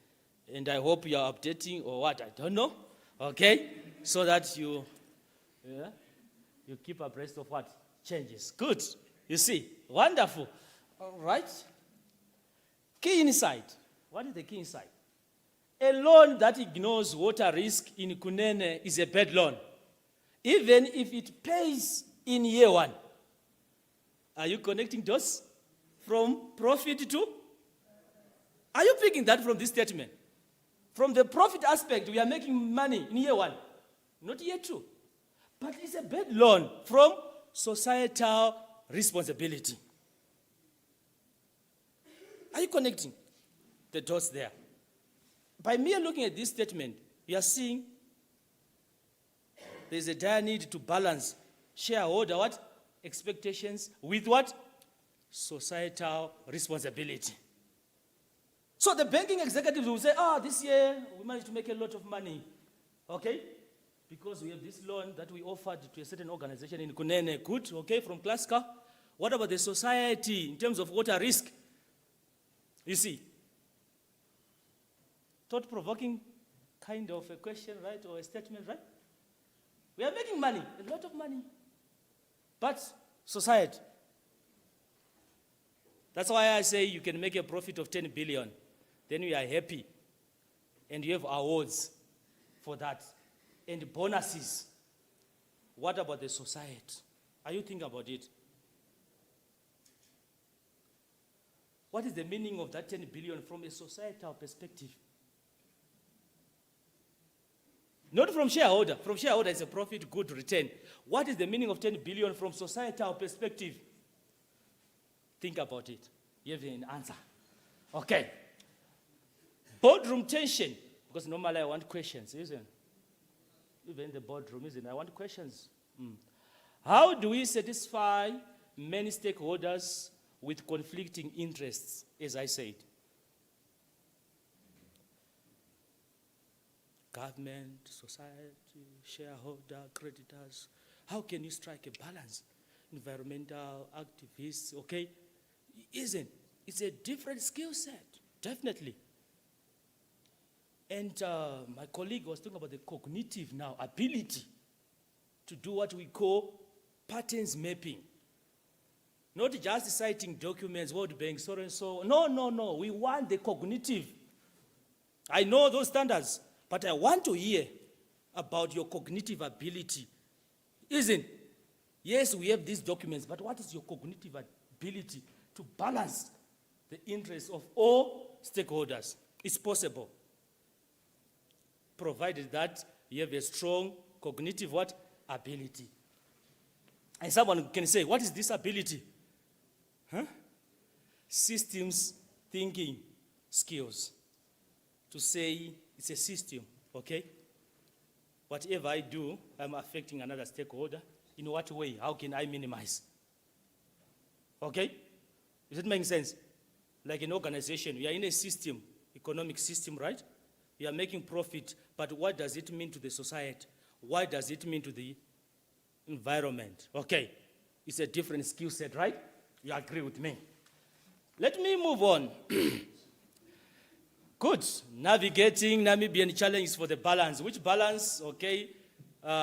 And I hope you are updating or what, I don't know, okay? So that you keep abreast of what changes. Good, you see, wonderful. All right. Key insight. What is the key insight? A loan that ignores water risk in Kunene is a bad loan, even if it pays in year one. Are you connecting those from profit to? Are you picking that from this statement? From the profit aspect, we are making money in year one, not year two. But it's a bad loan from societal responsibility. Are you connecting the dots there? By mere looking at this statement, you are seeing there's a dire need to balance shareholder what? Expectations with what? Societal responsibility. So the banking executives will say, this year we managed to make a lot of money. Okay? Because we have this loan that we offered to a certain organization in Kunene, good, okay, from Klaska. What about the society in terms of water risk? You see, thought-provoking kind of a question, right, or a statement, right? We are making money, a lot of money. But society. That's why I say you can make a profit of 10 billion. Then we are happy. And you have awards for that. And bonuses. What about the society? Are you thinking about it? What is the meaning of that 10 billion from a societal perspective? Not from shareholder. From shareholder, it's a profit, good return. What is the meaning of 10 billion from societal perspective? Think about it. You have an answer. Okay. Boardroom tension. Because normally I want questions, isn't it? Even in the boardroom, isn't it? I want questions. How do we satisfy many stakeholders with conflicting interests, as I said? Government, society, shareholder, creditors. How can you strike a balance? Environmental activists, okay? It's a different skill set, definitely. And my colleague was talking about the cognitive now, ability to do what we call patterns mapping. Not just citing documents, World Bank, so and so. No. We want the cognitive. I know those standards, but I want to hear about your cognitive ability. Yes, we have these documents, but what is your cognitive ability to balance the interests of all stakeholders? It's possible, provided that you have a strong cognitive ability. And someone can say, what is this ability? Systems thinking skills. To say it's a system, okay? Whatever I do, I'm affecting another stakeholder. In what way? How can I minimize? Okay? Does it make sense? Like an organization, we are in a system, economic system, right? We are making profit, but what does it mean to the society? What does it mean to the environment? Okay, it's a different skill set, right? You agree with me? Let me move on. Good. Navigating Namibian challenges for the balance. Which balance? Okay.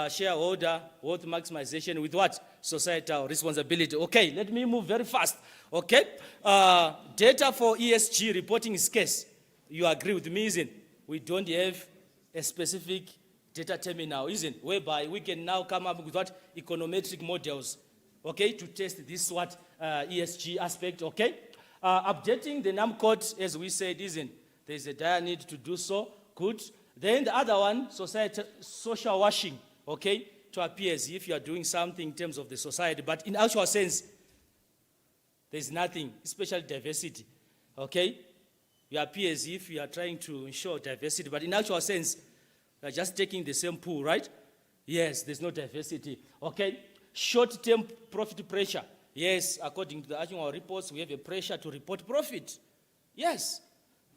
Shareholder, wealth maximization with what? Societal responsibility. Okay, let me move very fast. Okay. Data for ESG reporting is scarce. You agree with me, isn't it? We don't have a specific data terminal, isn't it? Whereby we can now come up with what? Econometric models, okay, to test this ESG aspect, okay? Updating the NamCode, as we said, isn't it? There's a dire need to do so. Good. Then the other one, social washing, okay, to appear as if you are doing something in terms of the society, but in actual sense, there's nothing, especially diversity, okay? You appear as if you are trying to ensure diversity, but in actual sense, you are just taking the same pool, right? Yes, there's no diversity, okay? Short-term profit pressure. Yes, according to the annual reports, we have a pressure to report profit. Yes,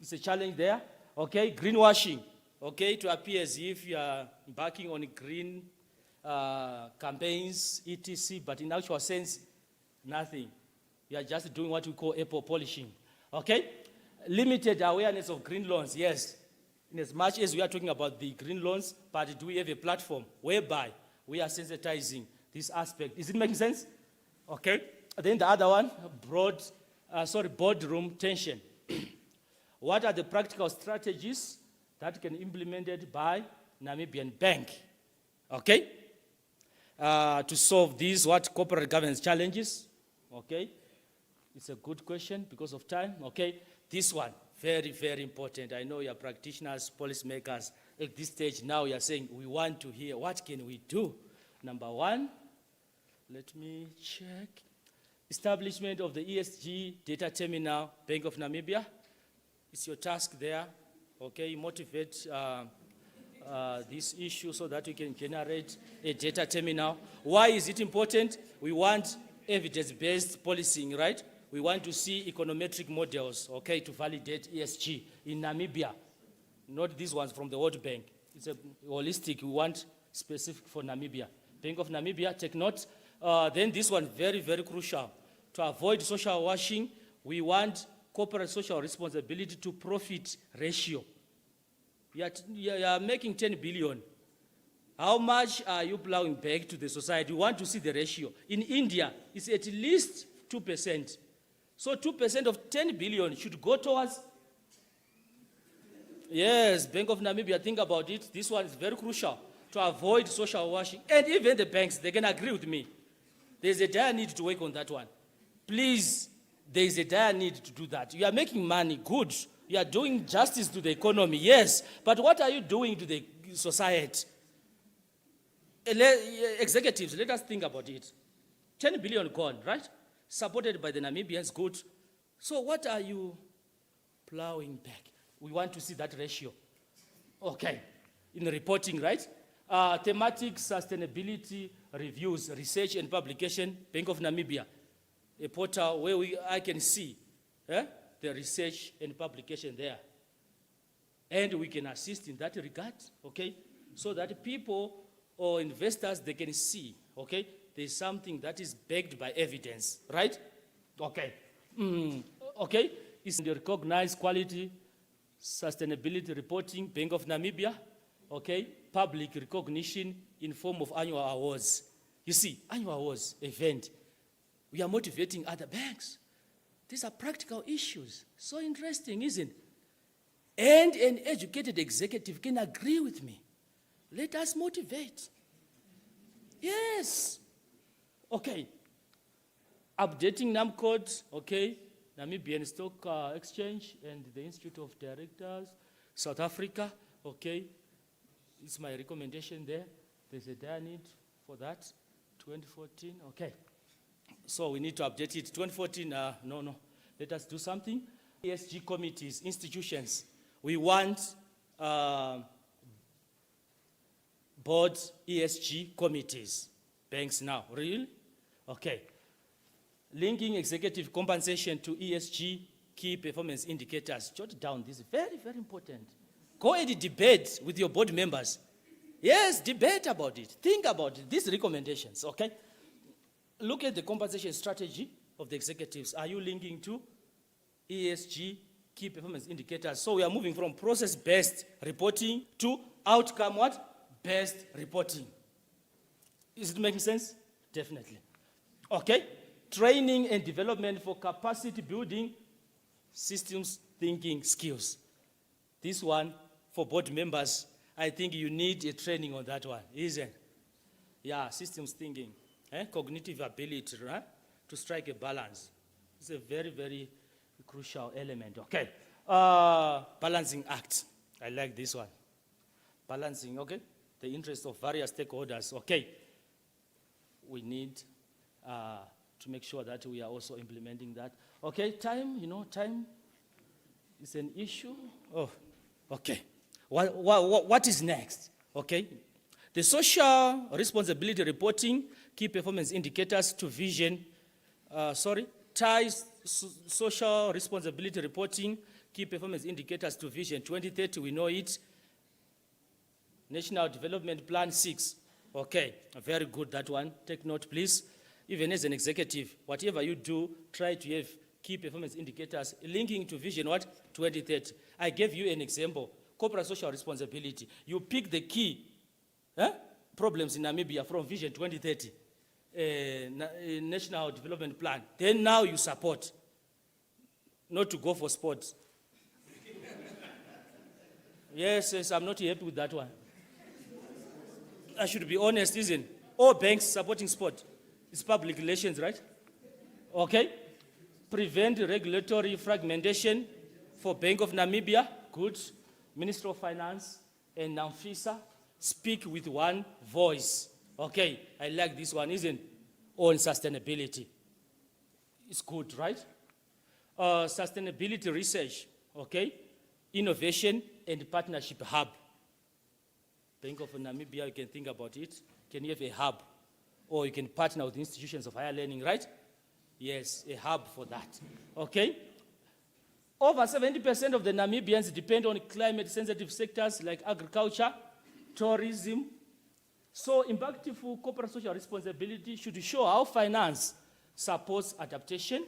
it's a challenge there, okay? Greenwashing, okay, to appear as if you are embarking on green campaigns, etc., but in actual sense, nothing. You are just doing what we call apple polishing, okay? Limited awareness of green loans, yes. In as much as we are talking about the green loans, but do we have a platform whereby we are sensitizing this aspect? Is it making sense? Okay. Then the other one, boardroom tension. What are the practical strategies that can be implemented by Namibian Bank, okay, to solve these corporate governance challenges? Okay. It's a good question because of time, okay. This one, very, very important. I know you're practitioners, policymakers. At this stage now you're saying, we want to hear, what can we do? Number one, let me check. Establishment of the ESG data terminal, Bank of Namibia. It's your task there, okay? Motivate this issue so that we can generate a data terminal. Why is it important? We want evidence-based policing, right? We want to see econometric models, okay, to validate ESG in Namibia. Not these ones from the World Bank. It's a holistic, we want specific for Namibia. Bank of Namibia, take note. Then this one, very, very crucial. To avoid social washing, we want corporate social responsibility to profit ratio. You are making 10 billion. How much are you plowing back to the society? We want to see the ratio. In India, it's at least 2%. So 2% of 10 billion should go towards, yes, Bank of Namibia, think about it. This one is very crucial to avoid social washing. And even the banks, they can agree with me. There's a dire need to work on that one. Please, there's a dire need to do that. You are making money, good. You are doing justice to the economy, yes. But what are you doing to the society? Executives, let us think about it. 10 billion gone, right? Supported by the Namibians, good. So what are you plowing back? We want to see that ratio. Okay, in the reporting, right? Thematic sustainability reviews, research and publication, Bank of Namibia. A portal where I can see the research and publication there. And we can assist in that regard, okay? So that people or investors, they can see, okay? There's something that is backed by evidence, right? Okay. Okay, it's the recognized quality, sustainability reporting, Bank of Namibia, okay? Public recognition in form of annual awards. You see, annual awards, event. We are motivating other banks. These are practical issues. So interesting, isn't it? And an educated executive can agree with me. Let us motivate. Yes. Okay. Updating NamCode, okay. Namibian Stock Exchange and the Institute of Directors, South Africa, okay. It's my recommendation there. There's a dire need for that. 2014, okay. So we need to update it. 2014, no. Let us do something. ESG committees, institutions. We want board ESG committees. Banks now, really? Okay. Linking executive compensation to ESG key performance indicators. Jot down this, very, very important. Go and debate with your board members. Yes, debate about it. Think about it, these recommendations, okay? Look at the compensation strategy of the executives. Are you linking to ESG key performance indicators? So we are moving from process-based reporting to outcome what? Based reporting. Is it making sense? Definitely. Okay. Training and development for capacity building, systems thinking skills. This one, for board members, I think you need a training on that one, isn't it? Yeah, systems thinking, cognitive ability, right? To strike a balance. It's a very, very crucial element. Okay. Balancing act. I like this one. Balancing, okay? The interests of various stakeholders. Okay. We need to make sure that we are also implementing that. Okay, time, time is an issue. Oh, okay. What is next? Okay. The social responsibility reporting, key performance indicators to vision, ties social responsibility reporting, key performance indicators to vision 2030, we know it. National Development Plan 6. Okay, very good, that one. Take note, please. Even as an executive, whatever you do, try to have key performance indicators linking to vision what? 2030. I gave you an example, corporate social responsibility. You pick the key problems in Namibia from vision 2030, National Development Plan. Then now you support, not to go for sports. Yes, I'm not happy with that one. I should be honest, isn't it? All banks supporting sport. It's public relations, right? Okay. Prevent regulatory fragmentation for Bank of Namibia. Good. Minister of Finance and NAMFISA speak with one voice. Okay. I like this one, isn't it? On sustainability. It's good, right? Sustainability research. Okay. Innovation and partnership hub. Bank of Namibia, you can think about it. Can you have a hub? Or you can partner with institutions of higher learning, right? Yes, a hub for that. Okay? Over 70% of the Namibians depend on climate-sensitive sectors like agriculture, tourism. So impactful corporate social responsibility should show how finance supports adaptation.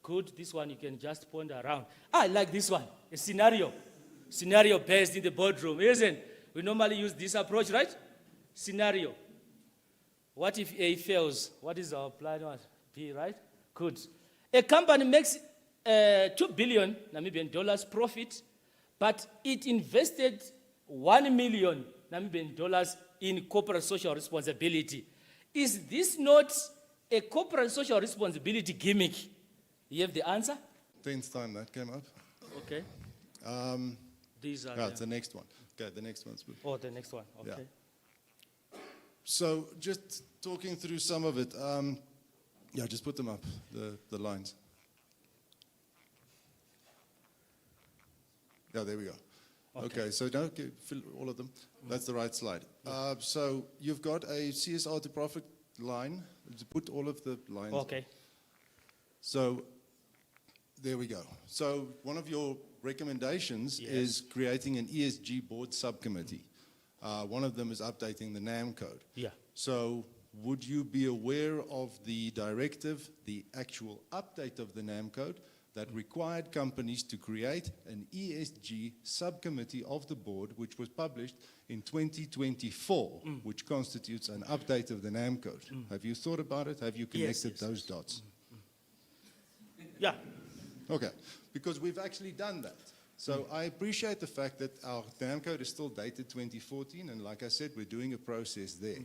Good, this one you can just ponder around. I like this one, a scenario. Scenario based in the boardroom, isn't it? We normally use this approach, right? Scenario. What if A fails? What is our plan? B, right? Good. A company makes 2 billion Namibian dollars profit, but it invested 1 million Namibian dollars in corporate social responsibility. Is this not a corporate social responsibility gimmick? You have the answer? 10th time that came up. Okay. These are It's the next one. Okay, the next one's good. Oh, the next one. Okay. Yeah. So just talking through some of it. Just put them up, the lines. Yeah, there we go. Okay, so now fill all of them. That's the right slide. So you've got a CSR to profit line. Put all of the lines. Okay. So there we go. So one of your recommendations is creating an ESG board subcommittee. One of them is updating the NamCode. Yeah. So would you be aware of the directive, the actual update of the NamCode, that required companies to create an ESG subcommittee of the board, which was published in 2024, which constitutes an update of the NamCode? Have you thought about it? Have you connected those dots? Yeah. Okay, because we've actually done that. So I appreciate the fact that our NamCode is still dated 2014, and like I said, we're doing a process there.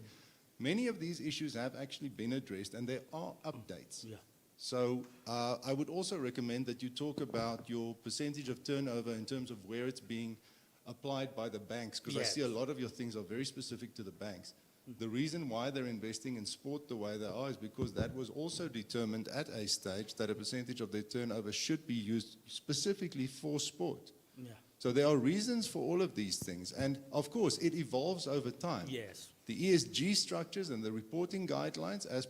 Many of these issues have actually been addressed, and there are updates. Yeah. So I would also recommend that you talk about your percentage of turnover in terms of where it's being applied by the banks, because I see a lot of your things are very specific to the banks. The reason why they're investing in sport the way they are is because that was also determined at a stage that a percentage of their turnover should be used specifically for sport. Yeah. So there are reasons for all of these things. And of course, it evolves over time. Yes. The ESG structures and the reporting guidelines as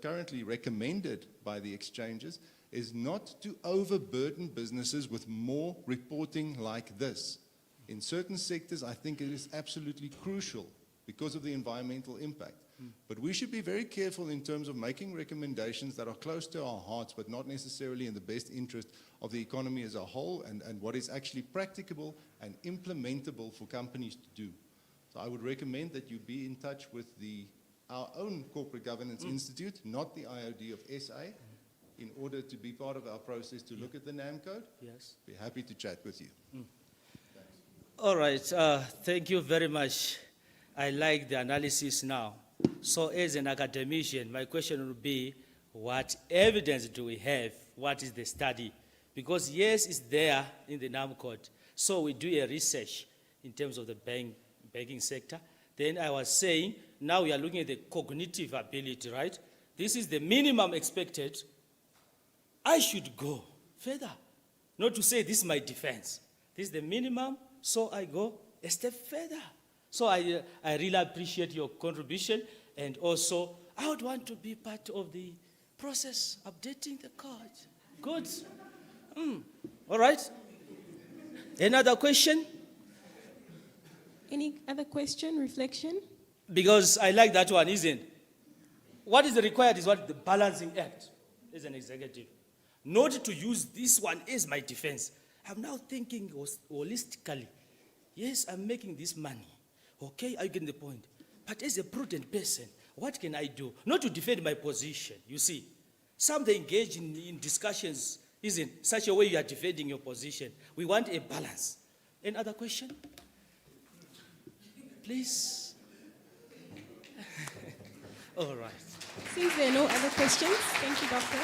currently recommended by the exchanges is not to overburden businesses with more reporting like this. In certain sectors, I think it is absolutely crucial because of the environmental impact. But we should be very careful in terms of making recommendations that are close to our hearts, but not necessarily in the best interest of the economy as a whole, and what is actually practicable and implementable for companies to do. So I would recommend that you be in touch with our own Corporate Governance Institute, not the IOD of SA, in order to be part of our process to look at the NamCode. Yes. Be happy to chat with you. All right. Thank you very much. I like the analysis now. So as an academician, my question would be, what evidence do we have? What is the study? Because yes, it's there in the NamCode. So we do a research in terms of the banking sector. Then I was saying, now we are looking at the cognitive ability, right? This is the minimum expected. I should go further. Not to say this is my defense. This is the minimum, so I go a step further. So I really appreciate your contribution, and also I would want to be part of the process, updating the code. Good. All right. Another question? Any other question, reflection? Because I like that one, isn't it? What is required is what the balancing act as an executive. Not to use this one as my defense. I'm now thinking holistically. Yes, I'm making this money. Okay, I get the point. But as a prudent person, what can I do? Not to defend my position, you see. Some they engage in discussions, isn't such a way you are defending your position. We want a balance. Any other question? Please. All right. Since there are no other questions, thank you, Doctor.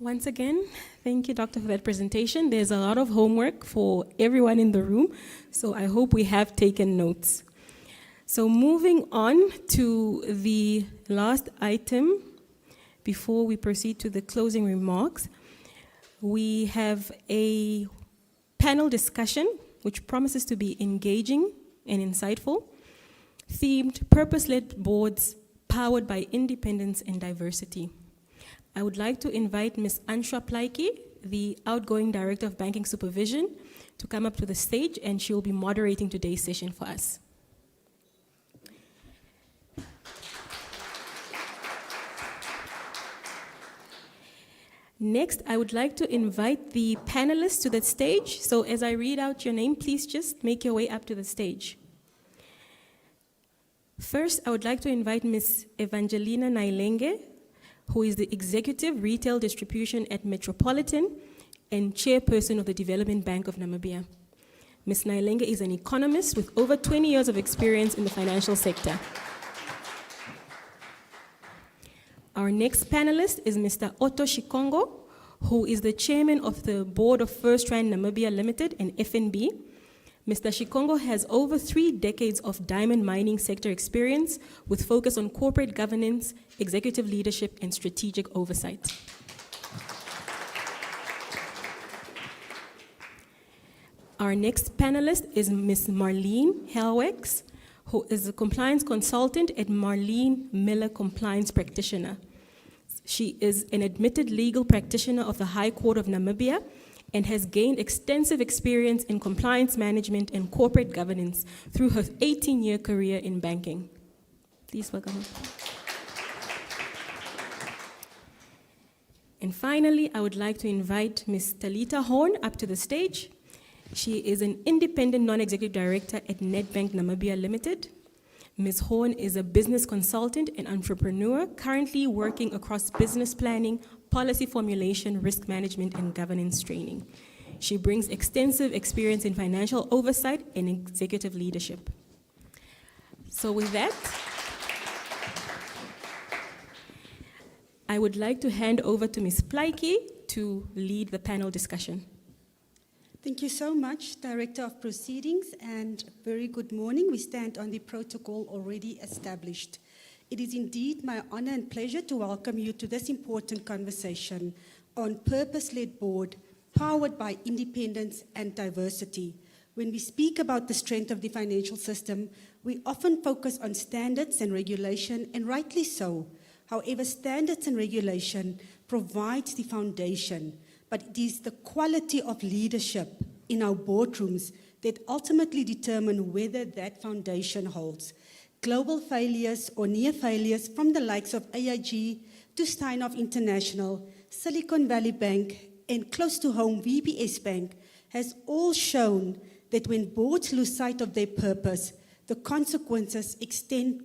Once again, thank you, Doctor, for that presentation. There's a lot of homework for everyone in the room, so I hope we have taken notes. So moving on to the last item, before we proceed to the closing remarks, we have a panel discussion which promises to be engaging and insightful, themed purpose-led boards powered by independence and diversity. I would like to invite Ms. Anshua Plaiki, the outgoing Director of Banking Supervision, to come up to the stage, and she will be moderating today's session for us. Next, I would like to invite the panelists to the stage. So as I read out your name, please just make your way up to the stage. First, I would like to invite Ms. Evangelina Nailenge, who is the Executive Retail Distribution at Metropolitan and Chairperson of the Development Bank of Namibia. Ms. Nailenge is an economist with over 20 years of experience in the financial sector. Our next panelist is Mr. Otto Shikongo, who is the chairman of the board of First Rand Namibia Limited and FNB. Mr. Shikongo has over 3 decades of diamond mining sector experience with focus on corporate governance, executive leadership, and strategic oversight. Our next panelist is Ms. Marlene Helwex, who is a compliance consultant at Marlene Miller Compliance Practitioner. She is an admitted legal practitioner of the High Court of Namibia and has gained extensive experience in compliance management and corporate governance through her 18-year career in banking. Please welcome her. And finally, I would like to invite Ms. Talita Horn up to the stage. She is an independent non-executive director at Nedbank Namibia Limited. Ms. Horn is a business consultant and entrepreneur currently working across business planning, policy formulation, risk management, and governance training. She brings extensive experience in financial oversight and executive leadership. So with that, I would like to hand over to Ms. Plaiki to lead the panel discussion. Thank you so much, Director of Proceedings, and very good morning. We stand on the protocol already established. It is indeed my honor and pleasure to welcome you to this important conversation on purpose-led board, powered by independence and diversity. When we speak about the strength of the financial system, we often focus on standards and regulation, and rightly so. However, standards and regulation provides the foundation, but it is the quality of leadership in our boardrooms that ultimately determine whether that foundation holds. Global failures or near failures from the likes of AIG to Steinhoff International, Silicon Valley Bank, and close to home VBS Bank has all shown that when boards lose sight of their purpose, the consequences extend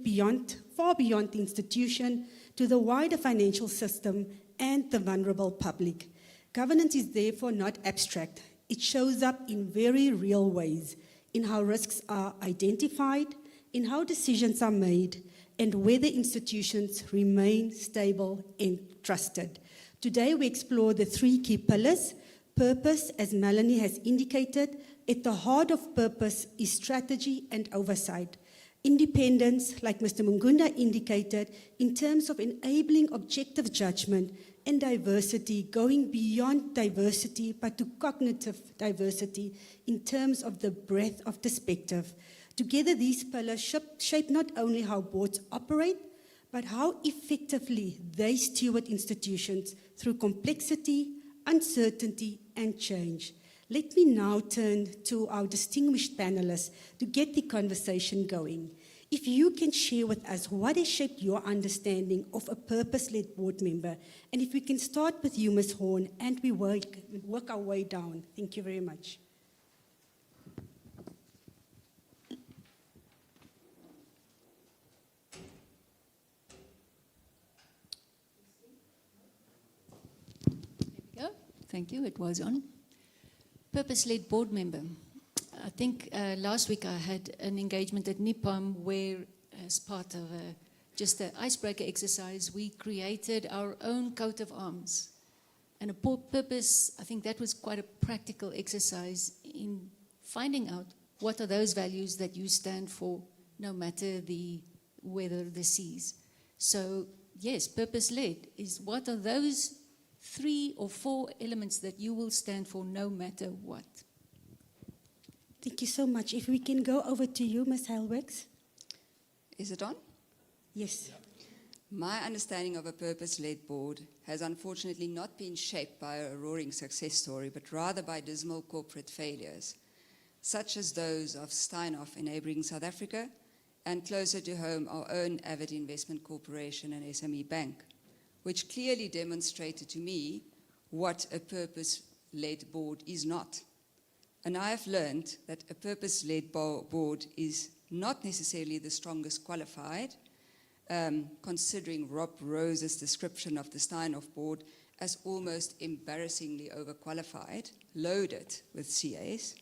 far beyond the institution to the wider financial system and the vulnerable public. Governance is therefore not abstract. It shows up in very real ways, in how risks are identified, in how decisions are made, and whether institutions remain stable and trusted. Today we explore the 3 key pillars. Purpose, as Melanie has indicated, at the heart of purpose is strategy and oversight. Independence, like Mr. Mungunda indicated, in terms of enabling objective judgment, and diversity, going beyond diversity, but to cognitive diversity in terms of the breadth of perspective. Together, these pillars shape not only how boards operate, but how effectively they steward institutions through complexity, uncertainty, and change. Let me now turn to our distinguished panelists to get the conversation going. If you can share with us what has shaped your understanding of a purpose-led board member, and if we can start with you, Ms. Horn, and we work our way down. Thank you very much. There we go. Thank you. It was on. Purpose-led board member. I think last week I had an engagement at NIPAM where, as part of just an icebreaker exercise, we created our own coat of arms. And a purpose, I think that was quite a practical exercise in finding out what are those values that you stand for, no matter the weather, the seas. So yes, purpose-led is what are those 3 or 4 elements that you will stand for no matter what. Thank you so much. If we can go over to you, Ms. Helwex. Is it on? Yes. My understanding of a purpose-led board has unfortunately not been shaped by a roaring success story, but rather by dismal corporate failures, such as those of Steinhoff enabling South Africa, and closer to home, our own Avid Investment Corporation and SME Bank, which clearly demonstrated to me what a purpose-led board is not. And I have learned that a purpose-led board is not necessarily the strongest qualified, considering Rob Rose's description of the Steinhoff board as almost embarrassingly overqualified, loaded with CAs.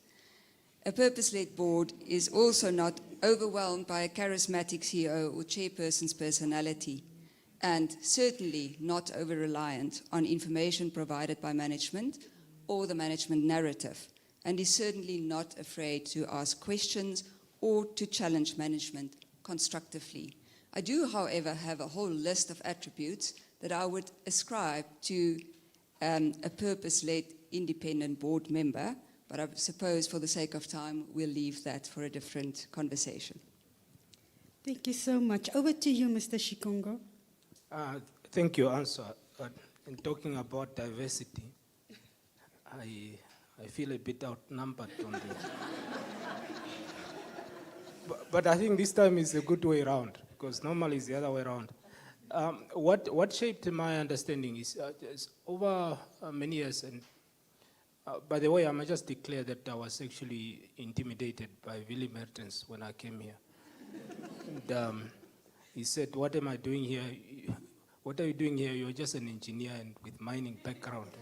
A purpose-led board is also not overwhelmed by a charismatic CEO or chairperson's personality, and certainly not over-reliant on information provided by management or the management narrative, and is certainly not afraid to ask questions or to challenge management constructively. I do, however, have a whole list of attributes that I would ascribe to a purpose-led independent board member, but I suppose for the sake of time, we'll leave that for a different conversation. Thank you so much. Over to you, Mr. Shikongo. Thank you, Answer. In talking about diversity, I feel a bit outnumbered on this. But I think this time is a good way around, because normally it's the other way around. What shaped my understanding is over many years, and by the way, I might just declare that I was actually intimidated by Willie Mertens when I came here. And he said, "What am I doing here? What are you doing here? You're just an engineer and with mining background."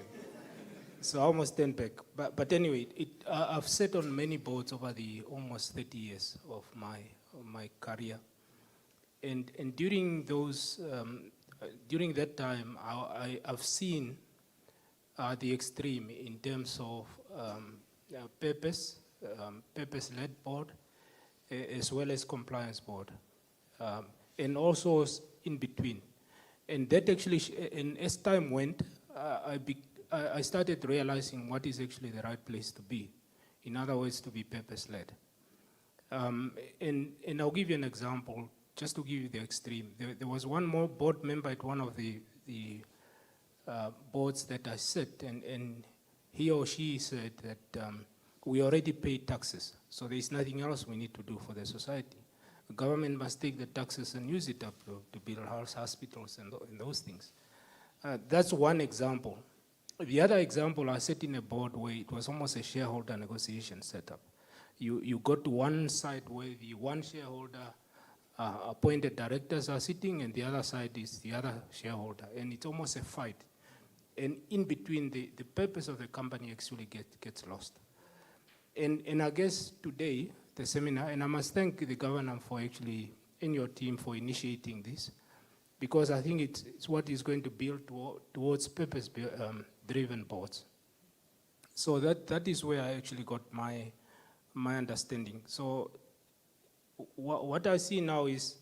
So I almost turned back. But anyway, I've sat on many boards over the almost 30 years of my career. And during that time, I've seen the extreme in terms of purpose-led board, as well as compliance board, and also in between. And that actually, and as time went, I started realizing what is actually the right place to be. In other words, to be purpose-led. And I'll give you an example, just to give you the extreme. There was one more board member at one of the boards that I sit, and he or she said that we already pay taxes, so there's nothing else we need to do for the society. The government must take the taxes and use it up to build hospitals and those things. That's one example. The other example, I sat in a board where it was almost a shareholder negotiation setup. You go to one side where the one shareholder appointed directors are sitting, and the other side is the other shareholder, and it's almost a fight. And in between, the purpose of the company actually gets lost. And I guess today, the seminar, and I must thank the governor for actually, and your team for initiating this, because I think it's what is going to build towards purpose-driven boards. So that is where I actually got my understanding. So what I see now is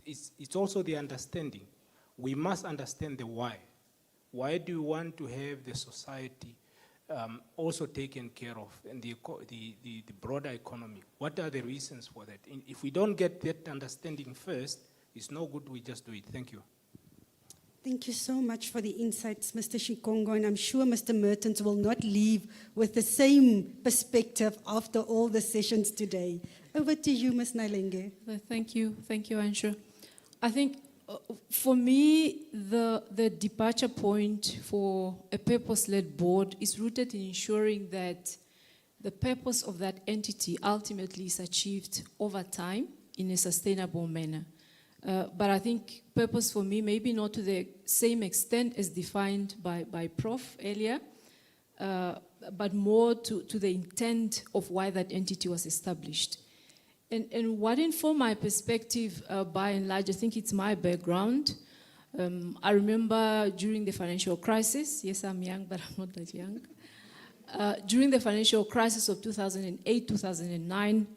it's also the understanding. We must understand the why. Why do we want to have the society also taken care of, and the broader economy? What are the reasons for that? And if we don't get that understanding first, it's no good we just do it. Thank you. Thank you so much for the insights, Mr. Shikongo, and I'm sure Mr. Mertens will not leave with the same perspective after all the sessions today. Over to you, Ms. Nailenge. Thank you, Anshu. I think for me, the departure point for a purpose-led board is rooted in ensuring that the purpose of that entity ultimately is achieved over time in a sustainable manner. But I think purpose for me, maybe not to the same extent as defined by Prof earlier, but more to the intent of why that entity was established. And what informed my perspective, by and large, I think it's my background. I remember during the financial crisis, yes, I'm young, but I'm not that young. During the financial crisis of 2008, 2009,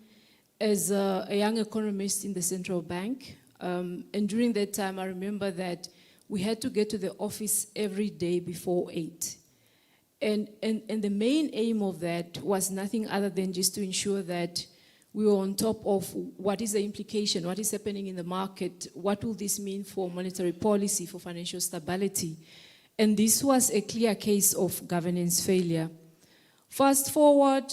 as a young economist in the central bank, and during that time, I remember that we had to get to the office every day before 8. And the main aim of that was nothing other than just to ensure that we were on top of what is the implication, what is happening in the market, what will this mean for monetary policy, for financial stability. And this was a clear case of governance failure. Fast forward,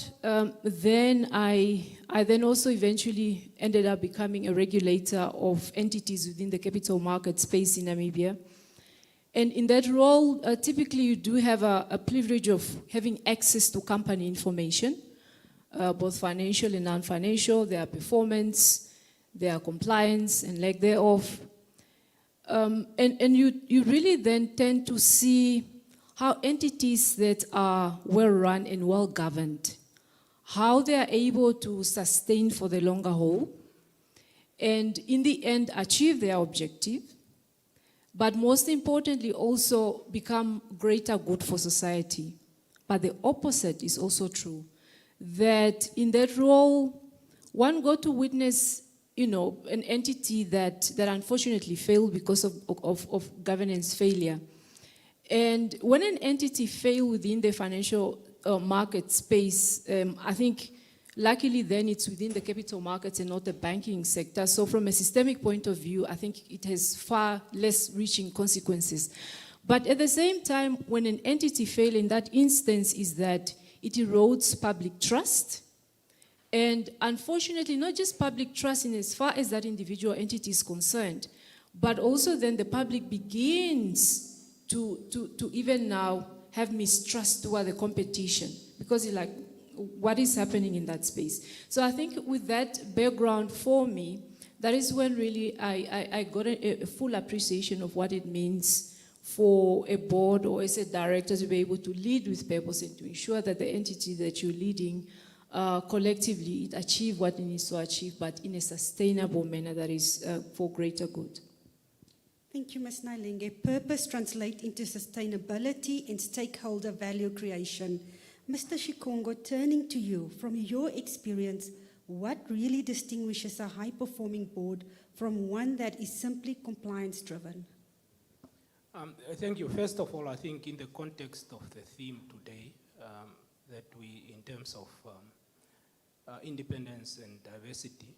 then I then also eventually ended up becoming a regulator of entities within the capital market space in Namibia. And in that role, typically you do have a privilege of having access to company information, both financial and non-financial, their performance, their compliance and lack thereof. And you really then tend to see how entities that are well run and well governed, how they are able to sustain for the longer haul, and in the end achieve their objective, but most importantly also become greater good for society. But the opposite is also true, that in that role, one got to witness, you know, an entity that unfortunately failed because of governance failure. And when an entity fails within the financial market space, I think luckily then it's within the capital markets and not the banking sector. So from a systemic point of view, I think it has far less reaching consequences. But at the same time, when an entity fails in that instance is that it erodes public trust. And unfortunately, not just public trust in as far as that individual entity is concerned, but also then the public begins to even now have mistrust toward the competition, because it's like, what is happening in that space? So I think with that background for me, that is when really I got a full appreciation of what it means for a board or as a director to be able to lead with purpose and to ensure that the entity that you're leading collectively, it achieve what it needs to achieve, but in a sustainable manner that is for greater good. Thank you, Ms. Nailenge. Purpose translates into sustainability and stakeholder value creation. Mr. Shikongo, turning to you, from your experience, what really distinguishes a high-performing board from one that is simply compliance-driven? Thank you. First of all, I think in the context of the theme today, that we, in terms of independence and diversity,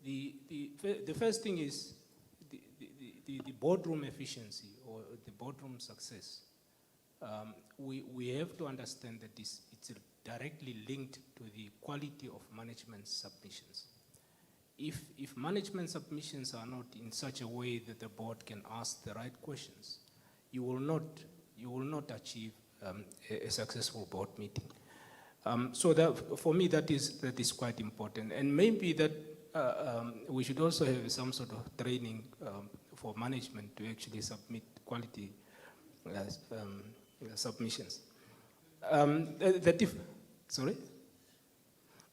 the first thing is the boardroom efficiency or the boardroom success. We have to understand that it's directly linked to the quality of management submissions. If management submissions are not in such a way that the board can ask the right questions, you will not achieve a successful board meeting. So that, for me, that is quite important. And maybe that we should also have some sort of training for management to actually submit quality submissions.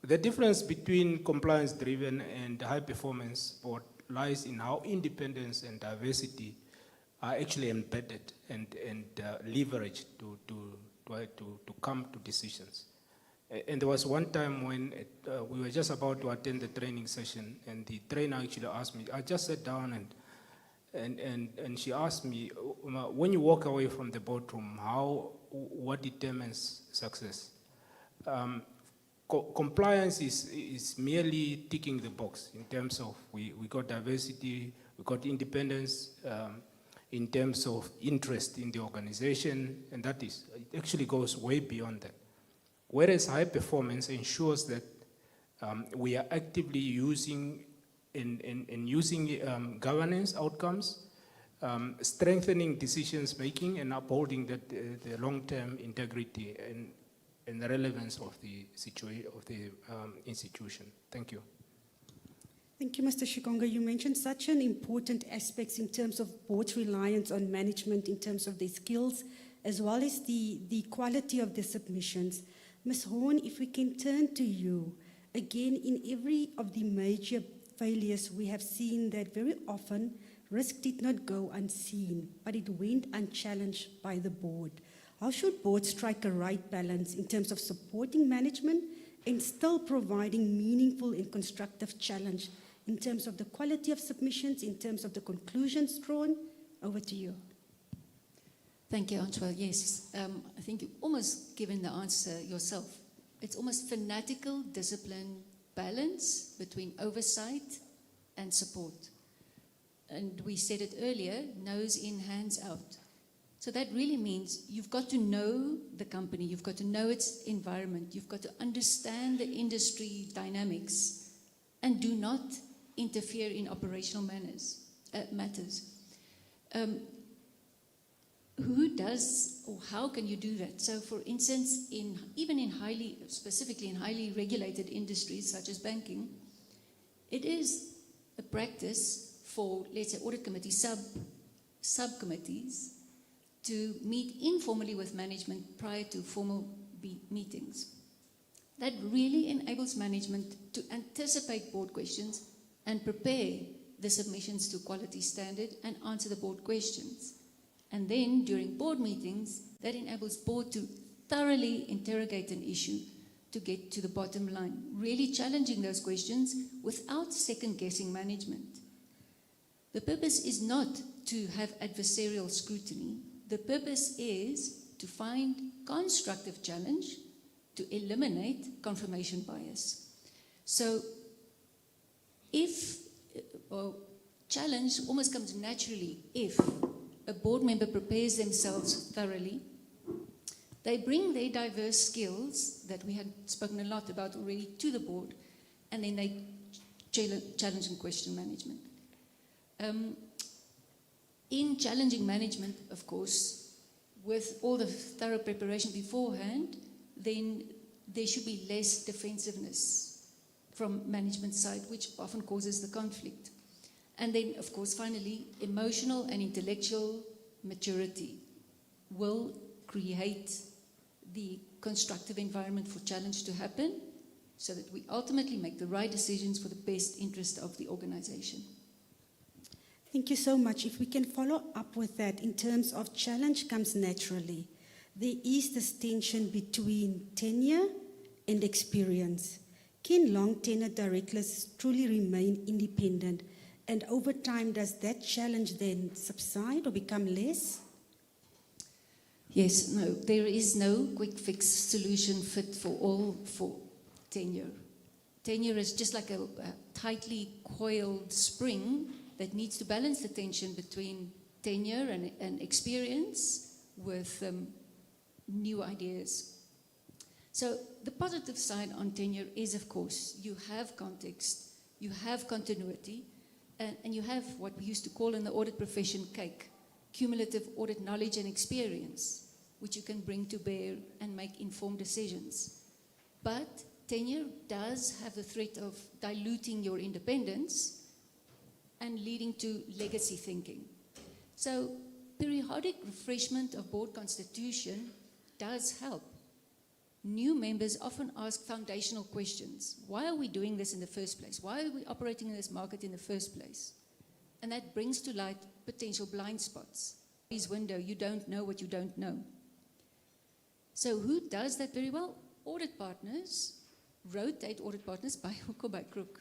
The difference between compliance-driven and high-performance board lies in how independence and diversity are actually embedded and leveraged to come to decisions. And there was one time when we were just about to attend the training session, and the trainer actually asked me, I just sat down and she asked me, when you walk away from the boardroom, what determines success? Compliance is merely ticking the box in terms of we got diversity, we got independence, in terms of interest in the organization, and it actually goes way beyond that. Whereas high performance ensures that we are actively using governance outcomes, strengthening decisions making, and upholding the long-term integrity and the relevance of the institution. Thank you. Thank you, Mr. Shikonga. You mentioned such an important aspects in terms of board's reliance on management, in terms of their skills, as well as the quality of the submissions. Ms. Horn, if we can turn to you, again, in every of the major failures, we have seen that very often risk did not go unseen, but it went unchallenged by the board. How should boards strike a right balance in terms of supporting management and still providing meaningful and constructive challenge in terms of the quality of submissions, in terms of the conclusions drawn? Over to you. Thank you, Antoine. Yes, I think you've almost given the answer yourself. It's almost fanatical discipline balance between oversight and support. And we said it earlier, nose in, hands out. So that really means you've got to know the company, you've got to know its environment, you've got to understand the industry dynamics, and do not interfere in operational matters. Who does, or how can you do that? So for instance, specifically in highly regulated industries such as banking, it is a practice for, let's say, audit committee subcommittees to meet informally with management prior to formal meetings. That really enables management to anticipate board questions and prepare the submissions to quality standard and answer the board questions. And then during board meetings, that enables board to thoroughly interrogate an issue to get to the bottom line, really challenging those questions without second-guessing management. The purpose is not to have adversarial scrutiny. The purpose is to find constructive challenge to eliminate confirmation bias. So challenge almost comes naturally if a board member prepares themselves thoroughly, they bring their diverse skills that we had spoken a lot about already to the board, and then they challenge and question management. In challenging management, of course, with all the thorough preparation beforehand, then there should be less defensiveness from management side, which often causes the conflict. And then, of course, finally, emotional and intellectual maturity will create the constructive environment for challenge to happen so that we ultimately make the right decisions for the best interest of the organization. Thank you so much. If we can follow up with that in terms of challenge comes naturally. There is this tension between tenure and experience. Can long-tenured directors truly remain independent? And over time, does that challenge then subside or become less? Yes, no, there is no quick fix solution fit for all for tenure. Tenure is just like a tightly coiled spring that needs to balance the tension between tenure and experience with new ideas. So the positive side on tenure is, of course, you have context, you have continuity, and you have what we used to call in the audit profession cake, cumulative audit knowledge and experience, which you can bring to bear and make informed decisions. But tenure does have the threat of diluting your independence and leading to legacy thinking. So periodic refreshment of board constitution does help. New members often ask foundational questions. Why are we doing this in the first place? Why are we operating in this market in the first place? And that brings to light potential blind spots. This window, you don't know what you don't know. So who does that very well? Audit partners, rotate audit partners by hook or by crook,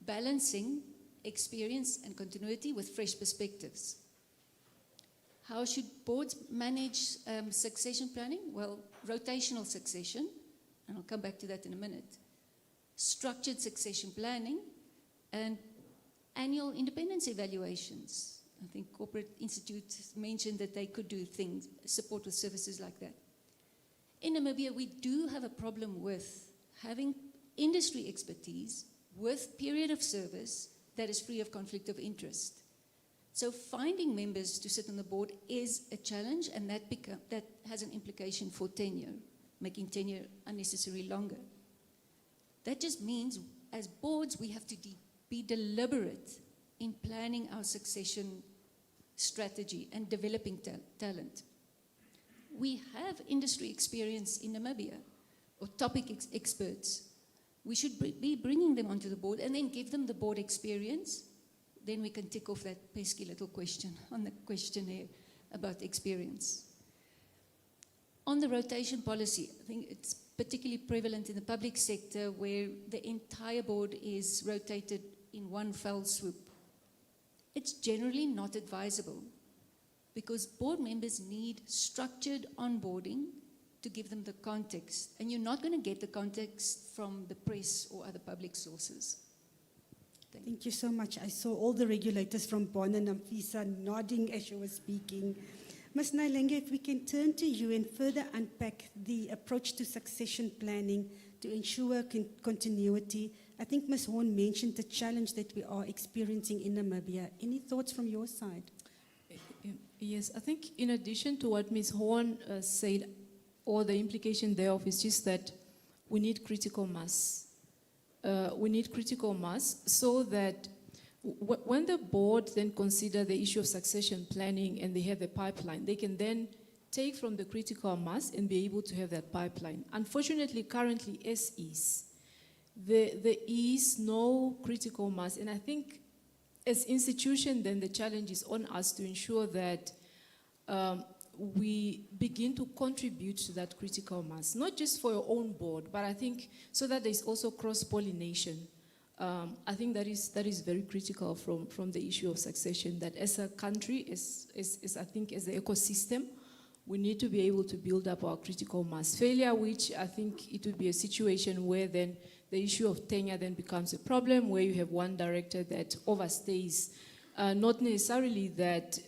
balancing experience and continuity with fresh perspectives. How should boards manage succession planning? Well, rotational succession, and I'll come back to that in a minute. Structured succession planning and annual independence evaluations. I think Corporate Institute mentioned that they could do things, support with services like that. In Namibia, we do have a problem with having industry expertise with period of service that is free of conflict of interest. So finding members to sit on the board is a challenge, and that has an implication for tenure, making tenure unnecessarily longer. That just means, as boards, we have to be deliberate in planning our succession strategy and developing talent. We have industry experience in Namibia, or topic experts. We should be bringing them onto the board and then give them the board experience. Then we can tick off that pesky little question on the questionnaire about experience. On the rotation policy, I think it's particularly prevalent in the public sector where the entire board is rotated in one fell swoop. It's generally not advisable. because board members need structured onboarding to give them the context. And you're not going to get the context from the press or other public sources. Thank you so much. I saw all the regulators from Bonn and Amphisa nodding as you were speaking. Ms. Nailenge, if we can turn to you and further unpack the approach to succession planning to ensure continuity. I think Ms. Horn mentioned the challenge that we are experiencing in Namibia. Any thoughts from your side? Yes, I think in addition to what Ms. Horn said, or the implication thereof is just that we need critical mass. We need critical mass so that when the board then consider the issue of succession planning and they have the pipeline, they can then take from the critical mass and be able to have that pipeline. Unfortunately, currently, as is, there is no critical mass. And I think as institution, then the challenge is on us to ensure that we begin to contribute to that critical mass, not just for your own board, but I think so that there's also cross-pollination. I think that is very critical from the issue of succession, that as a country, I think as an ecosystem, we need to be able to build up our critical mass. Failure, which I think it would be a situation where then the issue of tenure then becomes a problem, where you have one director that overstays. Not necessarily that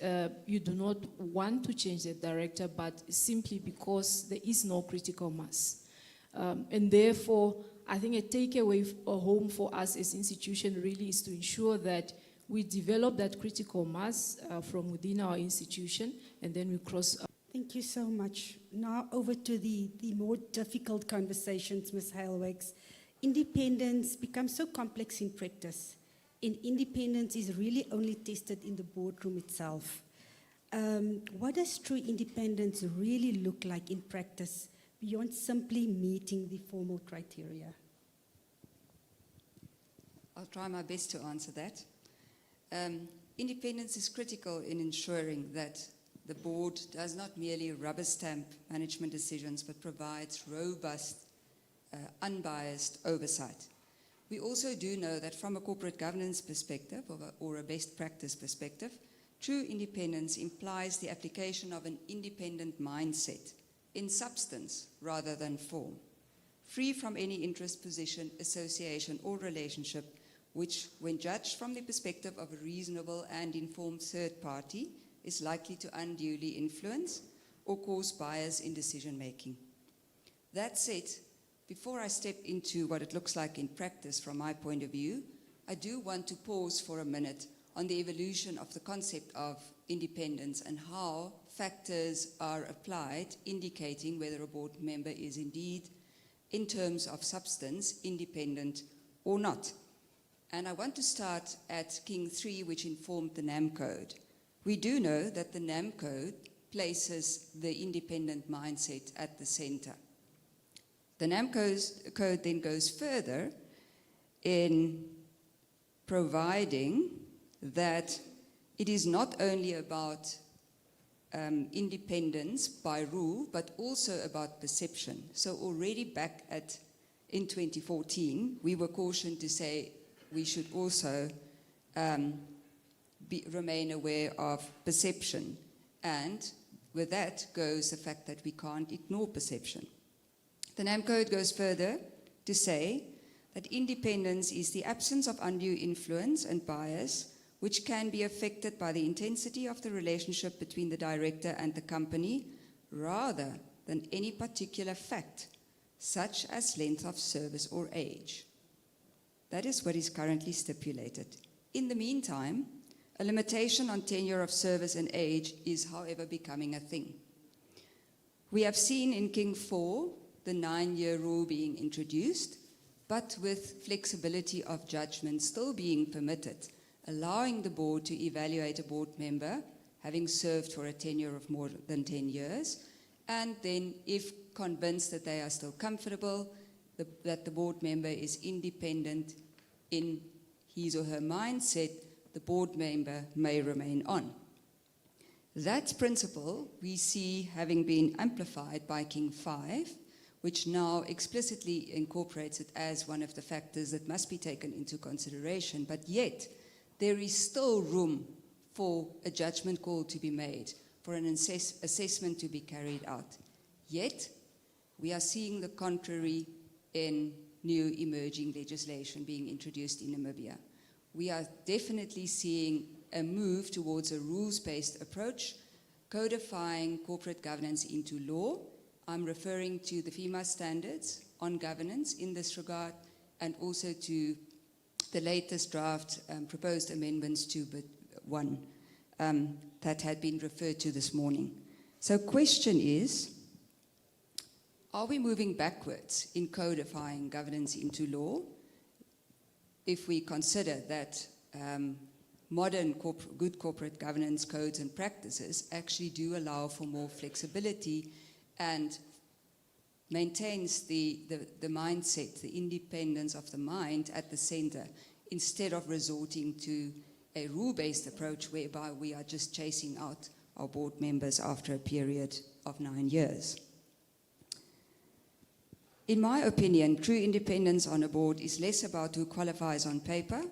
you do not want to change the director, but simply because there is no critical mass. And therefore, I think a takeaway home for us as institution really is to ensure that we develop that critical mass from within our institution, and then we cross. Thank you so much. Now over to the more difficult conversations, Ms. Heilwegs. Independence becomes so complex in practice. And independence is really only tested in the boardroom itself. What does true independence really look like in practice beyond simply meeting the formal criteria? I'll try my best to answer that. Independence is critical in ensuring that the board does not merely rubber stamp management decisions, but provides robust, unbiased oversight. We also do know that from a corporate governance perspective or a best practice perspective, true independence implies the application of an independent mindset in substance rather than form, free from any interest, position, association, or relationship, which, when judged from the perspective of a reasonable and informed third party, is likely to unduly influence or cause bias in decision-making. That said, before I step into what it looks like in practice from my point of view, I do want to pause for a minute on the evolution of the concept of independence and how factors are applied indicating whether a board member is indeed, in terms of substance, independent or not. And I want to start at King 3, which informed the NamCode. We do know that the NamCode places the independent mindset at the center. The NamCode then goes further in providing that it is not only about independence by rule, but also about perception. So already back in 2014, we were cautioned to say we should also remain aware of perception. And with that goes the fact that we can't ignore perception. The NamCode goes further to say that independence is the absence of undue influence and bias, which can be affected by the intensity of the relationship between the director and the company, rather than any particular fact, such as length of service or age. That is what is currently stipulated. In the meantime, a limitation on tenure of service and age is, however, becoming a thing. We have seen in King 4 the 9-year rule being introduced, but with flexibility of judgment still being permitted, allowing the board to evaluate a board member having served for a tenure of more than 10 years, and then if convinced that they are still comfortable, that the board member is independent in his or her mindset, the board member may remain on. That principle we see having been amplified by King 5, which now explicitly incorporates it as one of the factors that must be taken into consideration, but yet there is still room for a judgment call to be made for an assessment to be carried out. Yet, we are seeing the contrary in new emerging legislation being introduced in Namibia. We are definitely seeing a move towards a rules-based approach, codifying corporate governance into law. I'm referring to the FEMA standards on governance in this regard, and also to the latest draft proposed amendments to BIT 1 that had been referred to this morning. So question is, are we moving backwards in codifying governance into law if we consider that modern good corporate governance codes and practices actually do allow for more flexibility and maintains the mindset, the independence of the mind at the center, instead of resorting to a rule-based approach whereby we are just chasing out our board members after a period of 9 years. In my opinion, true independence on a board is less about who qualifies on paper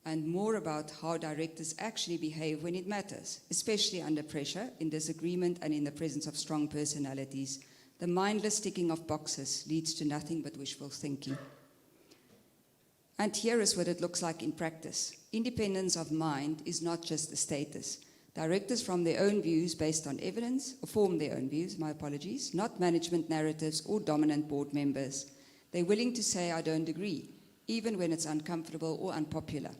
and more about how directors actually behave when it matters, especially under pressure, in disagreement, and in the presence of strong personalities. The mindless ticking of boxes leads to nothing but wishful thinking. And here is what it looks like in practice. Independence of mind is not just a status. Directors form their own views based on evidence, not management narratives or dominant board members. They're willing to say, I don't agree, even when it's uncomfortable or unpopular.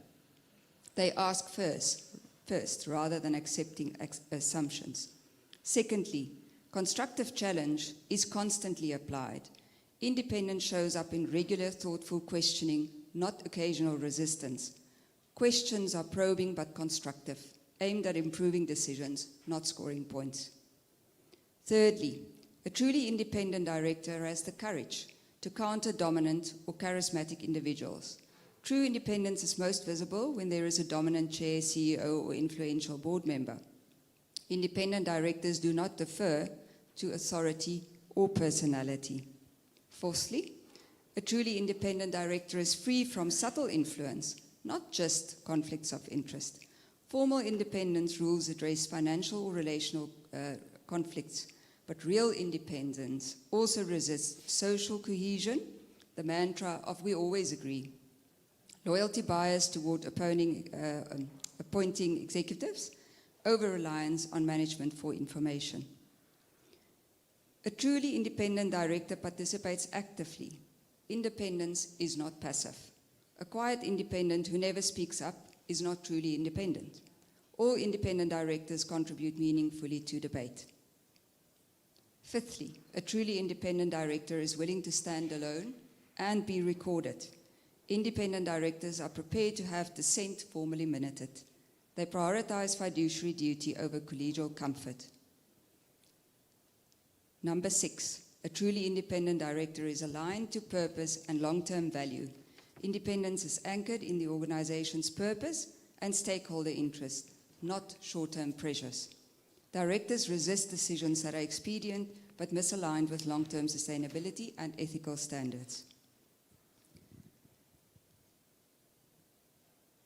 They ask first rather than accepting assumptions. Secondly, constructive challenge is constantly applied. Independence shows up in regular, thoughtful questioning, not occasional resistance. Questions are probing but constructive, aimed at improving decisions, not scoring points. Thirdly, a truly independent director has the courage to counter dominant or charismatic individuals. True independence is most visible when there is a dominant chair, CEO, or influential board member. Independent directors do not defer to authority or personality. Fourthly, a truly independent director is free from subtle influence, not just conflicts of interest. Formal independence rules address financial or relational conflicts, but real independence also resists social cohesion, the mantra of we always agree, loyalty bias toward appointing executives, over-reliance on management for information. A truly independent director participates actively. Independence is not passive. A quiet independent who never speaks up is not truly independent. All independent directors contribute meaningfully to debate. Fifthly, a truly independent director is willing to stand alone and be recorded. Independent directors are prepared to have dissent formally minuted. They prioritize fiduciary duty over collegial comfort. Number 6, a truly independent director is aligned to purpose and long-term value. Independence is anchored in the organization's purpose and stakeholder interest, not short-term pressures. Directors resist decisions that are expedient but misaligned with long-term sustainability and ethical standards.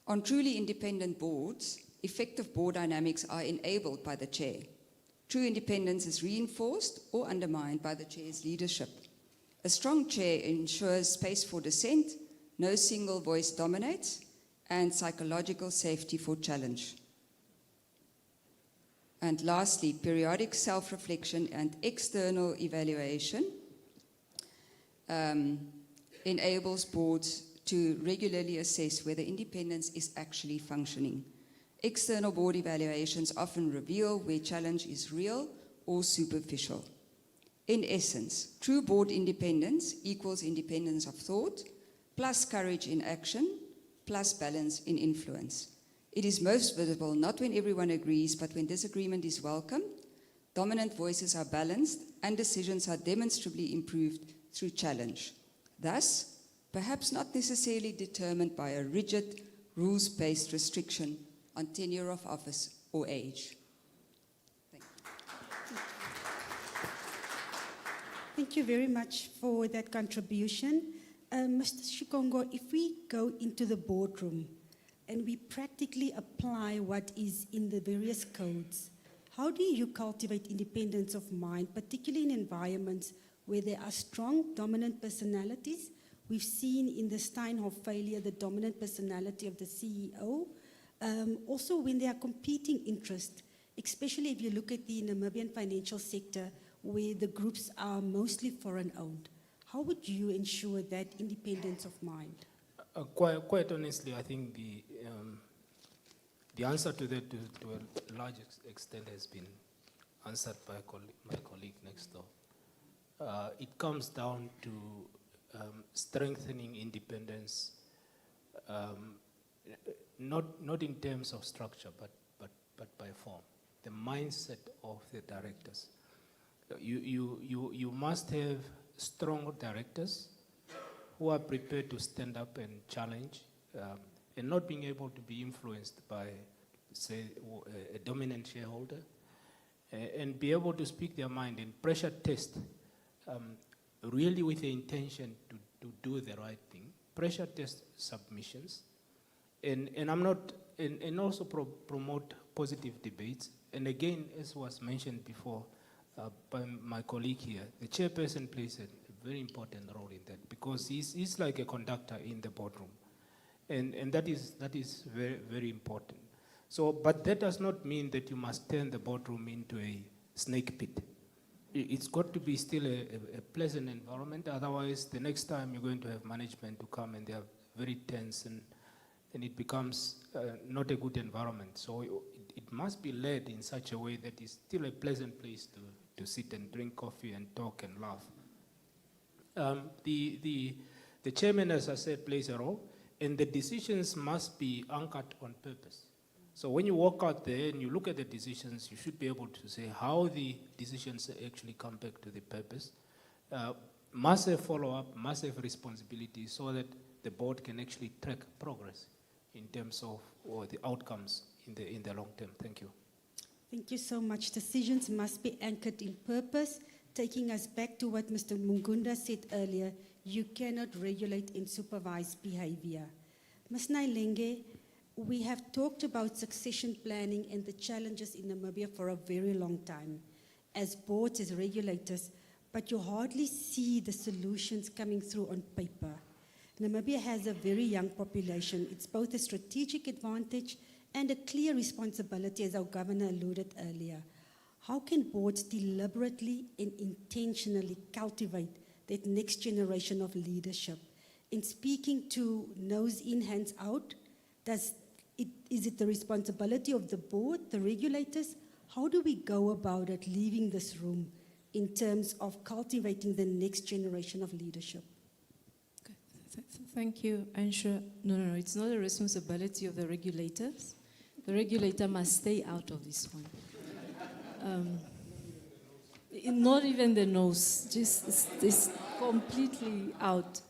On truly independent boards, effective board dynamics are enabled by the chair. True independence is reinforced or undermined by the chair's leadership. A strong chair ensures space for dissent, no single voice dominates, and psychological safety for challenge. And lastly, periodic self-reflection and external evaluation enables boards to regularly assess whether independence is actually functioning. External board evaluations often reveal where challenge is real or superficial. In essence, true board independence equals independence of thought, plus courage in action, plus balance in influence. It is most visible not when everyone agrees, but when disagreement is welcome, dominant voices are balanced, and decisions are demonstrably improved through challenge. Thus, perhaps not necessarily determined by a rigid, rules-based restriction on tenure of office or age. Thank you. Thank you very much for that contribution. Mr. Shikongo, if we go into the boardroom and we practically apply what is in the various codes, how do you cultivate independence of mind, particularly in environments where there are strong dominant personalities? We've seen in the Steinhoff failure the dominant personality of the CEO. Also, when there are competing interests, especially if you look at the Namibian financial sector, where the groups are mostly foreign-owned. How would you ensure that independence of mind? Quite honestly, I think the answer to that, to a large extent, has been answered by my colleague next door. It comes down to strengthening independence, not in terms of structure, but by form. The mindset of the directors. You must have strong directors who are prepared to stand up and challenge, and not being able to be influenced by, say, a dominant shareholder, and be able to speak their mind and pressure test, really with the intention to do the right thing, pressure test submissions, and also promote positive debates. And again, as was mentioned before by my colleague here, the chairperson plays a very important role in that, because he's like a conductor in the boardroom, and that is very, very important. So, but that does not mean that you must turn the boardroom into a snake pit. It's got to be still a pleasant environment. Otherwise, the next time you're going to have management to come and they are very tense, and it becomes not a good environment. So it must be led in such a way that it's still a pleasant place to sit and drink coffee and talk and laugh. The chairman, as I said, plays a role, and the decisions must be anchored on purpose. So when you walk out there and you look at the decisions, you should be able to say how the decisions actually come back to the purpose. Must have follow-up, must have responsibility, so that the board can actually track progress in terms of the outcomes in the long term. Thank you. Thank you so much. Decisions must be anchored in purpose. Taking us back to what Mr. Mungunda said earlier, you cannot regulate and supervise behavior. Ms. Nailenge, we have talked about succession planning and the challenges in Namibia for a very long time, as boards, as regulators, but you hardly see the solutions coming through on paper. Namibia has a very young population. It's both a strategic advantage and a clear responsibility, as our governor alluded earlier. How can boards deliberately and intentionally cultivate that next generation of leadership? In speaking to nose in, hands out, is it the responsibility of the board, the regulators? How do we go about it, leaving this room, in terms of cultivating the next generation of leadership? Thank you, Ansha. No, it's not a responsibility of the regulators. The regulator must stay out of this one. Not even the nose, just completely out.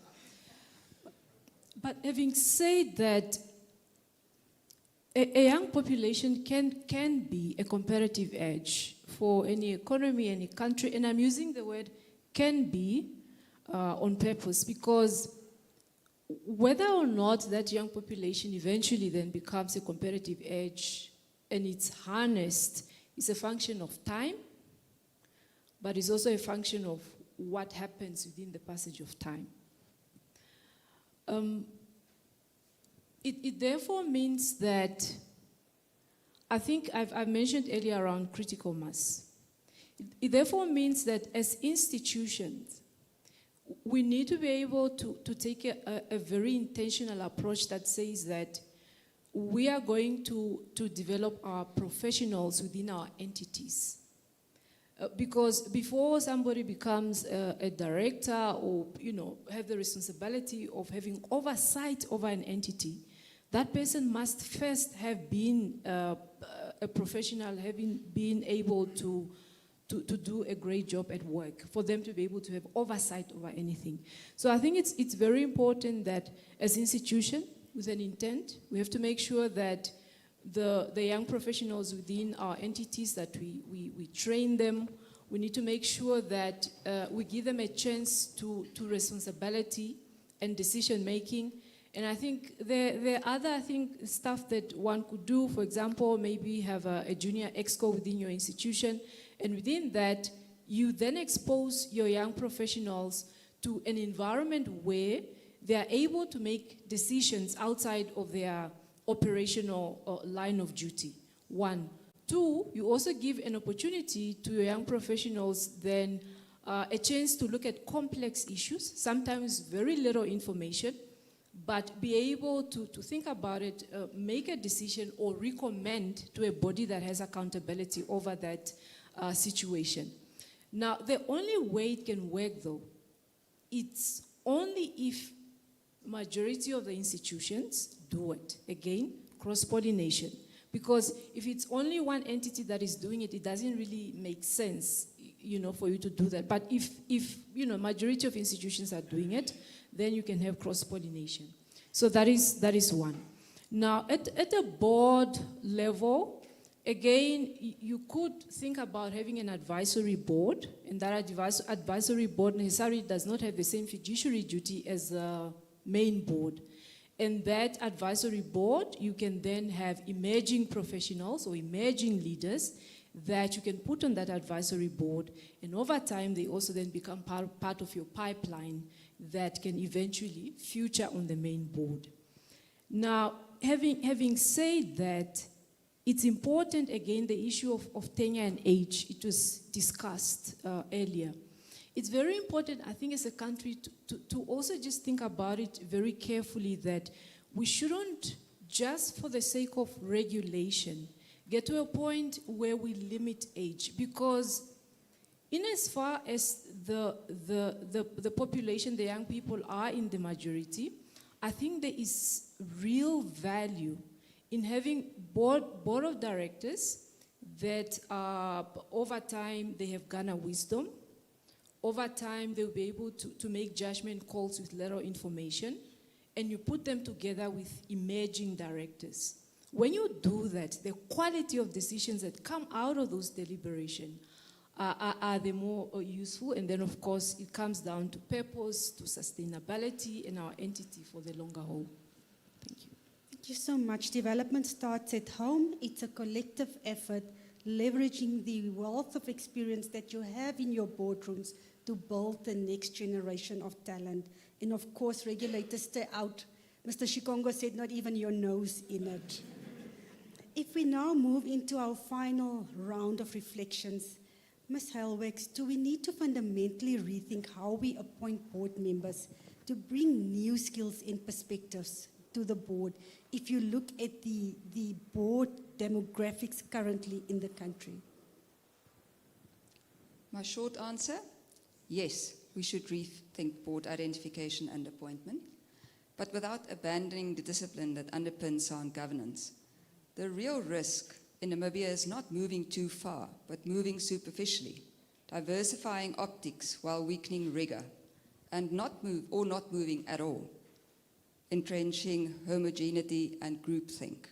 But having said that, a young population can be a comparative edge for any economy, any country, and I'm using the word can be on purpose, because whether or not that young population eventually then becomes a comparative edge and it's harnessed is a function of time, but it's also a function of what happens within the passage of time. It therefore means that, I think I've mentioned earlier around critical mass. It therefore means that as institutions, we need to be able to take a very intentional approach that says that we are going to develop our professionals within our entities. Because before somebody becomes a director or, have the responsibility of having oversight over an entity, that person must first have been a professional, having been able to do a great job at work, for them to be able to have oversight over anything. So I think it's very important that as an institution, with an intent, we have to make sure that the young professionals within our entities, that we train them. We need to make sure that we give them a chance to responsibility and decision making, And I think there are other stuff that one could do. For example, maybe have a junior exco within your institution, and within that, you then expose your young professionals to an environment where they are able to make decisions outside of their operational line of duty. 1. 2, you also give an opportunity to your young professionals then a chance to look at complex issues, sometimes very little information, but be able to think about it, make a decision, or recommend to a body that has accountability over that situation. Now, the only way it can work, though, it's only if majority of the institutions do it. Again, cross-pollination. Because if it's only one entity that is doing it, it doesn't really make sense, for you to do that. But if majority of institutions are doing it, then you can have cross-pollination. So that is one. Now, at the board level, again, you could think about having an advisory board, and that advisory board necessarily does not have the same fiduciary duty as the main board. And that advisory board, you can then have emerging professionals or emerging leaders that you can put on that advisory board, and over time they also then become part of your pipeline that can eventually feature on the main board. Now, having said that, it's important, again, the issue of tenure and age. It was discussed earlier. It's very important, I think, as a country to also just think about it very carefully, that we shouldn't, just for the sake of regulation, get to a point where we limit age, because in as far as the population, the young people are in the majority, I think there is real value in having board of directors that over time they have garnered wisdom. Over time they'll be able to make judgment calls with little information, and you put them together with emerging directors. When you do that, the quality of decisions that come out of those deliberations are the more useful, and then of course it comes down to purpose, to sustainability, and our entity for the longer haul. Thank you. Thank you so much. Development starts at home. It's a collective effort, leveraging the wealth of experience that you have in your boardrooms to build the next generation of talent. And of course, regulators stay out. Mr. Shikongo said, not even your nose in it. If we now move into our final round of reflections, Ms. Helwex, do we need to fundamentally rethink how we appoint board members to bring new skills and perspectives to the board if you look at the board demographics currently in the country? My short answer, yes, we should rethink board identification and appointment, but without abandoning the discipline that underpins sound governance. The real risk in Namibia is not moving too far, but moving superficially, diversifying optics while weakening rigor, and not moving at all, entrenching homogeneity and groupthink.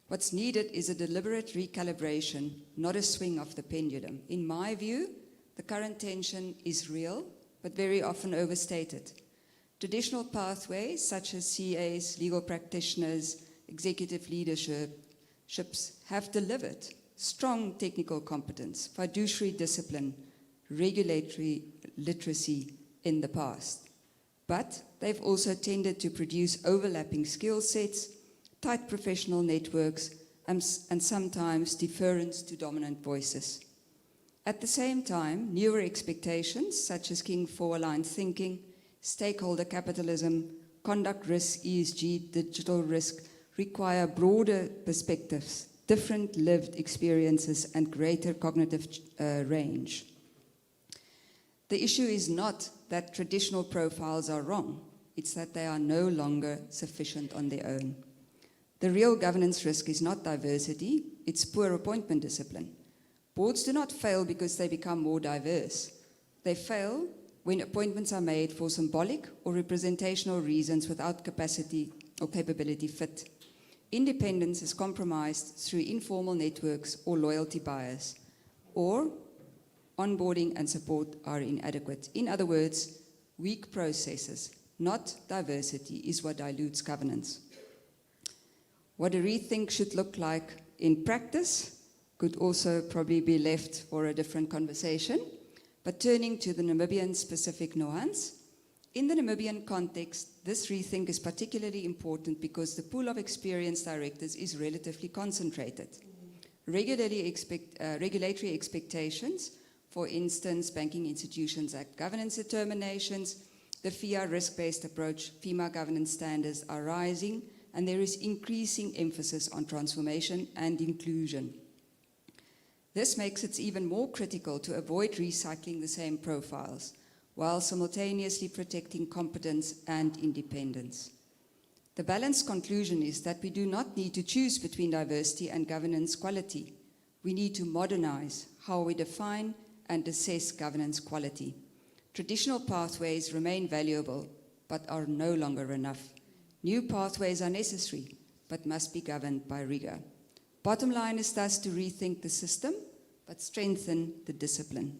What's needed is a deliberate recalibration, not a swing of the pendulum. In my view, the current tension is real, but very often overstated. Traditional pathways such as CAs, legal practitioners, executive leaderships have delivered strong technical competence, fiduciary discipline, regulatory literacy in the past. But they've also tended to produce overlapping skill sets, tight professional networks, and sometimes deference to dominant voices. At the same time, newer expectations such as King 4-aligned thinking, stakeholder capitalism, conduct risk, ESG, digital risk, require broader perspectives, different lived experiences, and greater cognitive range. The issue is not that traditional profiles are wrong, it's that they are no longer sufficient on their own. The real governance risk is not diversity, it's poor appointment discipline. Boards do not fail because they become more diverse. They fail when appointments are made for symbolic or representational reasons without capacity or capability fit. Independence is compromised through informal networks or loyalty bias, or onboarding and support are inadequate. In other words, weak processes not diversity, is what dilutes governance. What a rethink should look like in practice could also probably be left for a different conversation. But turning to the Namibian specific nuance, in the Namibian context, this rethink is particularly important because the pool of experienced directors is relatively concentrated. Regulatory expectations, for instance, Banking Institutions Act governance determinations, the FIA risk-based approach, FEMA governance standards are rising, and there is increasing emphasis on transformation and inclusion. This makes it even more critical to avoid recycling the same profiles, while simultaneously protecting competence and independence. The balanced conclusion is that we do not need to choose between diversity and governance quality. We need to modernize how we define and assess governance quality. Traditional pathways remain valuable, but are no longer enough. New pathways are necessary, but must be governed by rigor. Bottom line is thus to rethink the system, but strengthen the discipline.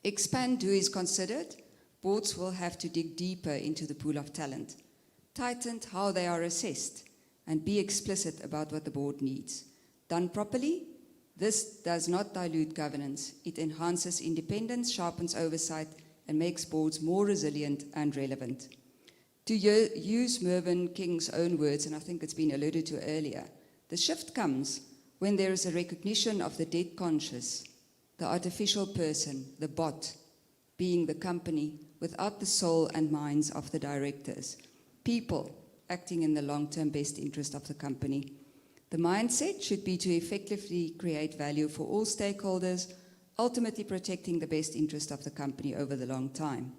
Expand who is considered. Boards will have to dig deeper into the pool of talent, tighten how they are assessed, and be explicit about what the board needs. Done properly, this does not dilute governance. It enhances independence, sharpens oversight, and makes boards more resilient and relevant. To use Mervyn King's own words, and I think it's been alluded to earlier, the shift comes when there is a recognition of the debt conscious, the artificial person, the bot, being the company without the soul and minds of the directors, people acting in the long-term best interest of the company. The mindset should be to effectively create value for all stakeholders, ultimately protecting the best interest of the company over the long term.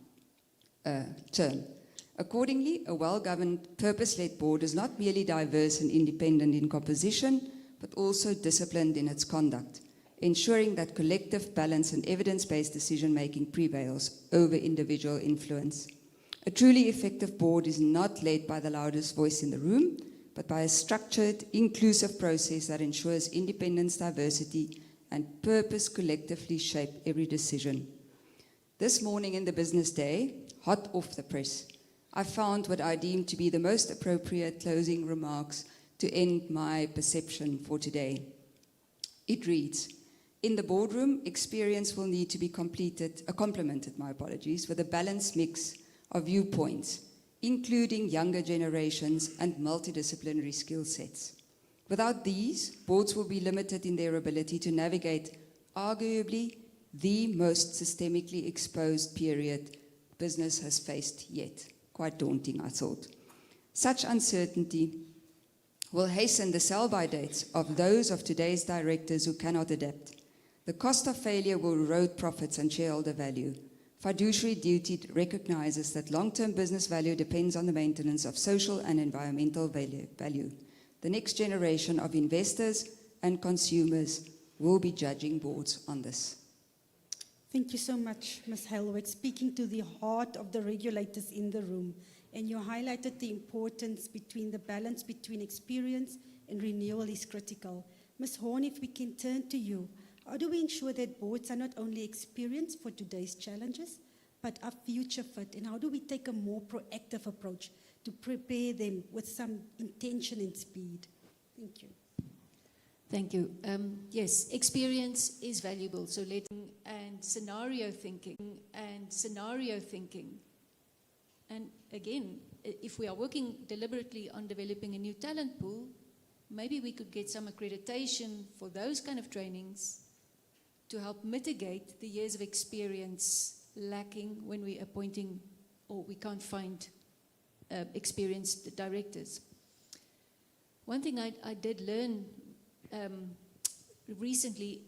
Accordingly, a well-governed, purpose-led board is not merely diverse and independent in composition, but also disciplined in its conduct, ensuring that collective balance and evidence-based decision-making prevails over individual influence. A truly effective board is not led by the loudest voice in the room, but by a structured, inclusive process that ensures independence, diversity, and purpose collectively shape every decision. This morning in the business day, hot off the press, I found what I deemed to be the most appropriate closing remarks to end my perception for today. It reads, in the boardroom, experience will need to be complemented with a balanced mix of viewpoints, including younger generations and multidisciplinary skill sets. Without these, boards will be limited in their ability to navigate arguably the most systemically exposed period business has faced yet. Quite daunting, I thought. Such uncertainty will hasten the sell-by dates of those of today's directors who cannot adapt. The cost of failure will erode profits and shareholder value. Fiduciary duty recognizes that long-term business value depends on the maintenance of social and environmental value. The next generation of investors and consumers will be judging boards on this. Thank you so much, Ms. Helweg, speaking to the heart of the regulators in the room. And you highlighted the importance between the balance between experience and renewal is critical. Ms. Horn, if we can turn to you, how do we ensure that boards are not only experienced for today's challenges, but are future fit? And how do we take a more proactive approach to prepare them with some intention and speed? Thank you. Thank you. Yes, experience is valuable. So scenario thinking. And again, if we are working deliberately on developing a new talent pool, maybe we could get some accreditation for those kind of trainings to help mitigate the years of experience lacking when we're appointing or we can't find experienced directors. One thing I did learn recently,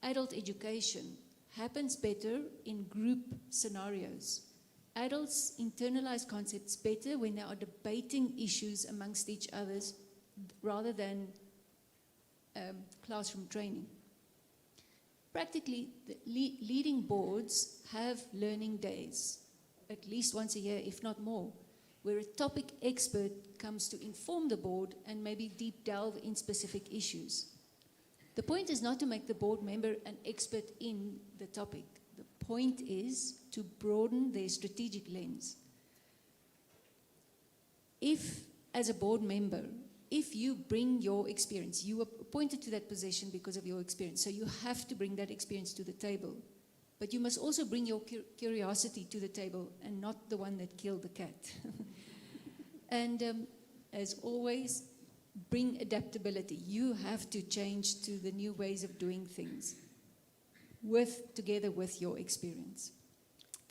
adult education happens better in group scenarios. Adults internalize concepts better when they are debating issues amongst each other rather than classroom training. Practically, the leading boards have learning days, at least once a year, if not more, where a topic expert comes to inform the board and maybe deep delve in specific issues. The point is not to make the board member an expert in the topic. The point is to broaden their strategic lens. if, as a board member, if you bring your experience, you were appointed to that position because of your experience, so you have to bring that experience to the table. But you must also bring your curiosity to the table and not the one that killed the cat. And as always, bring adaptability. You have to change to the new ways of doing things together with your experience.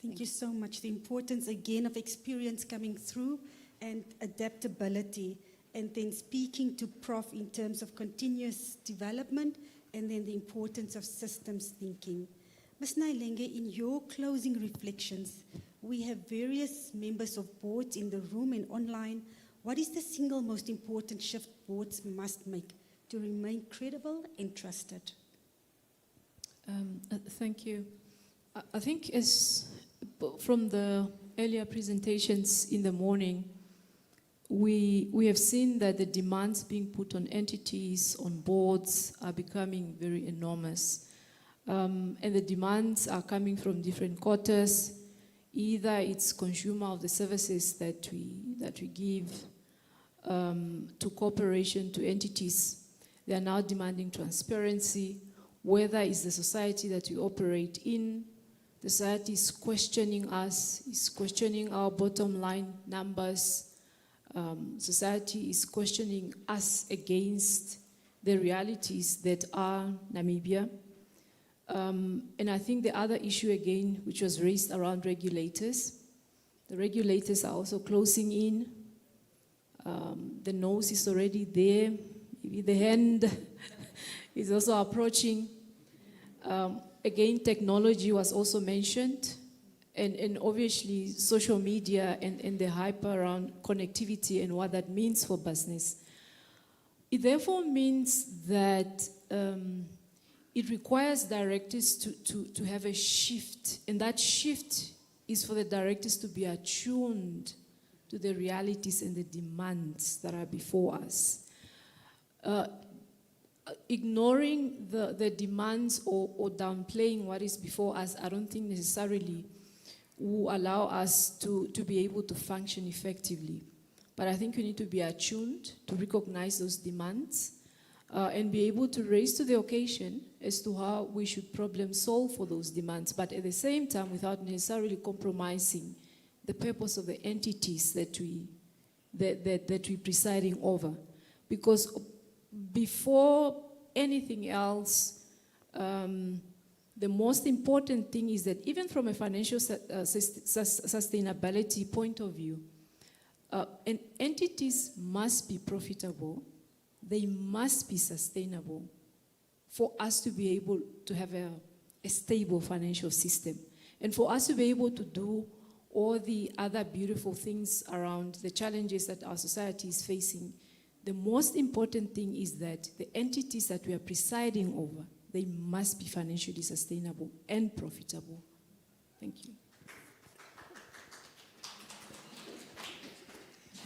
Thank you so much. The importance again of experience coming through and adaptability, and then speaking to Prof in terms of continuous development, and then the importance of systems thinking. Ms. Nailenge, in your closing reflections, we have various members of boards in the room and online. What is the single most important shift boards must make to remain credible and trusted? Thank you. I think from the earlier presentations in the morning, we have seen that the demands being put on entities, on boards, are becoming very enormous. And the demands are coming from different quarters. Either it's consumer of the services that we give to corporation, to entities. They are now demanding transparency, whether it's the society that we operate in. The society is questioning us, is questioning our bottom line numbers. Society is questioning us against the realities that are Namibia. And I think the other issue again, which was raised around regulators, the regulators are also closing in. The nose is already there. Maybe the hand is also approaching. Again, technology was also mentioned, and obviously social media and the hype around connectivity and what that means for business. It therefore means that it requires directors to have a shift, and that shift is for the directors to be attuned to the realities and the demands that are before us. Ignoring the demands or downplaying what is before us, I don't think necessarily will allow us to be able to function effectively. But I think we need to be attuned to recognize those demands and be able to raise to the occasion as to how we should problem solve for those demands, but at the same time without necessarily compromising the purpose of the entities that we're presiding over. Because before anything else, the most important thing is that even from a financial sustainability point of view, and entities must be profitable, they must be sustainable for us to be able to have a stable financial system. And for us to be able to do all the other beautiful things around the challenges that our society is facing, the most important thing is that the entities that we are presiding over, they must be financially sustainable and profitable. Thank you.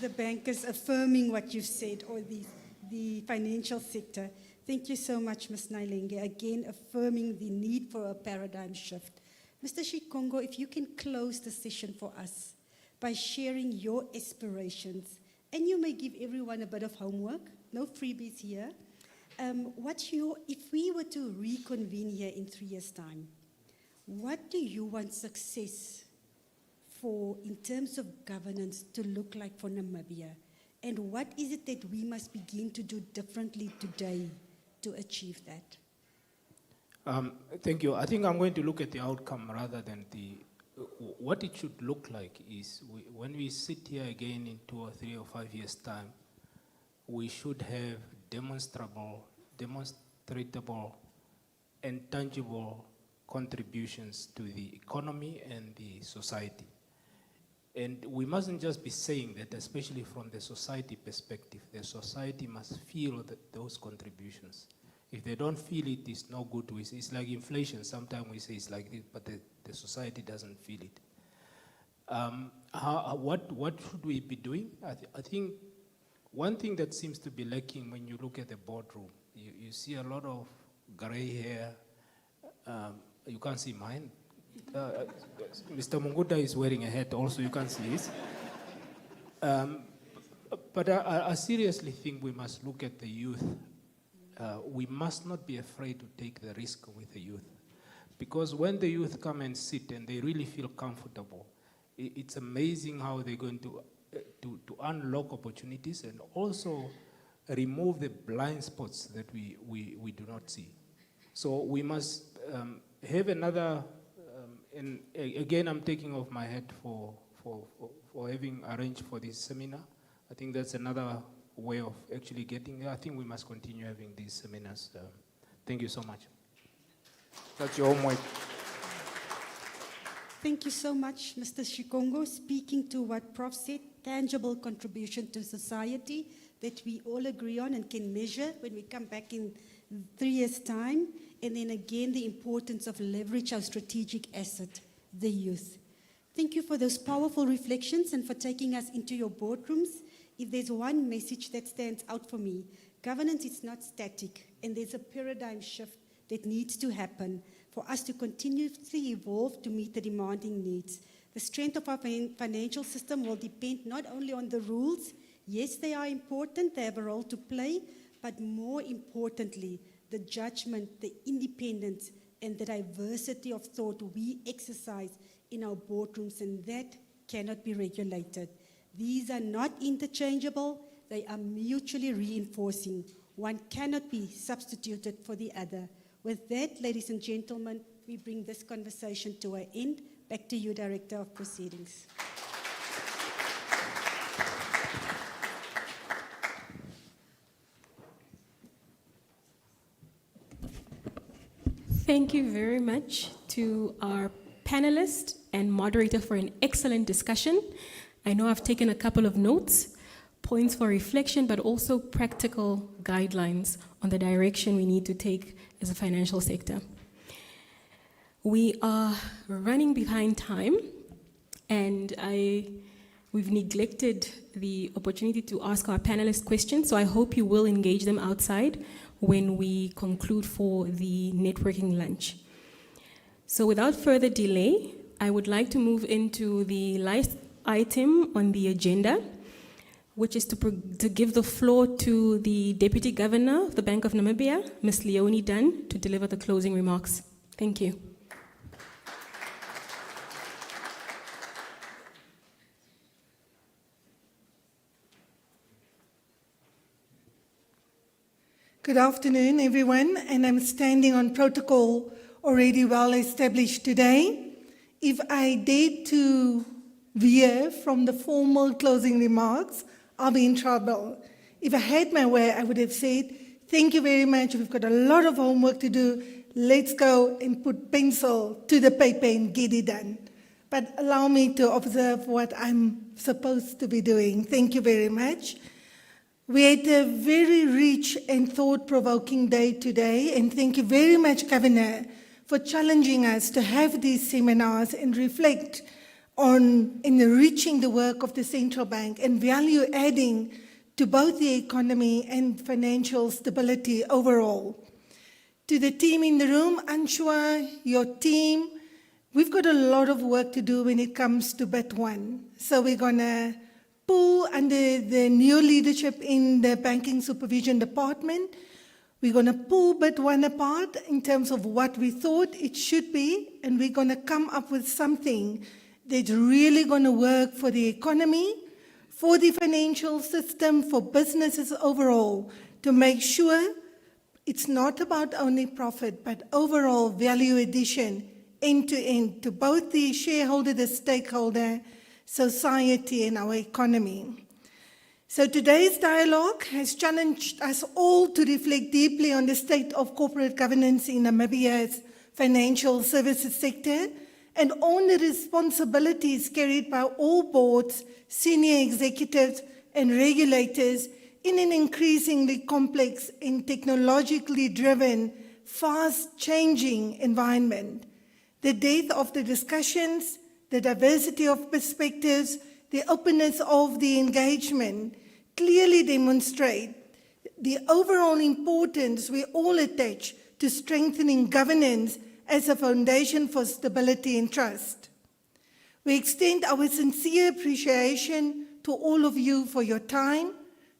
The bankers affirming what you've said, or the financial sector. Thank you so much, Ms. Nailenge, again affirming the need for a paradigm shift. Mr. Shikongo, if you can close the session for us by sharing your aspirations, and you may give everyone a bit of homework, no freebies here. If we were to reconvene here in 3 years' time, what do you want success for in terms of governance to look like for Namibia? And what is it that we must begin to do differently today to achieve that? Thank you. I think I'm going to look at the outcome rather than what it should look like is when we sit here again in 2 or 3 or 5 years' time, we should have demonstrable, and tangible contributions to the economy and the society. And we mustn't just be saying that, especially from the society perspective. The society must feel those contributions. If they don't feel it, it's no good. It's like inflation. Sometimes we say it's like this, but the society doesn't feel it. What should we be doing? I think one thing that seems to be lacking when you look at the boardroom, you see a lot of gray hair. You can't see mine. Mr. Munguta is wearing a hat also, you can't see his. But I seriously think we must look at the youth. We must not be afraid to take the risk with the youth. Because when the youth come and sit and they really feel comfortable, it's amazing how they're going to unlock opportunities and also remove the blind spots that we do not see. So we must have another, and again, I'm taking off my hat for having arranged for this seminar. I think that's another way of actually getting there. I think we must continue having these seminars. Thank you so much. That's your homework. Thank you so much, Mr. Shikongo. Speaking to what Prof said, tangible contribution to society that we all agree on and can measure when we come back in 3 years' time. And then again, the importance of leverage our strategic asset, the youth. Thank you for those powerful reflections and for taking us into your boardrooms. If there's one message that stands out for me, governance is not static, and there's a paradigm shift that needs to happen for us to continuously evolve to meet the demanding needs. The strength of our financial system will depend not only on the rules, yes, they are important, they have a role to play, but more importantly, the judgment, the independence, and the diversity of thought we exercise in our boardrooms, and that cannot be regulated. These are not interchangeable, they are mutually reinforcing. One cannot be substituted for the other. With that, ladies and gentlemen, we bring this conversation to an end. Back to you, Director of Proceedings. Thank you very much to our panelist and moderator for an excellent discussion. I know I've taken a couple of notes, points for reflection, but also practical guidelines on the direction we need to take as a financial sector. We are running behind time, and we've neglected the opportunity to ask our panelists questions, so I hope you will engage them outside when we conclude for the networking lunch. So without further delay, I would like to move into the last item on the agenda, which is to give the floor to the Deputy Governor of the Bank of Namibia, Ms. Leonie Dunn, to deliver the closing remarks. Thank you. Good afternoon, everyone, and I'm standing on protocol already well established today. If I dare to veer from the formal closing remarks, I'll be in trouble. If I had my way, I would have said, thank you very much, we've got a lot of homework to do, let's go and put pencil to the paper and get it done. But allow me to observe what I'm supposed to be doing. Thank you very much. We had a very rich and thought-provoking day today, and thank you very much, Governor, for challenging us to have these seminars and reflect on enriching the work of the central bank and value adding to both the economy and financial stability overall. To the team in the room, Anshua, your team, we've got a lot of work to do when it comes to BIT 1. So we're going to pull under the new leadership in the Banking Supervision Department. We're going to pull BIT 1 apart in terms of what we thought it should be, and we're going to come up with something that's really going to work for the economy, for the financial system, for businesses overall, to make sure it's not about only profit, but overall value addition end to end to both the shareholder, the stakeholder, society, and our economy. So today's dialogue has challenged us all to reflect deeply on the state of corporate governance in Namibia's financial services sector and on the responsibilities carried by all boards, senior executives, and regulators in an increasingly complex and technologically driven, fast-changing environment. The depth of the discussions, the diversity of perspectives, the openness of the engagement clearly demonstrate the overall importance we all attach to strengthening governance as a foundation for stability and trust. We extend our sincere appreciation to all of you for your time,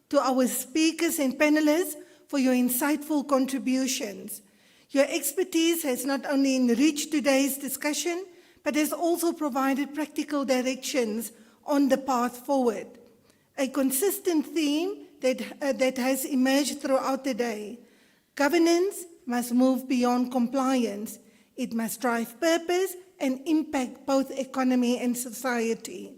to our speakers and panelists for your insightful contributions. Your expertise has not only enriched today's discussion, but has also provided practical directions on the path forward. A consistent theme that has emerged throughout the day. Governance must move beyond compliance. It must drive purpose and impact both economy and society.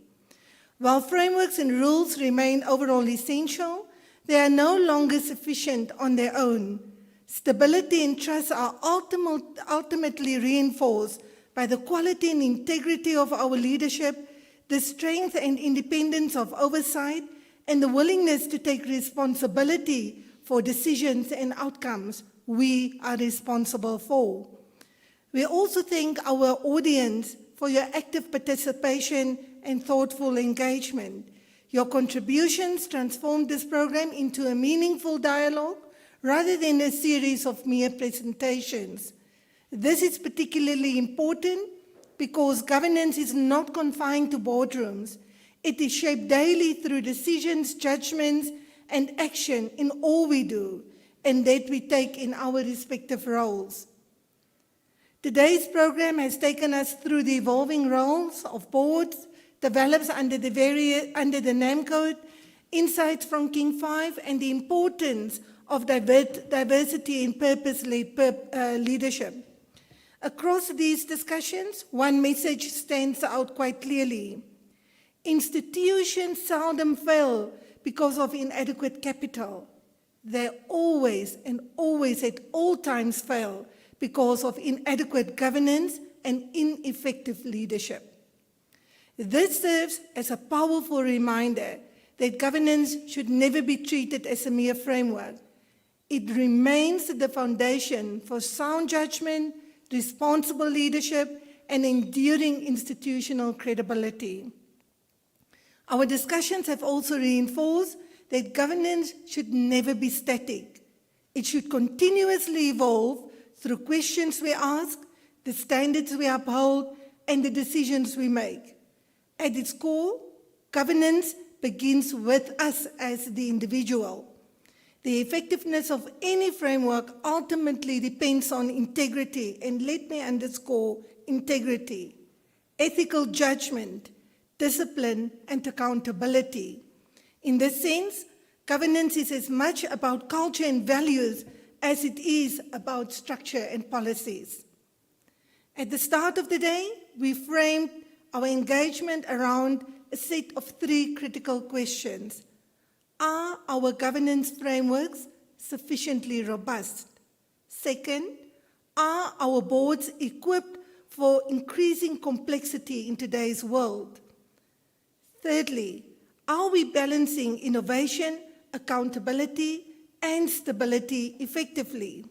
While frameworks and rules remain overall essential, they are no longer sufficient on their own. Stability and trust are ultimately reinforced by the quality and integrity of our leadership, the strength and independence of oversight, and the willingness to take responsibility for decisions and outcomes we are responsible for. We also thank our audience for your active participation and thoughtful engagement. Your contributions transformed this program into a meaningful dialogue rather than a series of mere presentations. This is particularly important because governance is not confined to boardrooms. It is shaped daily through decisions, judgments, and action in all we do, and that we take in our respective roles. Today's program has taken us through the evolving roles of boards, develops under the NamCode, insights from King 5, and the importance of diversity in purpose-led leadership. Across these discussions, one message stands out quite clearly. Institutions seldom fail because of inadequate capital. They always and always at all times fail because of inadequate governance and ineffective leadership. This serves as a powerful reminder that governance should never be treated as a mere framework. It remains the foundation for sound judgment, responsible leadership, and enduring institutional credibility. Our discussions have also reinforced that governance should never be static. It should continuously evolve through questions we ask, the standards we uphold, and the decisions we make. At its core, governance begins with us as the individual. The effectiveness of any framework ultimately depends on integrity, and let me underscore integrity, ethical judgment, discipline, and accountability. In this sense, governance is as much about culture and values as it is about structure and policies. At the start of the day, we framed our engagement around a set of 3 critical questions. Are our governance frameworks sufficiently robust? Second, are our boards equipped for increasing complexity in today's world? Thirdly, are we balancing innovation, accountability, and stability effectively?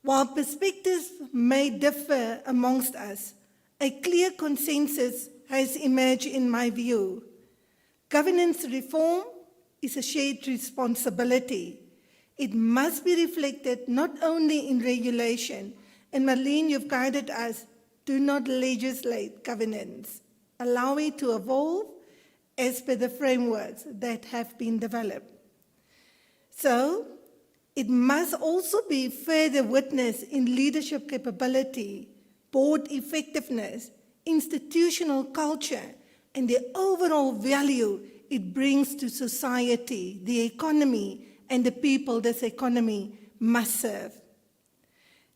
While perspectives may differ amongst us, a clear consensus has emerged in my view. Governance reform is a shared responsibility. It must be reflected not only in regulation, and Marlene, you've guided us, do not legislate governance. Allow it to evolve as per the frameworks that have been developed. So, it must also be further witnessed in leadership capability, board effectiveness, institutional culture, and the overall value it brings to society, the economy, and the people this economy must serve.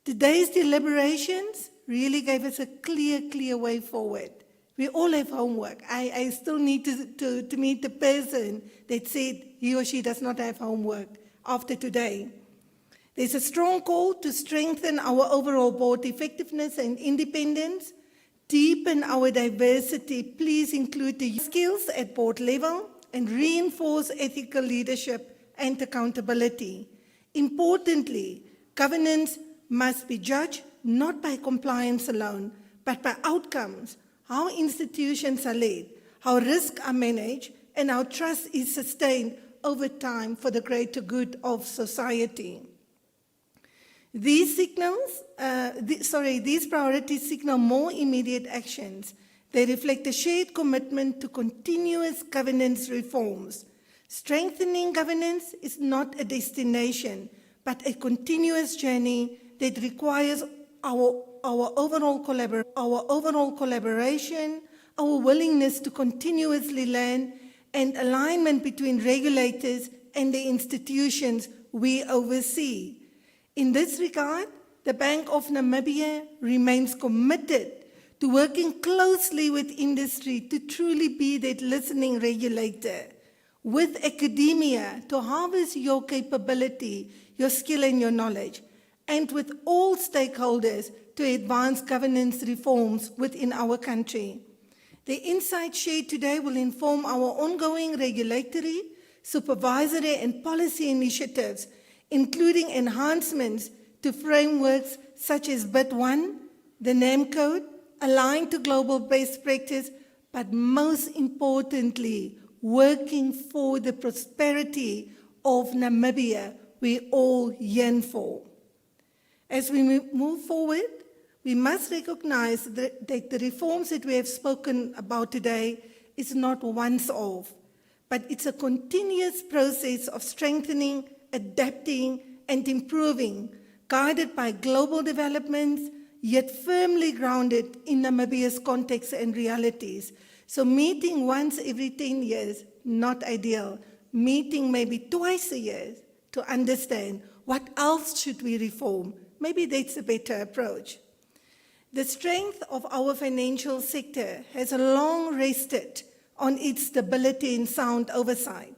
Today's deliberations really gave us a clear way forward. We all have homework. I still need to meet the person that said he or she does not have homework after today. There's a strong call to strengthen our overall board effectiveness and independence, deepen our diversity, please include the skills at board level, and reinforce ethical leadership and accountability. Importantly, governance must be judged not by compliance alone, but by outcomes, how institutions are led, how risks are managed, and how trust is sustained over time for the greater good of society. These priorities signal more immediate actions. They reflect a shared commitment to continuous governance reforms. Strengthening governance is not a destination, but a continuous journey that requires our overall collaboration, our willingness to continuously learn, and alignment between regulators and the institutions we oversee. In this regard, the Bank of Namibia remains committed to working closely with industry to truly be that listening regulator, with academia to harvest your capability, your skill and your knowledge, and with all stakeholders to advance governance reforms within our country. The insights shared today will inform our ongoing regulatory, supervisory, and policy initiatives, including enhancements to frameworks such as BIT1, the NamCode, aligned to global best practice, but most importantly, working for the prosperity of Namibia we all yearn for. As we move forward, we must recognize that the reforms that we have spoken about today is not once off, but it's a continuous process of strengthening, adapting, and improving, guided by global developments, yet firmly grounded in Namibia's context and realities. So meeting once every 10 years, not ideal. Meeting maybe twice a year to understand what else should we reform. Maybe that's a better approach. The strength of our financial sector has long rested on its stability and sound oversight.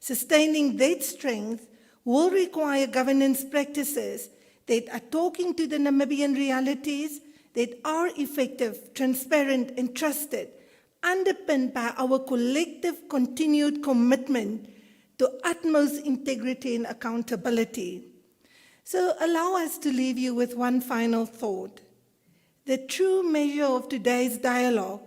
Sustaining that strength will require governance practices that are talking to the Namibian realities, that are effective, transparent, and trusted, underpinned by our collective continued commitment to utmost integrity and accountability. So allow us to leave you with one final thought. The true measure of today's dialogue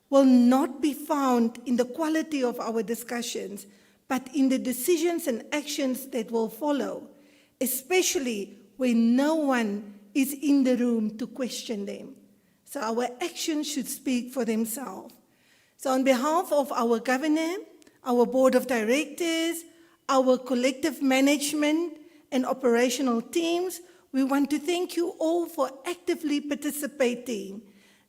will not be found in the quality of our discussions, but in the decisions and actions that will follow, especially when no one is in the room to question them. So our actions should speak for themselves. So on behalf of our governor, our board of directors, our collective management and operational teams, we want to thank you all for actively participating,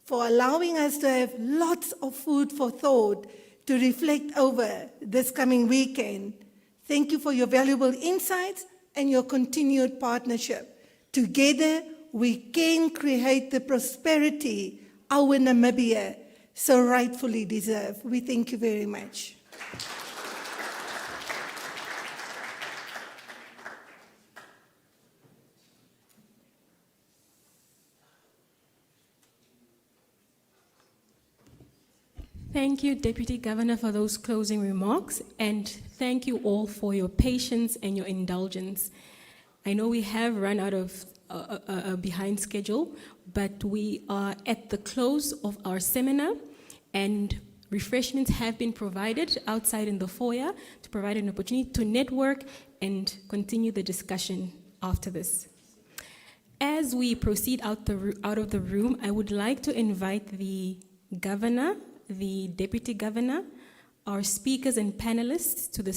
for allowing us to have lots of food for thought to reflect over this coming weekend. Thank you for your valuable insights and your continued partnership. Together, we can create the prosperity our Namibia so rightfully deserves. We thank you very much. Thank you, Deputy Governor, for those closing remarks, and thank you all for your patience and your indulgence. I know we have run out of behind schedule, but we are at the close of our seminar, and refreshments have been provided outside in the foyer to provide an opportunity to network and continue the discussion after this. As we proceed out of the room, I would like to invite the governor, the deputy governor, our speakers and panelists to the